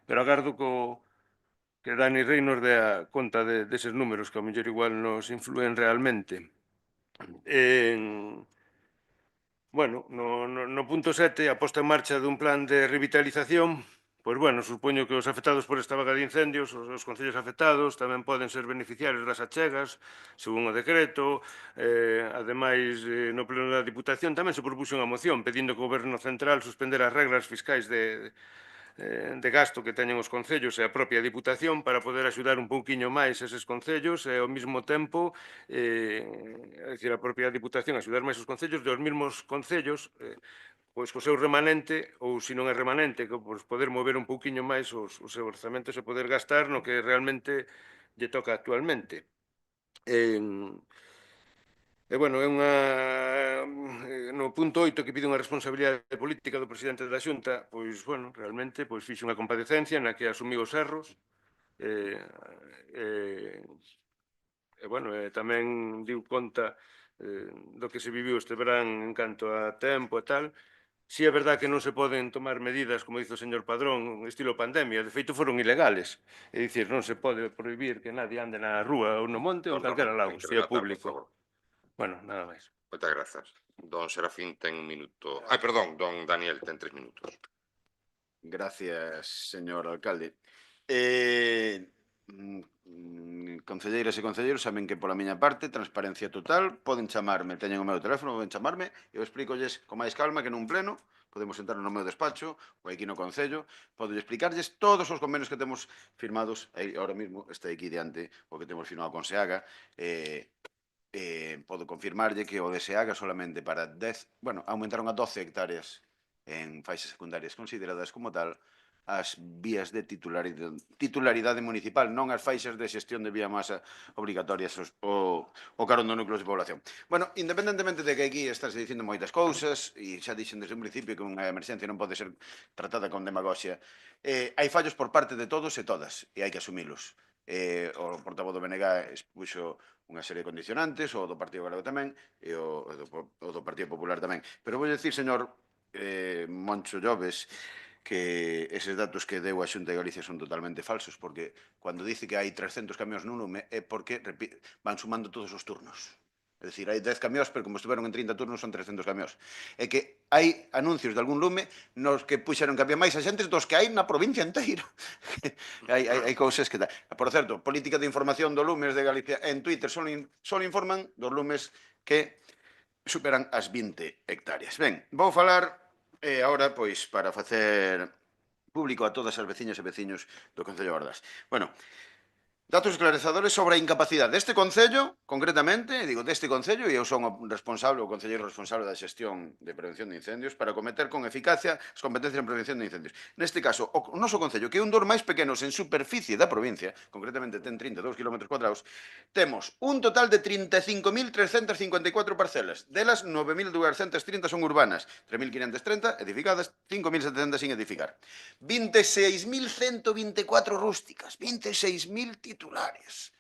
Speaker 9: pero agardo que Dani Rey nos dé conta deses números que ao mellor igual nos influen realmente. Bueno, no punto 7, a posta en marcha dun plan de revitalización. Pois, bueno, supoño que os afectados por esta vaga de incendios, os concellos afectados, tamén poden ser beneficiarios das achegas, según o decreto. Ademais, no pleno da Diputación tamén se propuxo unha moción pedindo que o Goberno Central suspender as reglas fiscais de gasto que teñen os concellos e a propia Diputación para poder axudar un pouquiño máis eses concellos e ao mesmo tempo, é dicir, a propia Diputación axudar máis os concellos e os mesmos concellos pois co seu remanente, ou se non é remanente, pois poder mover un pouquiño máis os seus orzamentos e poder gastar no que realmente lle toca actualmente. Bueno, é no punto 8 que pide unha responsabilidade política do presidente da Xunta, pois, bueno, realmente, pois fixo unha comparecencia na que asumiu os erros, bueno, tamén diu conta do que se viviu este verán en canto a tempo e tal. Si é verdad que non se poden tomar medidas, como dice o señor Padrón, estilo pandemia, de feito foron ilegales. É dicir, non se pode prohibir que nadie ande na rúa ou no monte ou en calquera lado, se é público. Bueno, nada máis.
Speaker 1: Moitas grazas. Don Serafín ten un minuto. Ai, perdón, don Daniel ten 3 minutos.
Speaker 5: Gracias, señor alcalde. Concelleiras e concelleiros saben que pola miña parte, transparencia total, poden chamarme, teñen o meu teléfono, poden chamarme, eu explícolles con máis calma que nun pleno, podemos sentar no meu despacho, ou aquí no Concello, podo explicarlles todos os convenios que temos firmados, ahora mismo está aquí diante o que temos firmado con SEAGA, podo confirmarlle que o de SEAGA solamente para 10, bueno, aumentaron a 12 hectáreas en faixas secundarias consideradas como tal as vías de titularidade municipal, non as faixas de xestión de biomasa obrigatorias o carón do núcleo de población. Bueno, independentemente de que aquí estás dicindo moitas cousas, e xa dixen desde un principio que unha emerxencia non pode ser tratada con demagoxia, hai fallos por parte de todos e todas, e hai que asumilos. O portavoz do BNG expuxo unha serie de condicionantes, o do Partido Galego tamén, e o do Partido Popular tamén. Pero vou dicir, señor Moncho Lloves, que eses datos que deu a Xunta de Galicia son totalmente falsos, porque cando dice que hai 300 camións nun lume é porque van sumando todos os turnos. É dicir, hai 10 camións, pero como estiveron en 30 turnos son 300 camións. É que hai anuncios de algún lume nos que puxeron que había máis axentes dos que hai na provincia inteira. hai cousas que tal. Por certo, política de información do lumes de Galicia en Twitter só informan dos lumes que superan as 20 hectáreas. Ben, vou falar agora, pois, para facer público a todas as veciñas e veciños do Concello de Bordás. Bueno, datos esclarecedores sobre a incapacidade deste Concello, concretamente, digo, deste Concello, e eu son o responsable, o concelleiro responsable da xestión de prevención de incendios, para cometer con eficacia as competencias en prevención de incendios. Neste caso, o noso Concello, que é un dos máis pequenos en superficie da provincia, concretamente ten 32 km cuadrados, temos un total de 35.354 parcelas, delas 9.230 son urbanas, 3.530 edificadas, 5.700 sin edificar. 26.124 rústicas, 26.000 titulares,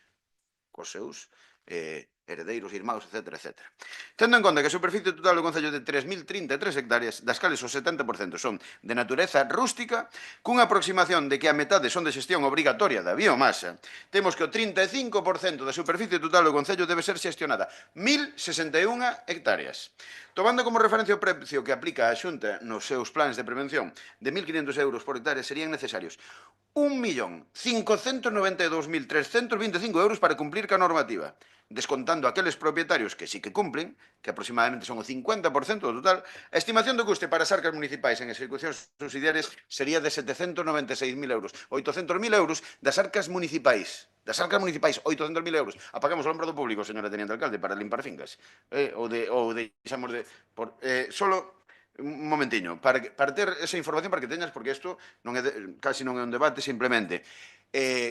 Speaker 5: cos seus heredeiros, irmãos, etc. Tendo en conta que a superficie total do Concello de 3.033 hectáreas, das cales o 70% son de natureza rústica, cunha aproximación de que a metade son de xestión obrigatoria da biomasa, temos que o 35% da superficie total do Concello debe ser xestionada, 1.061 hectáreas. Tomando como referencia o precio que aplica a Xunta nos seus planes de prevención de 1.500 euros por hectárea, serían necesarios 1.592.325 euros para cumplir ca normativa, descontando aqueles propietarios que sí que cumplen, que aproximadamente son o 50% do total. A estimación do custe para as arcas municipais en execucións subsidiarias sería de 796.000 euros. 800.000 euros das arcas municipais. Das arcas municipais, 800.000 euros. Apagamos o lombro do público, señora teniente alcalde, para limpar fincas. Ou deixamos de... Solo... Un momentiño, para ter esa información, para que teñas, porque isto casi non é un debate, simplemente,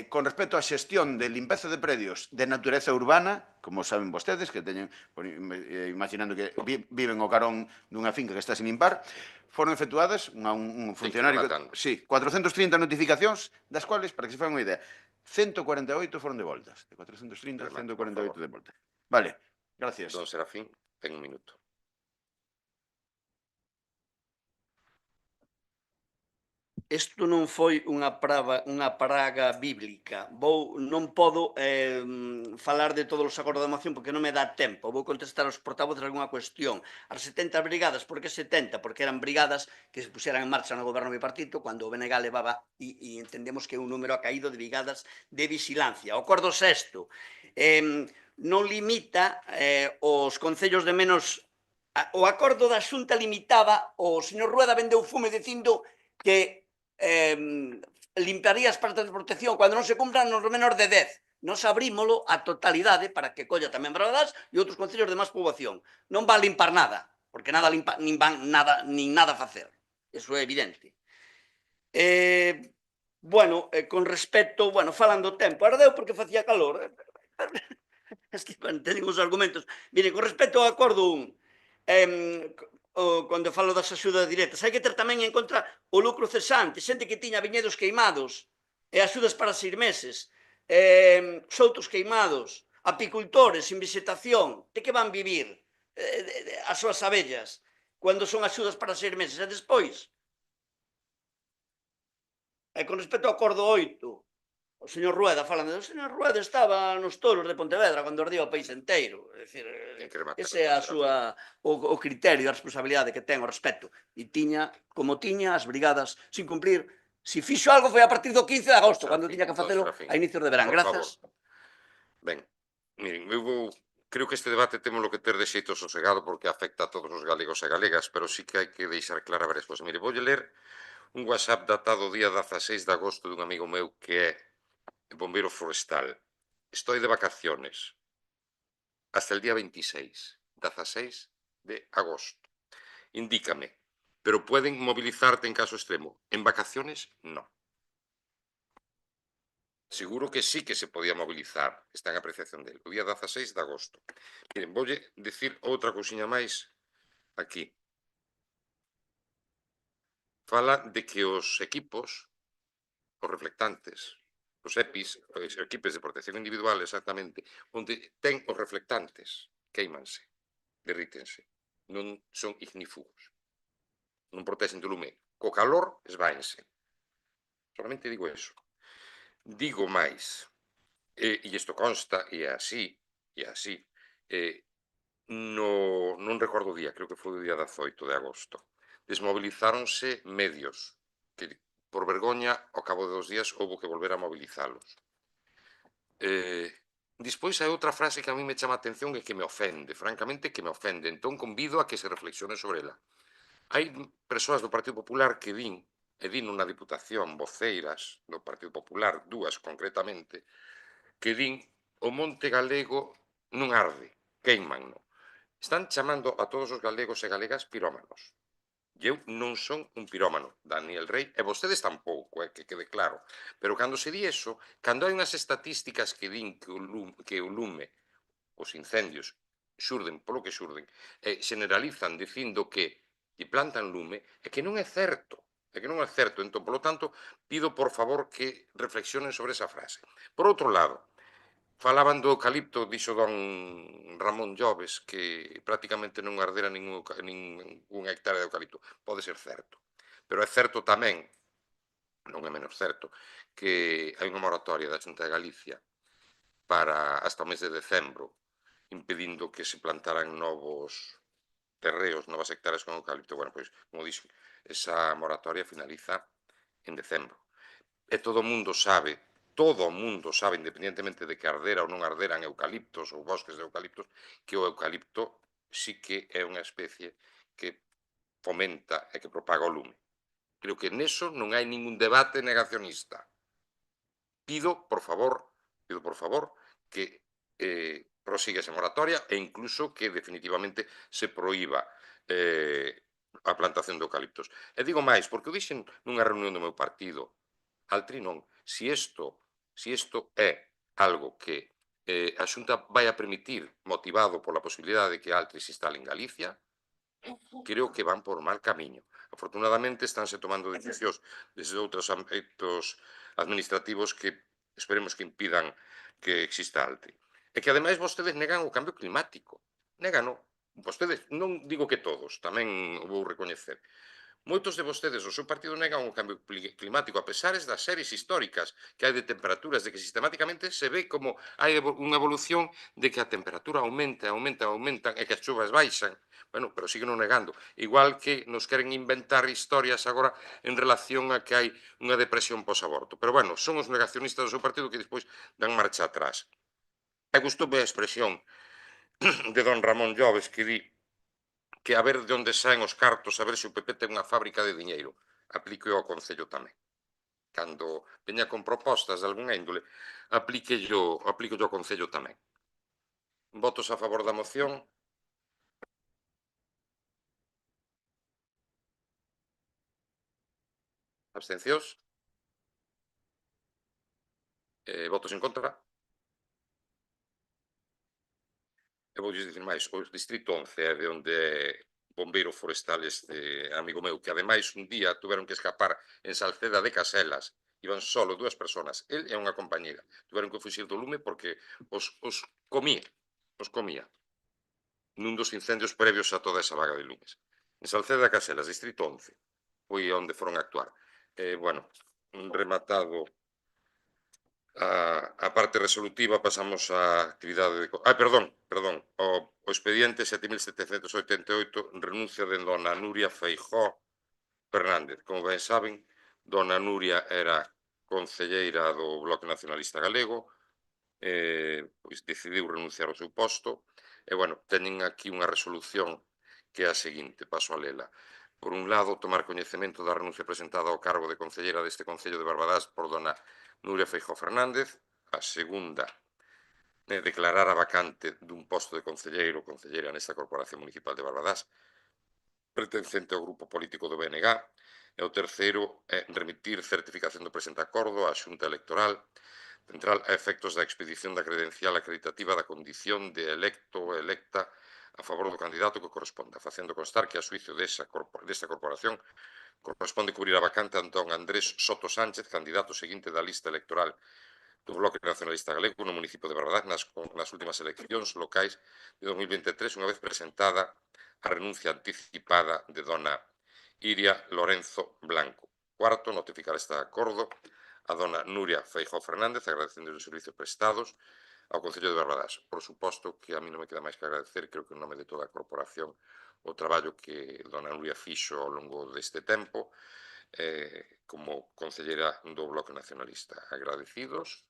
Speaker 5: con respecto á xestión de limpeza de predios de natureza urbana, como saben vostedes, que teñen, imaginando que viven o carón dunha finca que está sin limpar, foron efectuadas un funcionario... Sí, 430 notificacións, das cuales, para que se fan unha idea, 148 foron devoltas. De 430, 148 devoltas. Vale, gracias.
Speaker 1: Don Serafín, ten un minuto.
Speaker 3: Isto non foi unha praga bíblica. Non podo falar de todos os acordos de moción porque non me dá tempo. Vou contestar aos portavoces algunha cuestión. As 70 brigadas, por que 70? Porque eran brigadas que se puseran en marcha no goberno bipartito cando o BNG levaba, e entendemos que un número ha caído de brigadas de vigilancia. O acordo sexto non limita os concellos de menos... O acordo da Xunta limitaba, o señor Rueda vendeu fume dicindo que limpiaría as partes de protección cando non se cumpran nos menor de 10. Nos abrímolo a totalidade para que colla tamén Barbadás e outros concellos de máis poboación. Non van limpar nada, porque nada limpa, nin van nada facer. Eso é evidente. Bueno, con respecto, falan do tempo, ardeu porque facía calor. Es que teñen os argumentos. Mire, con respecto ao acordo 1, cando falo das axudas directas, hai que ter tamén en contra o lucro cesante, xente que tiña viñedos queimados, e axudas para 6 meses, soutos queimados, apicultores sin vegetación, de que van vivir as súas abellas, cando son axudas para 6 meses, e despois? E con respecto ao acordo 8, O señor Rueda, falando, o señor Rueda estaba nos toros de Pontevedra cando ardía o país inteiro. É dicir, ese é o criterio, a responsabilidade que ten o respecto. E tiña, como tiña, as brigadas sin cumplir. Si fixo algo foi a partir do 15 de agosto, cando tiña que facelo a inicios de verán. Grazas.
Speaker 1: Ben, miren, creo que este debate temos que ter de xeito sosegado porque afecta a todos os galegos e galegas, pero sí que hai que deixar clara varias cosas. Mire, voulle ler un WhatsApp datado día 16 de agosto dun amigo meu que é bombero forestal. Estoy de vacaciones hasta el día 16 de agosto. Indícame, pero pueden movilizarte en caso extremo. En vacaciones, no. Seguro que sí que se podía movilizar, está en apreciación del. O día 16 de agosto. Miren, voulle dicir outra cousiña máis aquí. Fala de que os equipos, os reflectantes, os EPIs, os equipos de protección individual, exactamente, onde ten os reflectantes, queimanse, derrítense, non son ignífugos, non protexen do lume. Co calor, esváense. Solamente digo eso. Digo máis, e isto consta, e é así, non recordo o día, creo que foi o día 18 de agosto, desmovilizáronse medios, que por vergoña, ao cabo de 2 días, houbo que volver a mobilizalos. Despois hai outra frase que a mí me chama a atención e que me ofende, francamente que me ofende, entón convido a que se reflexione sobre ela. Hai persoas do Partido Popular que din, e din na Diputación, voceiras do Partido Popular, dúas concretamente, que din o monte galego non arde, queimanno. Están chamando a todos os galegos e galegas pirómanos. E eu non son un pirómano, Daniel Rey, e vostedes tampouco, que quede claro. Pero cando se di eso, cando hai unhas estatísticas que din que o lume, os incendios, xurden polo que xurden, e generalizan dicindo que plantan lume, é que non é certo. Entón, polo tanto, pido por favor que reflexionen sobre esa frase. Por outro lado, falaban do eucalipto, dixo don Ramón Lloves, que prácticamente non ardera ningún hectárea de eucalipto. Pode ser certo. Pero é certo tamén, non é menos certo, que hai unha moratoria da Xunta de Galicia para hasta o mes de decembro, impedindo que se plantaran novos terreos, novas hectáreas con eucalipto. Bueno, pois, como dixo, esa moratoria finaliza en decembro. E todo o mundo sabe, independentemente de que ardera ou non arderan eucaliptos ou bosques de eucaliptos, que o eucalipto sí que é unha especie que fomenta e que propaga o lume. Creo que neso non hai ningún debate negacionista. Pido, por favor, que prosiga esa moratoria e incluso que definitivamente se proíba a plantación de eucaliptos. E digo máis, porque o dixen nunha reunión do meu partido, Altri non, si isto é algo que a Xunta vai a permitir, motivado pola posibilidade de que Altri se instale en Galicia, creo que van por mal camiño. Afortunadamente, estánse tomando decisións desde outros aspectos administrativos que esperemos que impidan que exista Altri. E que, ademais, vostedes negan o cambio climático. Négano. Vostedes, non digo que todos, tamén o vou recoñecer. Moitos de vostedes, o seu partido, negan o cambio climático, a pesares das series históricas que hai de temperaturas, de que sistemáticamente se ve como hai unha evolución de que a temperatura aumentan e que as chuvas baixan. Bueno, pero siguen negando. Igual que nos queren inventar historias agora en relación a que hai unha depresión posaborto. Pero bueno, son os negacionistas do seu partido que despois dan marcha atrás. E gustoume a expresión de don Ramón Lloves que di que a ver de onde saen os cartos, a ver se o PP ten unha fábrica de diñeiro. Aplique ao Concello tamén. Cando veña con propostas de algunha índole, aplique ao Concello tamén. Votos a favor da moción. Abstencións. Votos en contra. E vou dicir máis, o distrito 11 é de onde é bombeiro forestal este amigo meu, que ademais un día tuveron que escapar en Salceda de Caselas, iban solo 2 personas, el e unha compañera, tuveron que fuxir do lume porque os comía, nun dos incendios previos a toda esa vaga de lumes. En Salceda de Caselas, distrito 11, foi onde foron a actuar. Bueno, rematado A parte resolutiva pasamos á actividade de... perdón, o expediente 7788 renuncia de dona Nuria Feijóo Fernández. Como ben saben, dona Nuria era concelleira do Bloque Nacionalista Galego, pois decidiu renunciar ao seu posto, e, bueno, teñen aquí unha resolución que é a seguinte, paso a lela. Por un lado, tomar coñecemento da renuncia presentada ao cargo de concelleira deste Concello de Barbadás por dona Nuria Feijóo Fernández. A segunda, declarar a vacante dun posto de concelleiro ou concelleira nesta Corporación Municipal de Barbadás pertencente ao grupo político do BNG. E o terceiro é remitir certificación do presente acordo á Xunta Electoral Central a efectos da expedición da credencial acreditativa da condición de electo ou electa a favor do candidato que corresponda, facendo constar que a xuicio desta corporación corresponde cubrir a vacante a Antón Andrés Soto Sánchez, candidato seguinte da lista electoral do Bloque Nacionalista Galego no municipio de Barbadás nas últimas eleccións locais de 2023, unha vez presentada a renuncia anticipada de dona Iria Lorenzo Blanco. Cuarto, notificar este acordo a dona Nuria Feijóo Fernández, agradecendo os servicios prestados ao Concello de Barbadás. Por suposto que a mí non me queda máis que agradecer, creo que en nome de toda a corporación, o traballo que dona Nuria fixo ao longo deste tempo como concelleira do Bloque Nacionalista. Agradecidos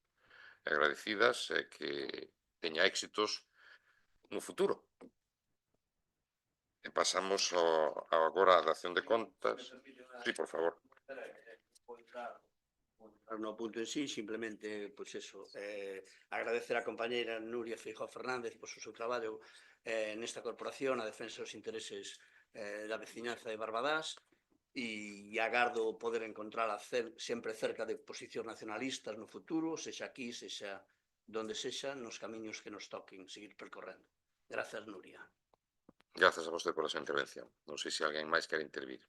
Speaker 1: e agradecidas, que teña éxitos no futuro. E pasamos agora á dación de contas. Sí, por favor.
Speaker 3: No punto en sí, simplemente, pois eso, agradecer a compañeira Nuria Feijóo Fernández por o seu traballo nesta corporación, a defensa dos intereses da veciñanza de Barbadás, e agardo poder encontrala sempre cerca de posicións nacionalistas no futuro, sexa aquí, sexa donde sexa, nos camiños que nos toquen seguir percorrendo. Grazas, Nuria.
Speaker 1: Grazas a vostede pola súa intervención. Non sei se alguén máis quere intervir.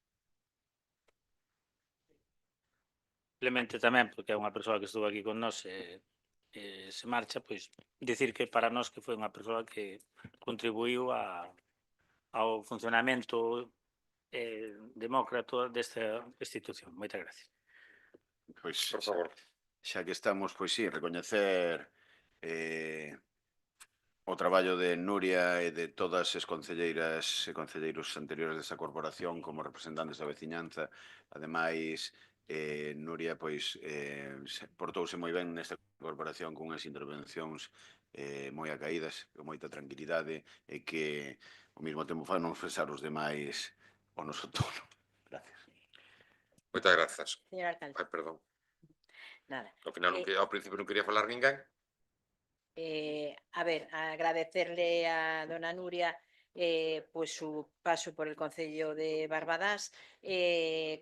Speaker 4: Simplemente tamén, porque é unha persoa que estuvo aquí con nós e se marcha, pois dicir que para nós que foi unha persoa que contribuiu ao funcionamento demócrata desta institución. Moitas gracias.
Speaker 5: Pois,
Speaker 1: Por favor.
Speaker 5: xa que estamos, pois sí, recoñecer o traballo de Nuria e de todas as concelleiras e concelleiros anteriores desta corporación como representantes da veciñanza. Ademais, Nuria pois portouse moi ben nesta corporación con unhas intervencións moi acaídas, con moita tranquilidade e que ao mesmo tempo fan expresar os demais o noso tono. Gracias.
Speaker 1: Moitas grazas.
Speaker 2: Señor alcalde.
Speaker 1: Perdón.
Speaker 2: Nada.
Speaker 1: Ao final, ao principio non quería falar ninguén.
Speaker 2: A ver, agradecerle a dona Nuria pues su paso por el Concello de Barbadás.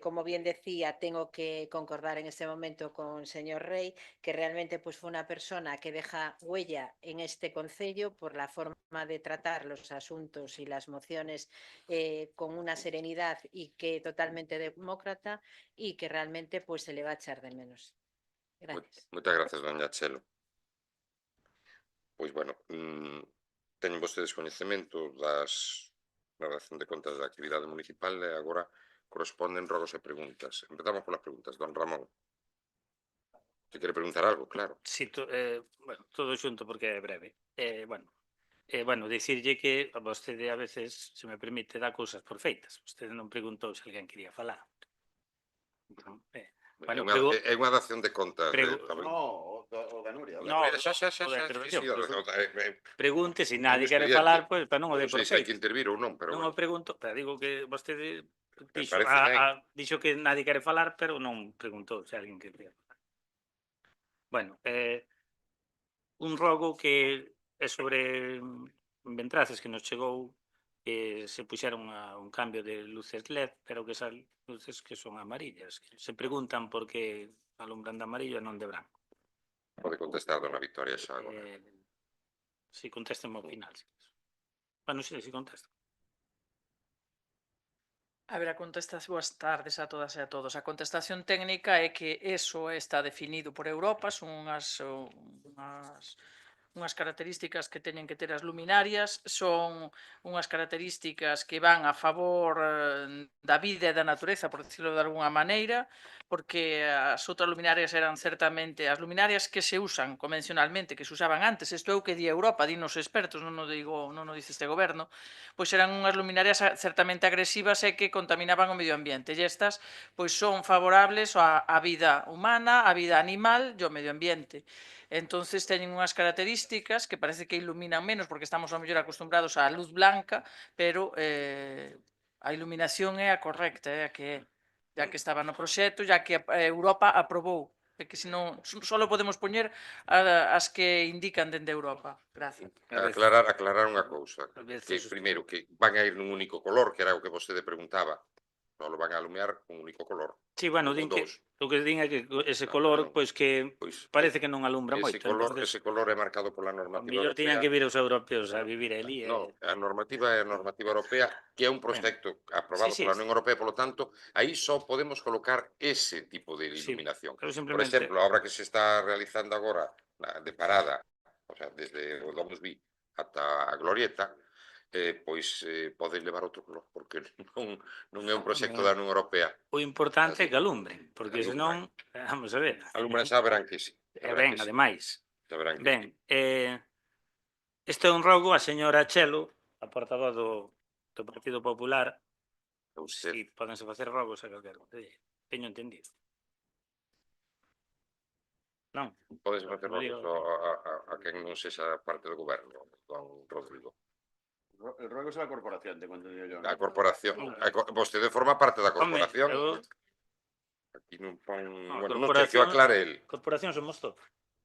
Speaker 2: Como bien decía, tengo que concordar en este momento con el señor Rey, que realmente pues fue una persona que deja huella en este Concello por la forma de tratar los asuntos y las mociones con una serenidad y que totalmente demócrata, y que realmente pues se le va a echar de menos. Gracias.
Speaker 1: Moitas grazas, doña Chelo. Pois, bueno, teñen vostedes coñecemento da relación de contas da actividade municipal e agora corresponden rogos e preguntas. Empezamos polas preguntas. Don Ramón. Se quere preguntar algo, claro.
Speaker 4: Sí, bueno, todo xunto porque é breve. Bueno, dicirlle que a vostede a veces, se me permite, dá cousas por feitas. Vostede non preguntou se alguén quería falar.
Speaker 1: Bueno, é unha dación de contas.
Speaker 5: No, o da Nuria.
Speaker 4: No, pregunte, se nadie quere falar, pois, para non o dé por
Speaker 1: feito. Non sei se hai
Speaker 4: feito.
Speaker 1: que intervir ou non, pero...
Speaker 4: Non o pregunto, pero digo que vostede
Speaker 1: parece
Speaker 4: dixo que nadie quere falar, pero non preguntou se alguén quería falar. Bueno, un rogo que é sobre Ventraces, que nos chegou, se puxeron un cambio de luces LED, pero que esas luces que son amarillas. Se preguntan por que alumbran de amarillo e non de branco.
Speaker 1: Pode contestar, dona Victoria, xa agora.
Speaker 4: Si contesten ao final. Bueno, si contestan.
Speaker 10: A ver, boas tardes a todas e a todos. A contestación técnica é que eso está definido por Europa, son unhas características que teñen que ter as luminarias, son unhas características que van a favor da vida e da natureza, por decirlo de alguna maneira, porque as outras luminarias eran certamente as luminarias que se usan convencionalmente, que se usaban antes, isto é o que di Europa, din os expertos, non o dice este goberno, pois eran unhas luminarias certamente agresivas e que contaminaban o medio ambiente, e estas pois son favorables á vida humana, á vida animal e ao medio ambiente. Entonces teñen unhas características que parece que iluminan menos porque estamos ao mellor acostumbrados á luz blanca, pero a iluminación é a correcta, é a que é, ya que estaba no proxecto, ya que Europa aprobou, é que senón só podemos poñer as que indican dende Europa. Gracias.
Speaker 1: Aclarar unha cousa,
Speaker 4: A veces
Speaker 1: que
Speaker 4: os-
Speaker 1: primeiro que van a ir nun único color, que era o que vostede preguntaba, só lo van a alumear un único color.
Speaker 4: Sí, bueno,
Speaker 1: ou
Speaker 4: din que
Speaker 1: dous.
Speaker 4: o que din é que ese
Speaker 1: Non,
Speaker 4: color,
Speaker 1: non.
Speaker 4: pois que
Speaker 1: Pois,
Speaker 4: parece que non alumbra moito.
Speaker 1: ese color é marcado pola
Speaker 4: Ao
Speaker 1: normativa
Speaker 4: mellor tiñan
Speaker 1: europea.
Speaker 4: que vir os europeos a vivir ali.
Speaker 1: No, a normativa é a normativa europea, que é un proxecto aprobado
Speaker 4: sí,
Speaker 1: pola Unión Europea, polo tanto, aí só podemos colocar ese tipo de
Speaker 4: Sí,
Speaker 1: iluminación.
Speaker 4: pero
Speaker 1: Por
Speaker 4: simplemente...
Speaker 1: exemplo, a obra que se está realizando agora de parada, o sea, desde o Domus Vi ata a Glorieta, pois pode levar outro color, porque non é un proxecto da Unión Europea.
Speaker 4: O importante é
Speaker 1: Así
Speaker 4: que alumbren, porque
Speaker 1: alumbren.
Speaker 4: senón, vamos a ver.
Speaker 1: Alumbran xa verán que sí.
Speaker 4: Ben, ademais.
Speaker 1: Xa verán que
Speaker 4: Ben, este é un rogo a señora Chelo, a portavoz do Partido Popular.
Speaker 1: sí.
Speaker 4: Si, pódense facer rogos a calquer teño entendido. Non?
Speaker 1: Podes facer
Speaker 4: Non digo.
Speaker 1: rogos a quen non sexa parte do goberno, don Rodrigo.
Speaker 5: El ruego es a la corporación, te cuento yo.
Speaker 1: A corporación, vostede forma parte da
Speaker 4: Home,
Speaker 1: corporación. Aquí non pon, bueno, non sei, que o aclare el.
Speaker 4: Corporación somos todos.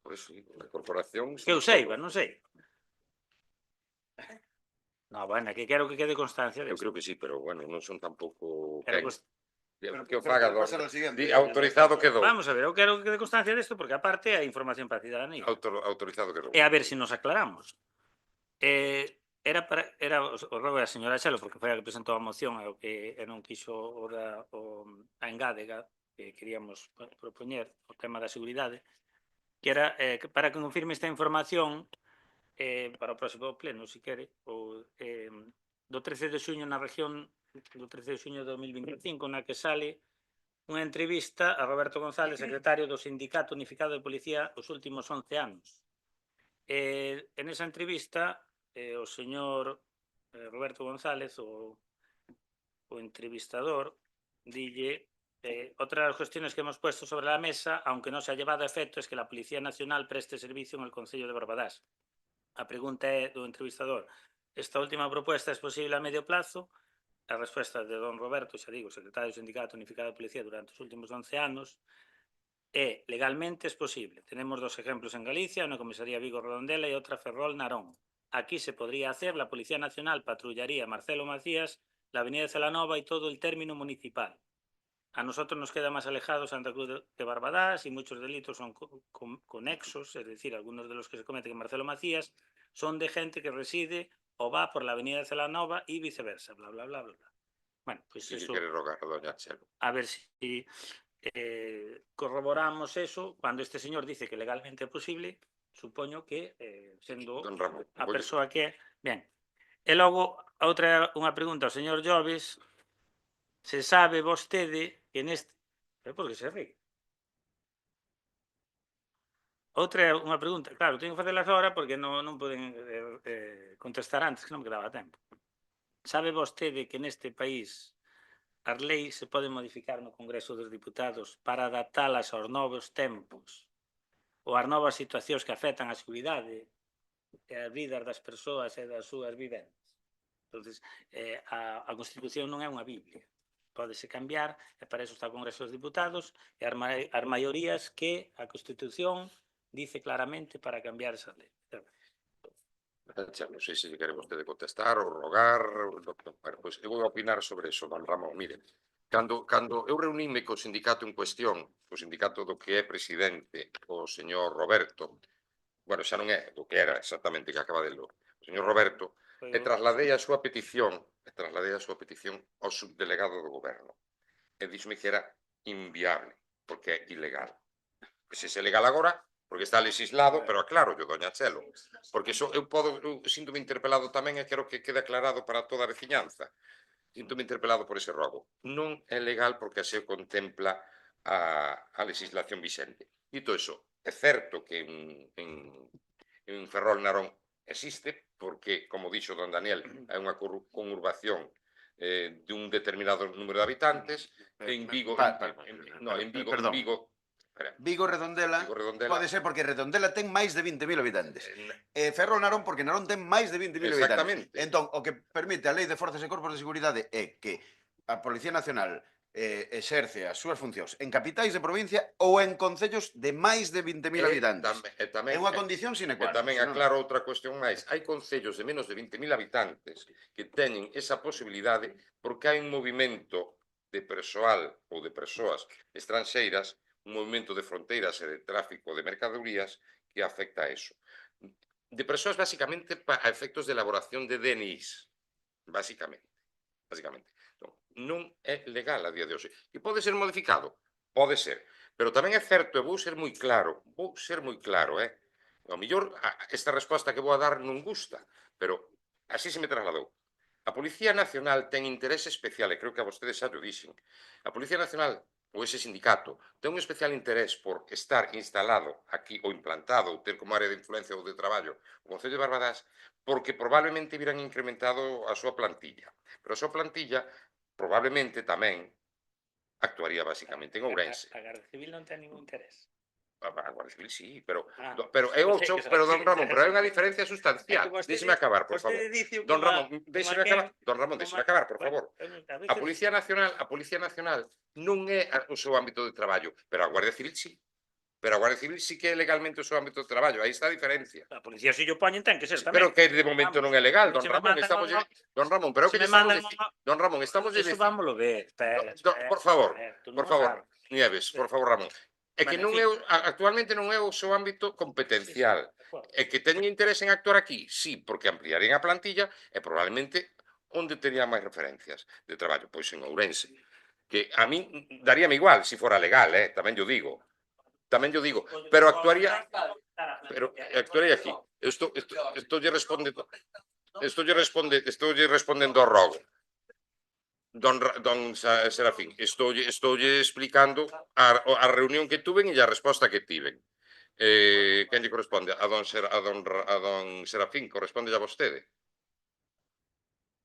Speaker 1: Pois sí, a corporación.
Speaker 4: Que eu seiba, non sei. No, bueno, que quero que quede constancia de
Speaker 1: Eu creo que sí, pero bueno, non son tampouco
Speaker 4: Quero
Speaker 1: que o faga do autorizado quedou.
Speaker 4: Vamos a ver, eu quero que quede constancia desto porque aparte hai información para a cidadanía.
Speaker 1: Autorizado quedou.
Speaker 4: E a ver se nos aclaramos. Era o rogo da señora Chelo, porque foi a que presentou a moción e o que non quixo a engádega que queríamos propoñer, o tema da seguridade, que era para que confirme esta información para o próximo pleno, se quere, do 13 de xuño na región, do 13 de xuño de 2025, na que sale unha entrevista a Roberto González, secretario do Sindicato Unificado de Policía os últimos 11 anos. En esa entrevista, o señor Roberto González, o entrevistador, dille otra de las cuestiones que hemos puesto sobre la mesa, aunque no se ha llevado a efecto, es que la Policía Nacional preste servicio en el Concello de Barbadás. A pregunta é do entrevistador: esta última propuesta es posible a medio plazo? A resposta de don Roberto, xa digo, secretario do Sindicato Unificado de Policía durante os últimos 11 anos, é legalmente es posible. Tenemos dos ejemplos en Galicia, una comisaría Vigo Redondela e outra Ferrol Narón. Aquí se podría hacer, la Policía Nacional patrullaría Marcelo Macías, la Avenida de Celanova y todo el término municipal. A nosotros nos queda más alejado Santa Cruz de Barbadás y muchos delitos son conexos, es decir, algunos de los que se cometen en Marcelo Macías son de gente que reside o va por la Avenida de Celanova y viceversa, bla, bla, bla, bla. Bueno, pues
Speaker 1: Si
Speaker 4: eso...
Speaker 1: quere rogar, doña Chelo.
Speaker 4: A ver si corroboramos eso. Cuando este señor dice que legalmente é posible, supoño que, sendo a persoa que é... Ben, e logo, unha pregunta ao señor Lloves. Se sabe vostede que neste... Por que se ríe? Outra unha pregunta, claro, teño que facelas agora porque non poden contestar antes, que non me quedaba tempo. Sabe vostede que neste país as leis se poden modificar no Congreso dos Diputados para adaptalas aos novos tempos ou ás novas situacións que afectan a seguridade e as vidas das persoas e das súas vivendas? Entón, a Constitución non é unha Biblia. Pódese cambiar, e para eso está o Congreso dos Diputados e as maiorías que a Constitución dice claramente para cambiar esa lei.
Speaker 1: Non sei se quere vostede contestar ou rogar. Bueno, pois eu vou opinar sobre eso, don Ramón. Mire, cando eu reuníme co sindicato en cuestión, o sindicato do que é presidente, o señor Roberto, bueno, xa non é do que era exactamente, que acaba de lo, o señor Roberto, e trasladei a súa petición ao subdelegado do goberno. E díxome que era inviable, porque é ilegal. Se é legal agora, porque está legislado, pero aclaro yo, doña Chelo, porque eu síntome interpelado tamén e quero que quede aclarado para toda a veciñanza. Síntome interpelado por ese rogo. Non é legal porque así o contempla a legislación vixente. Dito iso, é certo que en Ferrol Narón existe, porque, como dixo don Daniel, é unha conurbación de un determinado número de habitantes, en Vigo,
Speaker 5: Perdón. Vigo Redondela pode ser porque Redondela ten máis de 20.000 habitantes. Ferrol Narón porque Narón ten máis de 20.000 habitantes.
Speaker 1: Exactamente.
Speaker 5: Entón, o que permite a Lei de Forzas e Corpos de Seguridade é que a Policía Nacional exerce as súas funcións en capitais de provincia ou en concellos de máis de 20.000 habitantes. É unha condición sine qua non.
Speaker 1: E tamén aclaro outra cuestión máis. Hai concellos de menos de 20.000 habitantes que teñen esa posibilidade porque hai un movimento de persoal ou de persoas estranxeiras, un movimento de fronteiras e de tráfico de mercadorías que afecta a eso. De persoas basicamente a efectos de elaboración de DNIs, basicamente. Non é legal a día de hoxe. E pode ser modificado? Pode ser. Pero tamén é certo, e vou ser moi claro, ao mellor esta resposta que vou a dar non gusta, pero así se me trasladou. A Policía Nacional ten interese especial, e creo que a vostedes xa o dixen. A Policía Nacional, ou ese sindicato, ten un especial interés por estar instalado aquí ou implantado ou ter como área de influencia ou de traballo o Concello de Barbadás, porque probablemente virán incrementado a súa plantilla. Pero a súa plantilla probablemente tamén actuaría basicamente en Ourense.
Speaker 4: A Garda Civil non ten ningún interés.
Speaker 1: A Guardia Civil sí, pero don Ramón, pero hai unha diferencia sustancial. Déxeme acabar, por favor. Don Ramón, déxeme acabar, por favor. A Policía Nacional non é o seu ámbito de traballo, pero a Guardia Civil sí. Pero a Guardia Civil sí que é legalmente o seu ámbito de traballo, aí está a diferencia.
Speaker 4: A policía se yo poñen ten que ser tamén.
Speaker 1: Pero que de momento non é legal, don Ramón, Don Ramón, pero que Don Ramón, estamos de
Speaker 4: Eso vámoslo ver,
Speaker 1: por favor, Nieves, por favor, Ramón. É que non é actualmente non é o seu ámbito competencial. É que teñen interés en actuar aquí, sí, porque ampliarían a plantilla e probablemente onde terían máis referencias de traballo, pois en Ourense. Que a mí daríame igual se fora legal, tamén yo digo, pero actuaría aquí. Estou respondendo ao rogo. Don Serafín, estoulle explicando a reunión que tuven e a resposta que tiven. Quen lle corresponde? A don Serafín, corresponde a vostede?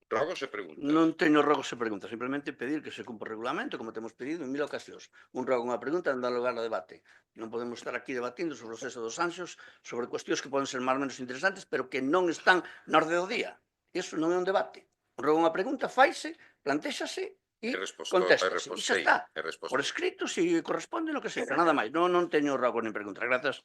Speaker 1: Rogos e preguntas.
Speaker 3: Non teño rogos e preguntas, simplemente pedir que se cumpra o regulamento, como temos pedido en 1000 ocasións. Un rogo, unha pregunta, non dá lugar ao debate. Non podemos estar aquí debatindo sobre o sexo dos anxos, sobre cuestións que poden ser máis ou menos interesantes, pero que non están na orde do día. Iso non é un debate. Un rogo, unha pregunta, faise, plantéxase e contéstase. E xa está. Por escrito, se corresponde, no que sea. Nada máis. Non teño rogo nin pregunta. Grazas.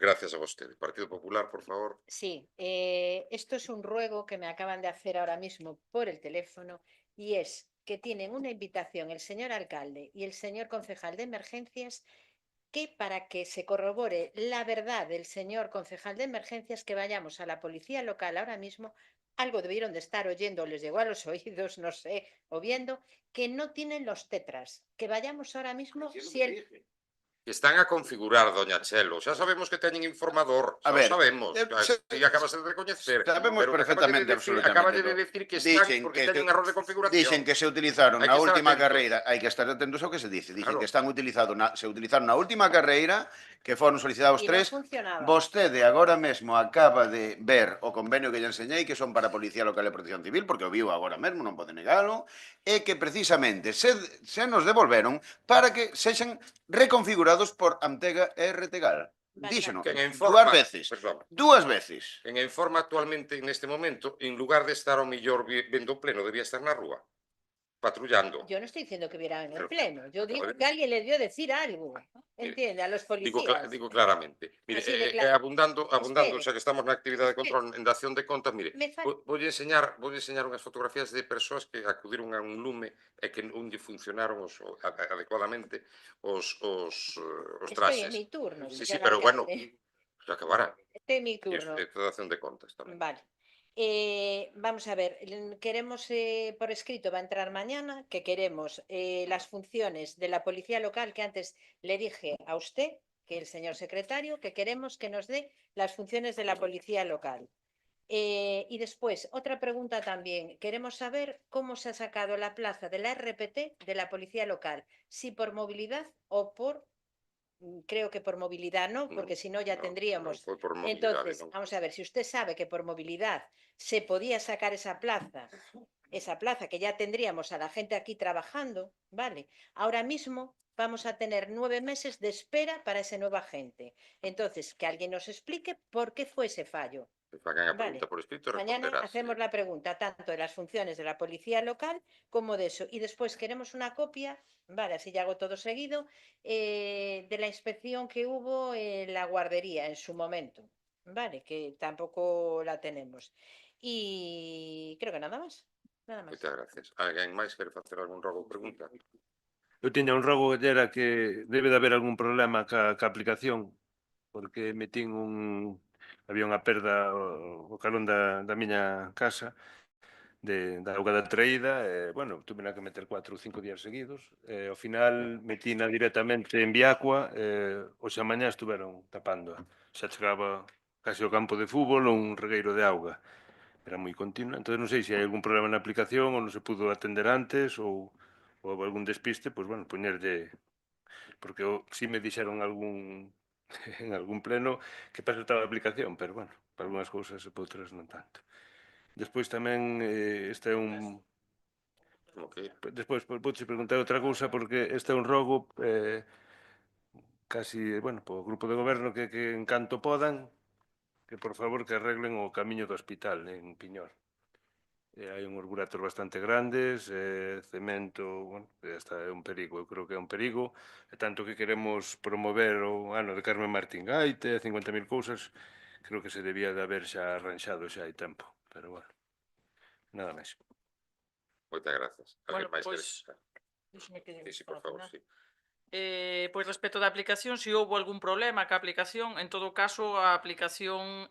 Speaker 1: Gracias a vostede. Partido Popular, por favor.
Speaker 2: Sí, esto es un ruego que me acaban de hacer ahora mismo por el teléfono y es que tienen una invitación el señor alcalde y el señor concejal de emergencias que para que se corrobore la verdad del señor concejal de emergencias que vayamos a la policía local ahora mismo, algo debieron de estar oyendo, les llegó a los oídos, no sé, o viendo, que no tienen los tetras, que vayamos ahora mismo si el...
Speaker 1: Están a configurar, doña Chelo. Xa sabemos que teñen informador, xa sabemos. E acabas de recoñecer.
Speaker 5: Sabemos perfectamente, absolutamente.
Speaker 1: Acaba de decir que están porque teñen error de configuración.
Speaker 5: Dicen que se utilizaron na última carreira. Hai que estar atentos ao que se dice. Dicen que están se utilizaron na última carreira, que foron solicitados 3. Vostede agora mesmo acaba de ver o convenio que lle enseñei, que son para Policía Local e Protección Civil, porque o viu agora mesmo, non pode negalo, e que precisamente se nos devolveron para que sexan reconfigurados por Antega e Retegal. Díxeno, dúas veces.
Speaker 1: En informa actualmente, neste momento, en lugar de estar ao millor vendo o pleno, debía estar na rúa, patrullando.
Speaker 2: Yo no estoy diciendo que viera en el pleno, yo digo que alguien le dio a decir algo, entiende, a los policías.
Speaker 1: Digo claramente. Mire, abundando, xa que estamos na actividade de control en dación de contas, mire, voulle enseñar unhas fotografías de persoas que acudiron a un lume e que non lle funcionaron adecuadamente os traxes.
Speaker 2: Estoy en mi turno.
Speaker 1: Sí, pero bueno, xa acabará.
Speaker 2: Estoy en mi turno.
Speaker 1: Esta dación de contas tamén.
Speaker 2: Vale. Vamos a ver, queremos por escrito, va a entrar mañana, que queremos las funciones de la policía local que antes le dije a usted que el señor secretario, que queremos que nos dé las funciones de la policía local. Y después, otra pregunta también. Queremos saber cómo se ha sacado la plaza de la RPT de la policía local. Si por movilidad o por... Creo que por movilidad no, porque si no ya tendríamos...
Speaker 1: fue por movilidad,
Speaker 2: Entonces,
Speaker 1: ¿no?
Speaker 2: vamos a ver, si usted sabe que por movilidad se podía sacar esa plaza que ya tendríamos a la gente aquí trabajando, ¿vale? Ahora mismo vamos a tener 9 meses de espera para esa nueva gente. Entonces, que alguien nos explique por qué fue ese fallo.
Speaker 1: Que fagan a
Speaker 2: Vale.
Speaker 1: pregunta por escrito e
Speaker 2: Mañana
Speaker 1: responderás.
Speaker 2: hacemos la pregunta tanto de las funciones de la policía local como de eso. Y después queremos una copia, vale, así ya hago todo seguido, de la inspección que hubo en la guardería en su momento, vale, que tampoco la tenemos. Y creo que nada más. Nada más.
Speaker 1: Moitas gracias. Alguén máis quere facer algún rogo ou pregunta?
Speaker 9: Eu tiña un rogo que era que debe de haber algún problema ca aplicación, porque metín había unha perda o calón da miña casa, da auga da traída, e, bueno, tuve que meter 4 ou 5 días seguidos, e ao final metina directamente en Viacua, e hoxe a mañá estuveron tapándoa. Xa chegaba casi ao campo de fútbol un regueiro de auga. Era moi continua, entón non sei se hai algún problema na aplicación ou non se pudo atender antes ou algún despiste, pois, bueno, poñerlle... Porque si me dixeron en algún pleno que para estaba a aplicación, pero, bueno, para algunhas cousas e para outras non tanto. Despois tamén, este é un...
Speaker 1: Okay.
Speaker 9: Despois, vouche preguntar outra cousa, porque este é un rogo casi, bueno, po grupo de goberno que en canto podan, que por favor que arreglen o camiño do hospital en Piñor. Hai unhos buratos bastante grandes, cemento, bueno, hasta é un perigo, eu creo que é un perigo, e tanto que queremos promover o ano de Carmen Martín Gaite, 50.000 cousas, creo que se debía de haber xa arranxado xa hai tempo, pero, bueno, nada máis.
Speaker 1: Moitas gracias.
Speaker 10: Bueno,
Speaker 1: Alguén máis quere
Speaker 10: pois,
Speaker 1: facer?
Speaker 10: díxeme que
Speaker 1: Sí, por favor, sí.
Speaker 10: Pois respecto da aplicación, se houve algún problema ca aplicación, en todo caso a aplicación,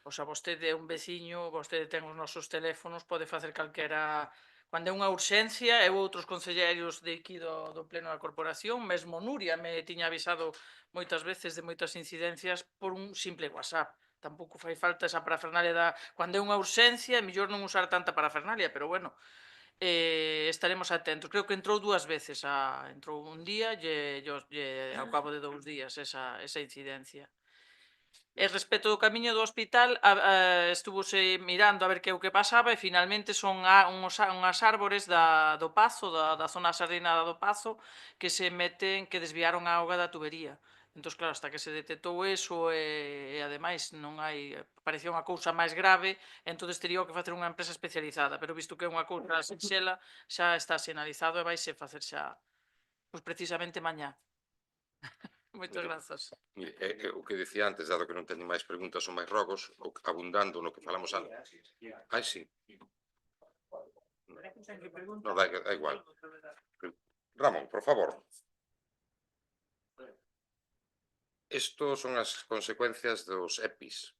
Speaker 10: o sea, vostede é un veciño, vostede ten os nosos teléfonos, pode facer calquera, cando é unha urxencia, eu outros concelleiros de aquí do pleno da corporación, mesmo Nuria me tiña avisado moitas veces de moitas incidencias por un simple WhatsApp. Tampouco fai falta esa parafernalia cando é unha urxencia, é mellor non usar tanta parafernalia, pero bueno, estaremos atentos. Creo que entrou 2 veces, entrou un día e ao cabo de 2 días esa incidencia. E respecto do camiño do hospital, estuvose mirando a ver que é o que pasaba e finalmente son unhas árbores do Pazo, da zona sardinada do Pazo, que se meten, que desviaron a auga da tubería. Entón, claro, hasta que se detectou eso e ademais non hai, parecía unha cousa máis grave, entón teria que facer unha empresa especializada, pero visto que é unha cousa sinxela, xa está sinalizado e vaise facer xa, pois precisamente mañá. Moitas grazas.
Speaker 1: Mire, o que dicía antes, dado que non teñen máis preguntas ou máis rogos, abundando no que falamos antes. Ai, sí. Non, dá igual. Ramón, por favor. Isto son as consecuencias dos EPIs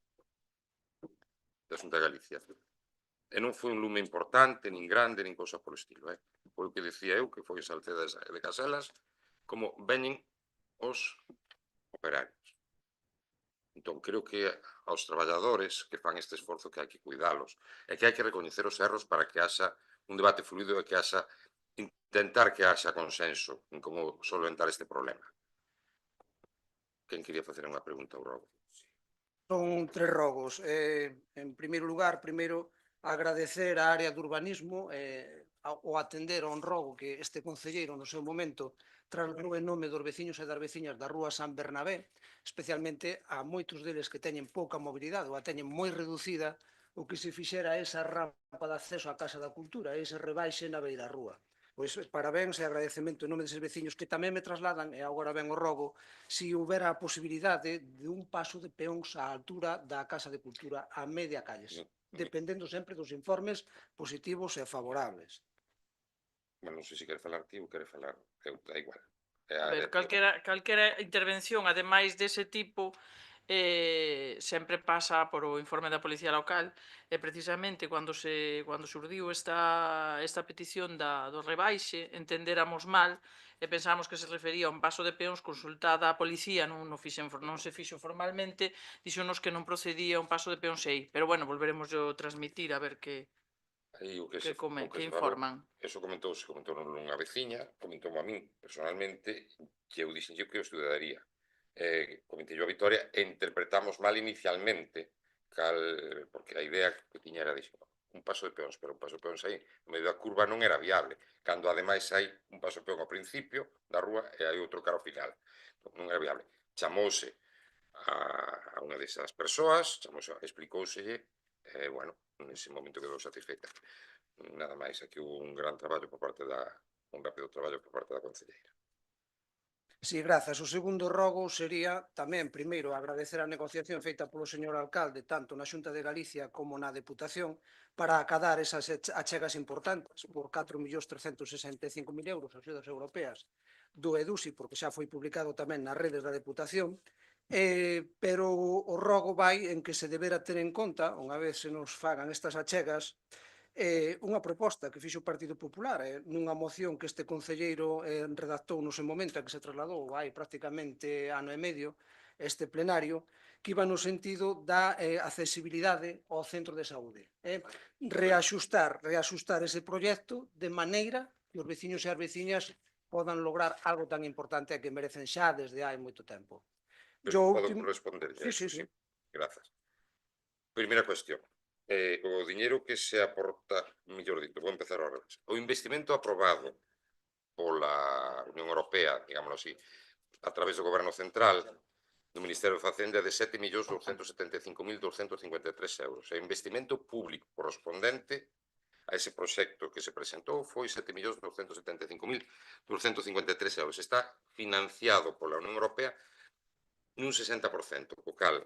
Speaker 1: da Xunta de Galicia. E non foi un lume importante, nin grande, nin cousa polo estilo. Foi o que dicía eu, que foi Salceda de Caselas, como veñen os operarios. Entón, creo que aos traballadores que fan este esforzo que hai que cuidalos e que hai que recoñecer os erros para que haxa un debate fluido e que haxa intentar que haxa consenso en como solventar este problema. Quen quería facer unha pregunta ao rogo?
Speaker 8: Son 3 rogos. En primeiro lugar, agradecer á área de urbanismo o atender a un rogo que este concelleiro no seu momento trasladou en nome dos veciños e das veciñas da rúa San Bernabé, especialmente a moitos deles que teñen pouca mobilidade ou a teñen moi reducida, o que se fixera esa rampa de acceso á Casa da Cultura, ese rebaixe na beira rúa. Pois parabéns e agradecemento en nome deses veciños que tamén me trasladan, e agora ven o rogo, si houbera a posibilidade de un paso de peóns á altura da Casa de Cultura a media calles, dependendo sempre dos informes positivos e favorables.
Speaker 1: Non sei se quere falar ti ou quere falar eu, da igual.
Speaker 10: A ver, calquera intervención, ademais dese tipo, sempre pasa por o informe da Policía Local e precisamente cando surdiu esta petición do rebaixe entendéramos mal e pensamos que se refería a un paso de peóns. Consultada a Policía non se fixo formalmente, díxonos que non procedía un paso de peóns aí, pero bueno, volveremos a transmitir a ver que informan.
Speaker 1: Eso comentou nunha veciña, comentou a min personalmente, que eu dixen que eu estudaría. Comentei a Vitoria e interpretamos mal inicialmente, porque a idea que tiña era un paso de peóns, pero un paso de peóns aí, no medio da curva non era viable, cando ademais hai un paso de peón ao principio da rúa e hai outro cara ao final. Non era viable. Chamouse a unha desas persoas, explicóuselle, bueno, nese momento quedou satisfeita. Nada máis, aquí hubo un gran traballo un rápido traballo por parte da concelleira.
Speaker 8: Si, grazas. O segundo rogo sería tamén, primeiro, agradecer a negociación feita polo señor alcalde, tanto na Xunta de Galicia como na Deputación, para acadar esas achegas importantes por 4.365.000 euros, axudas europeas, do EDUSI, porque xa foi publicado tamén nas redes da Deputación, pero o rogo vai en que se debera ter en conta, unha vez se nos fagan estas achegas, unha proposta que fixo o Partido Popular nunha moción que este concelleiro redactou no seu momento e que se trasladou hai prácticamente ano e medio este plenario, que iba no sentido da accesibilidade ao centro de saúde. Reaxustar ese proxecto de maneira que os veciños e as veciñas podan lograr algo tan importante que merecen xa desde hai moito tempo.
Speaker 1: Podo responder?
Speaker 8: Sí.
Speaker 1: Grazas. Primeira cuestión. O diñeiro que se aporta, mellor dito, vou empezar ao revés. O investimento aprobado pola Unión Europea, digámoslo así, a través do Goberno Central, do Ministerio de Facenda, de 7.275.253 euros. O investimento público correspondente a ese proxecto que se presentou foi 7.275.253 euros. Está financiado pola Unión Europea nun 60%, o cal,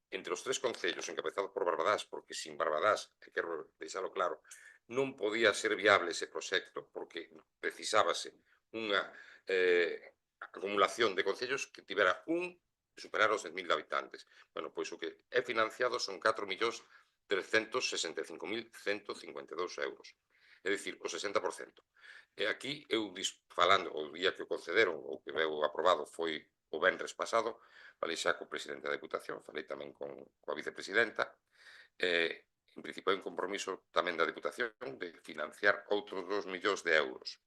Speaker 1: entre os tres concellos encabezados por Barbadás, porque sin Barbadás, quero deixalo claro, non podía ser viable ese proxecto, porque precisábase unha acumulación de concellos que tivera superar os 10.000 habitantes. Bueno, pois o que é financiado son 4.365.152 euros, é dicir, o 60%. E aquí, eu falando, o día que o concederon, ou que veu aprobado, foi o venres pasado, falei xa co presidente da Deputación, falei tamén coa vicepresidenta, en principio hai un compromiso tamén da Deputación de financiar outros 2 millóns de euros,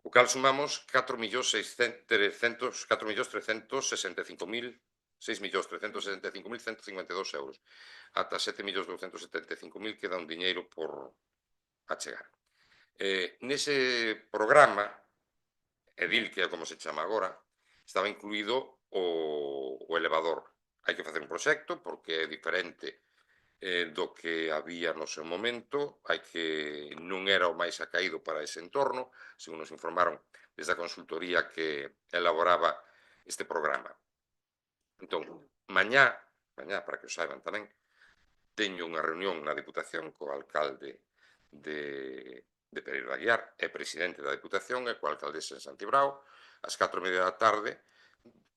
Speaker 1: o cal sumamos 6.365.152 euros. Ata 7.275.000 queda un diñeiro por achegar. Nese programa, EDIL, que é como se chama agora, estaba incluído o elevador. Hai que facer un proxecto porque é diferente do que había no seu momento, non era o máis acaído para ese entorno, según nos informaron desde a consultoría que elaboraba este programa. Entón, mañá, para que o saiban tamén, teño unha reunión na Deputación co alcalde de Pereiro de Aguiar, é presidente da Deputación, e coa alcaldesa de Santibrao, ás 4:30 da tarde,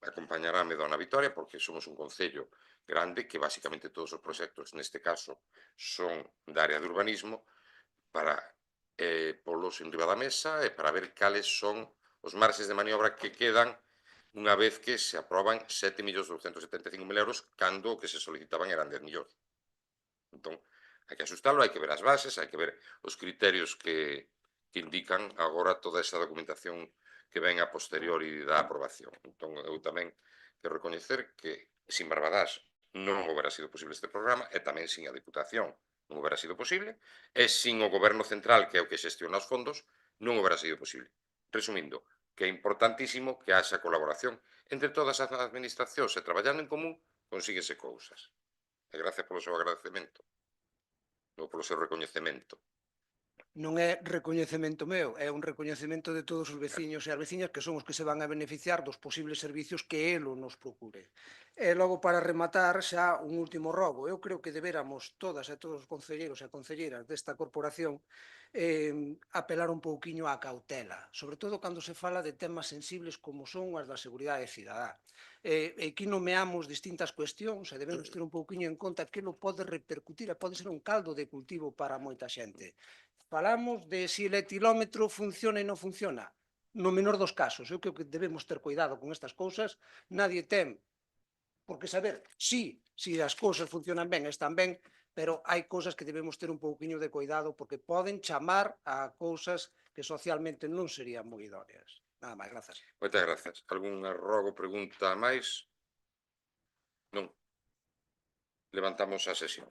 Speaker 1: acompañarame dona Vitoria, porque somos un concello grande, que basicamente todos os proxectos, neste caso, son da área de urbanismo, para polos en riba da mesa e para ver cales son os marxes de maniobra que quedan unha vez que se aproban 7.275.000 euros, cando o que se solicitaban eran 10 millóns. Entón, hai que asustalo, hai que ver as bases, hai que ver os criterios que indican agora toda esa documentación que ven a posteriori da aprobación. Entón, eu tamén quero recoñecer que sin Barbadás non houbera sido posible este programa, e tamén sin a Deputación non houbera sido posible, e sin o Goberno Central, que é o que xestiona os fondos, non houbera sido posible. Resumindo, que é importantísimo que haxa colaboración entre todas as administracións, e traballando en común consíguese cousas. E gracias polo seu agradecemento, ou polo seu recoñecemento.
Speaker 8: non é recoñecemento meu, é un recoñecemento de todos os veciños e as veciñas que son os que se van a beneficiar dos posibles servicios que elo nos procure. E logo, para rematar, xa un último rogo. Eu creo que deberamos todas e todos os concelleiros e concelleiras desta corporación apelar un pouquiño á cautela, sobre todo cando se fala de temas sensibles como son as da seguridade cidadá. Aquí nomeamos distintas cuestións e debemos ter un pouquiño en conta que lo pode repercutir e pode ser un caldo de cultivo para moita xente. Falamos de se o etilómetro funciona e non funciona. No menor dos casos, eu creo que debemos ter cuidado con estas cousas. Nadie ten por que saber se as cousas funcionan ben, están ben, pero hai cousas que debemos ter un pouquiño de cuidado porque poden chamar a cousas que socialmente non serían moi idóneas. Nada máis, grazas.
Speaker 1: Moitas grazas. Algún rogo, pregunta máis? Non. Levantamos a sesión.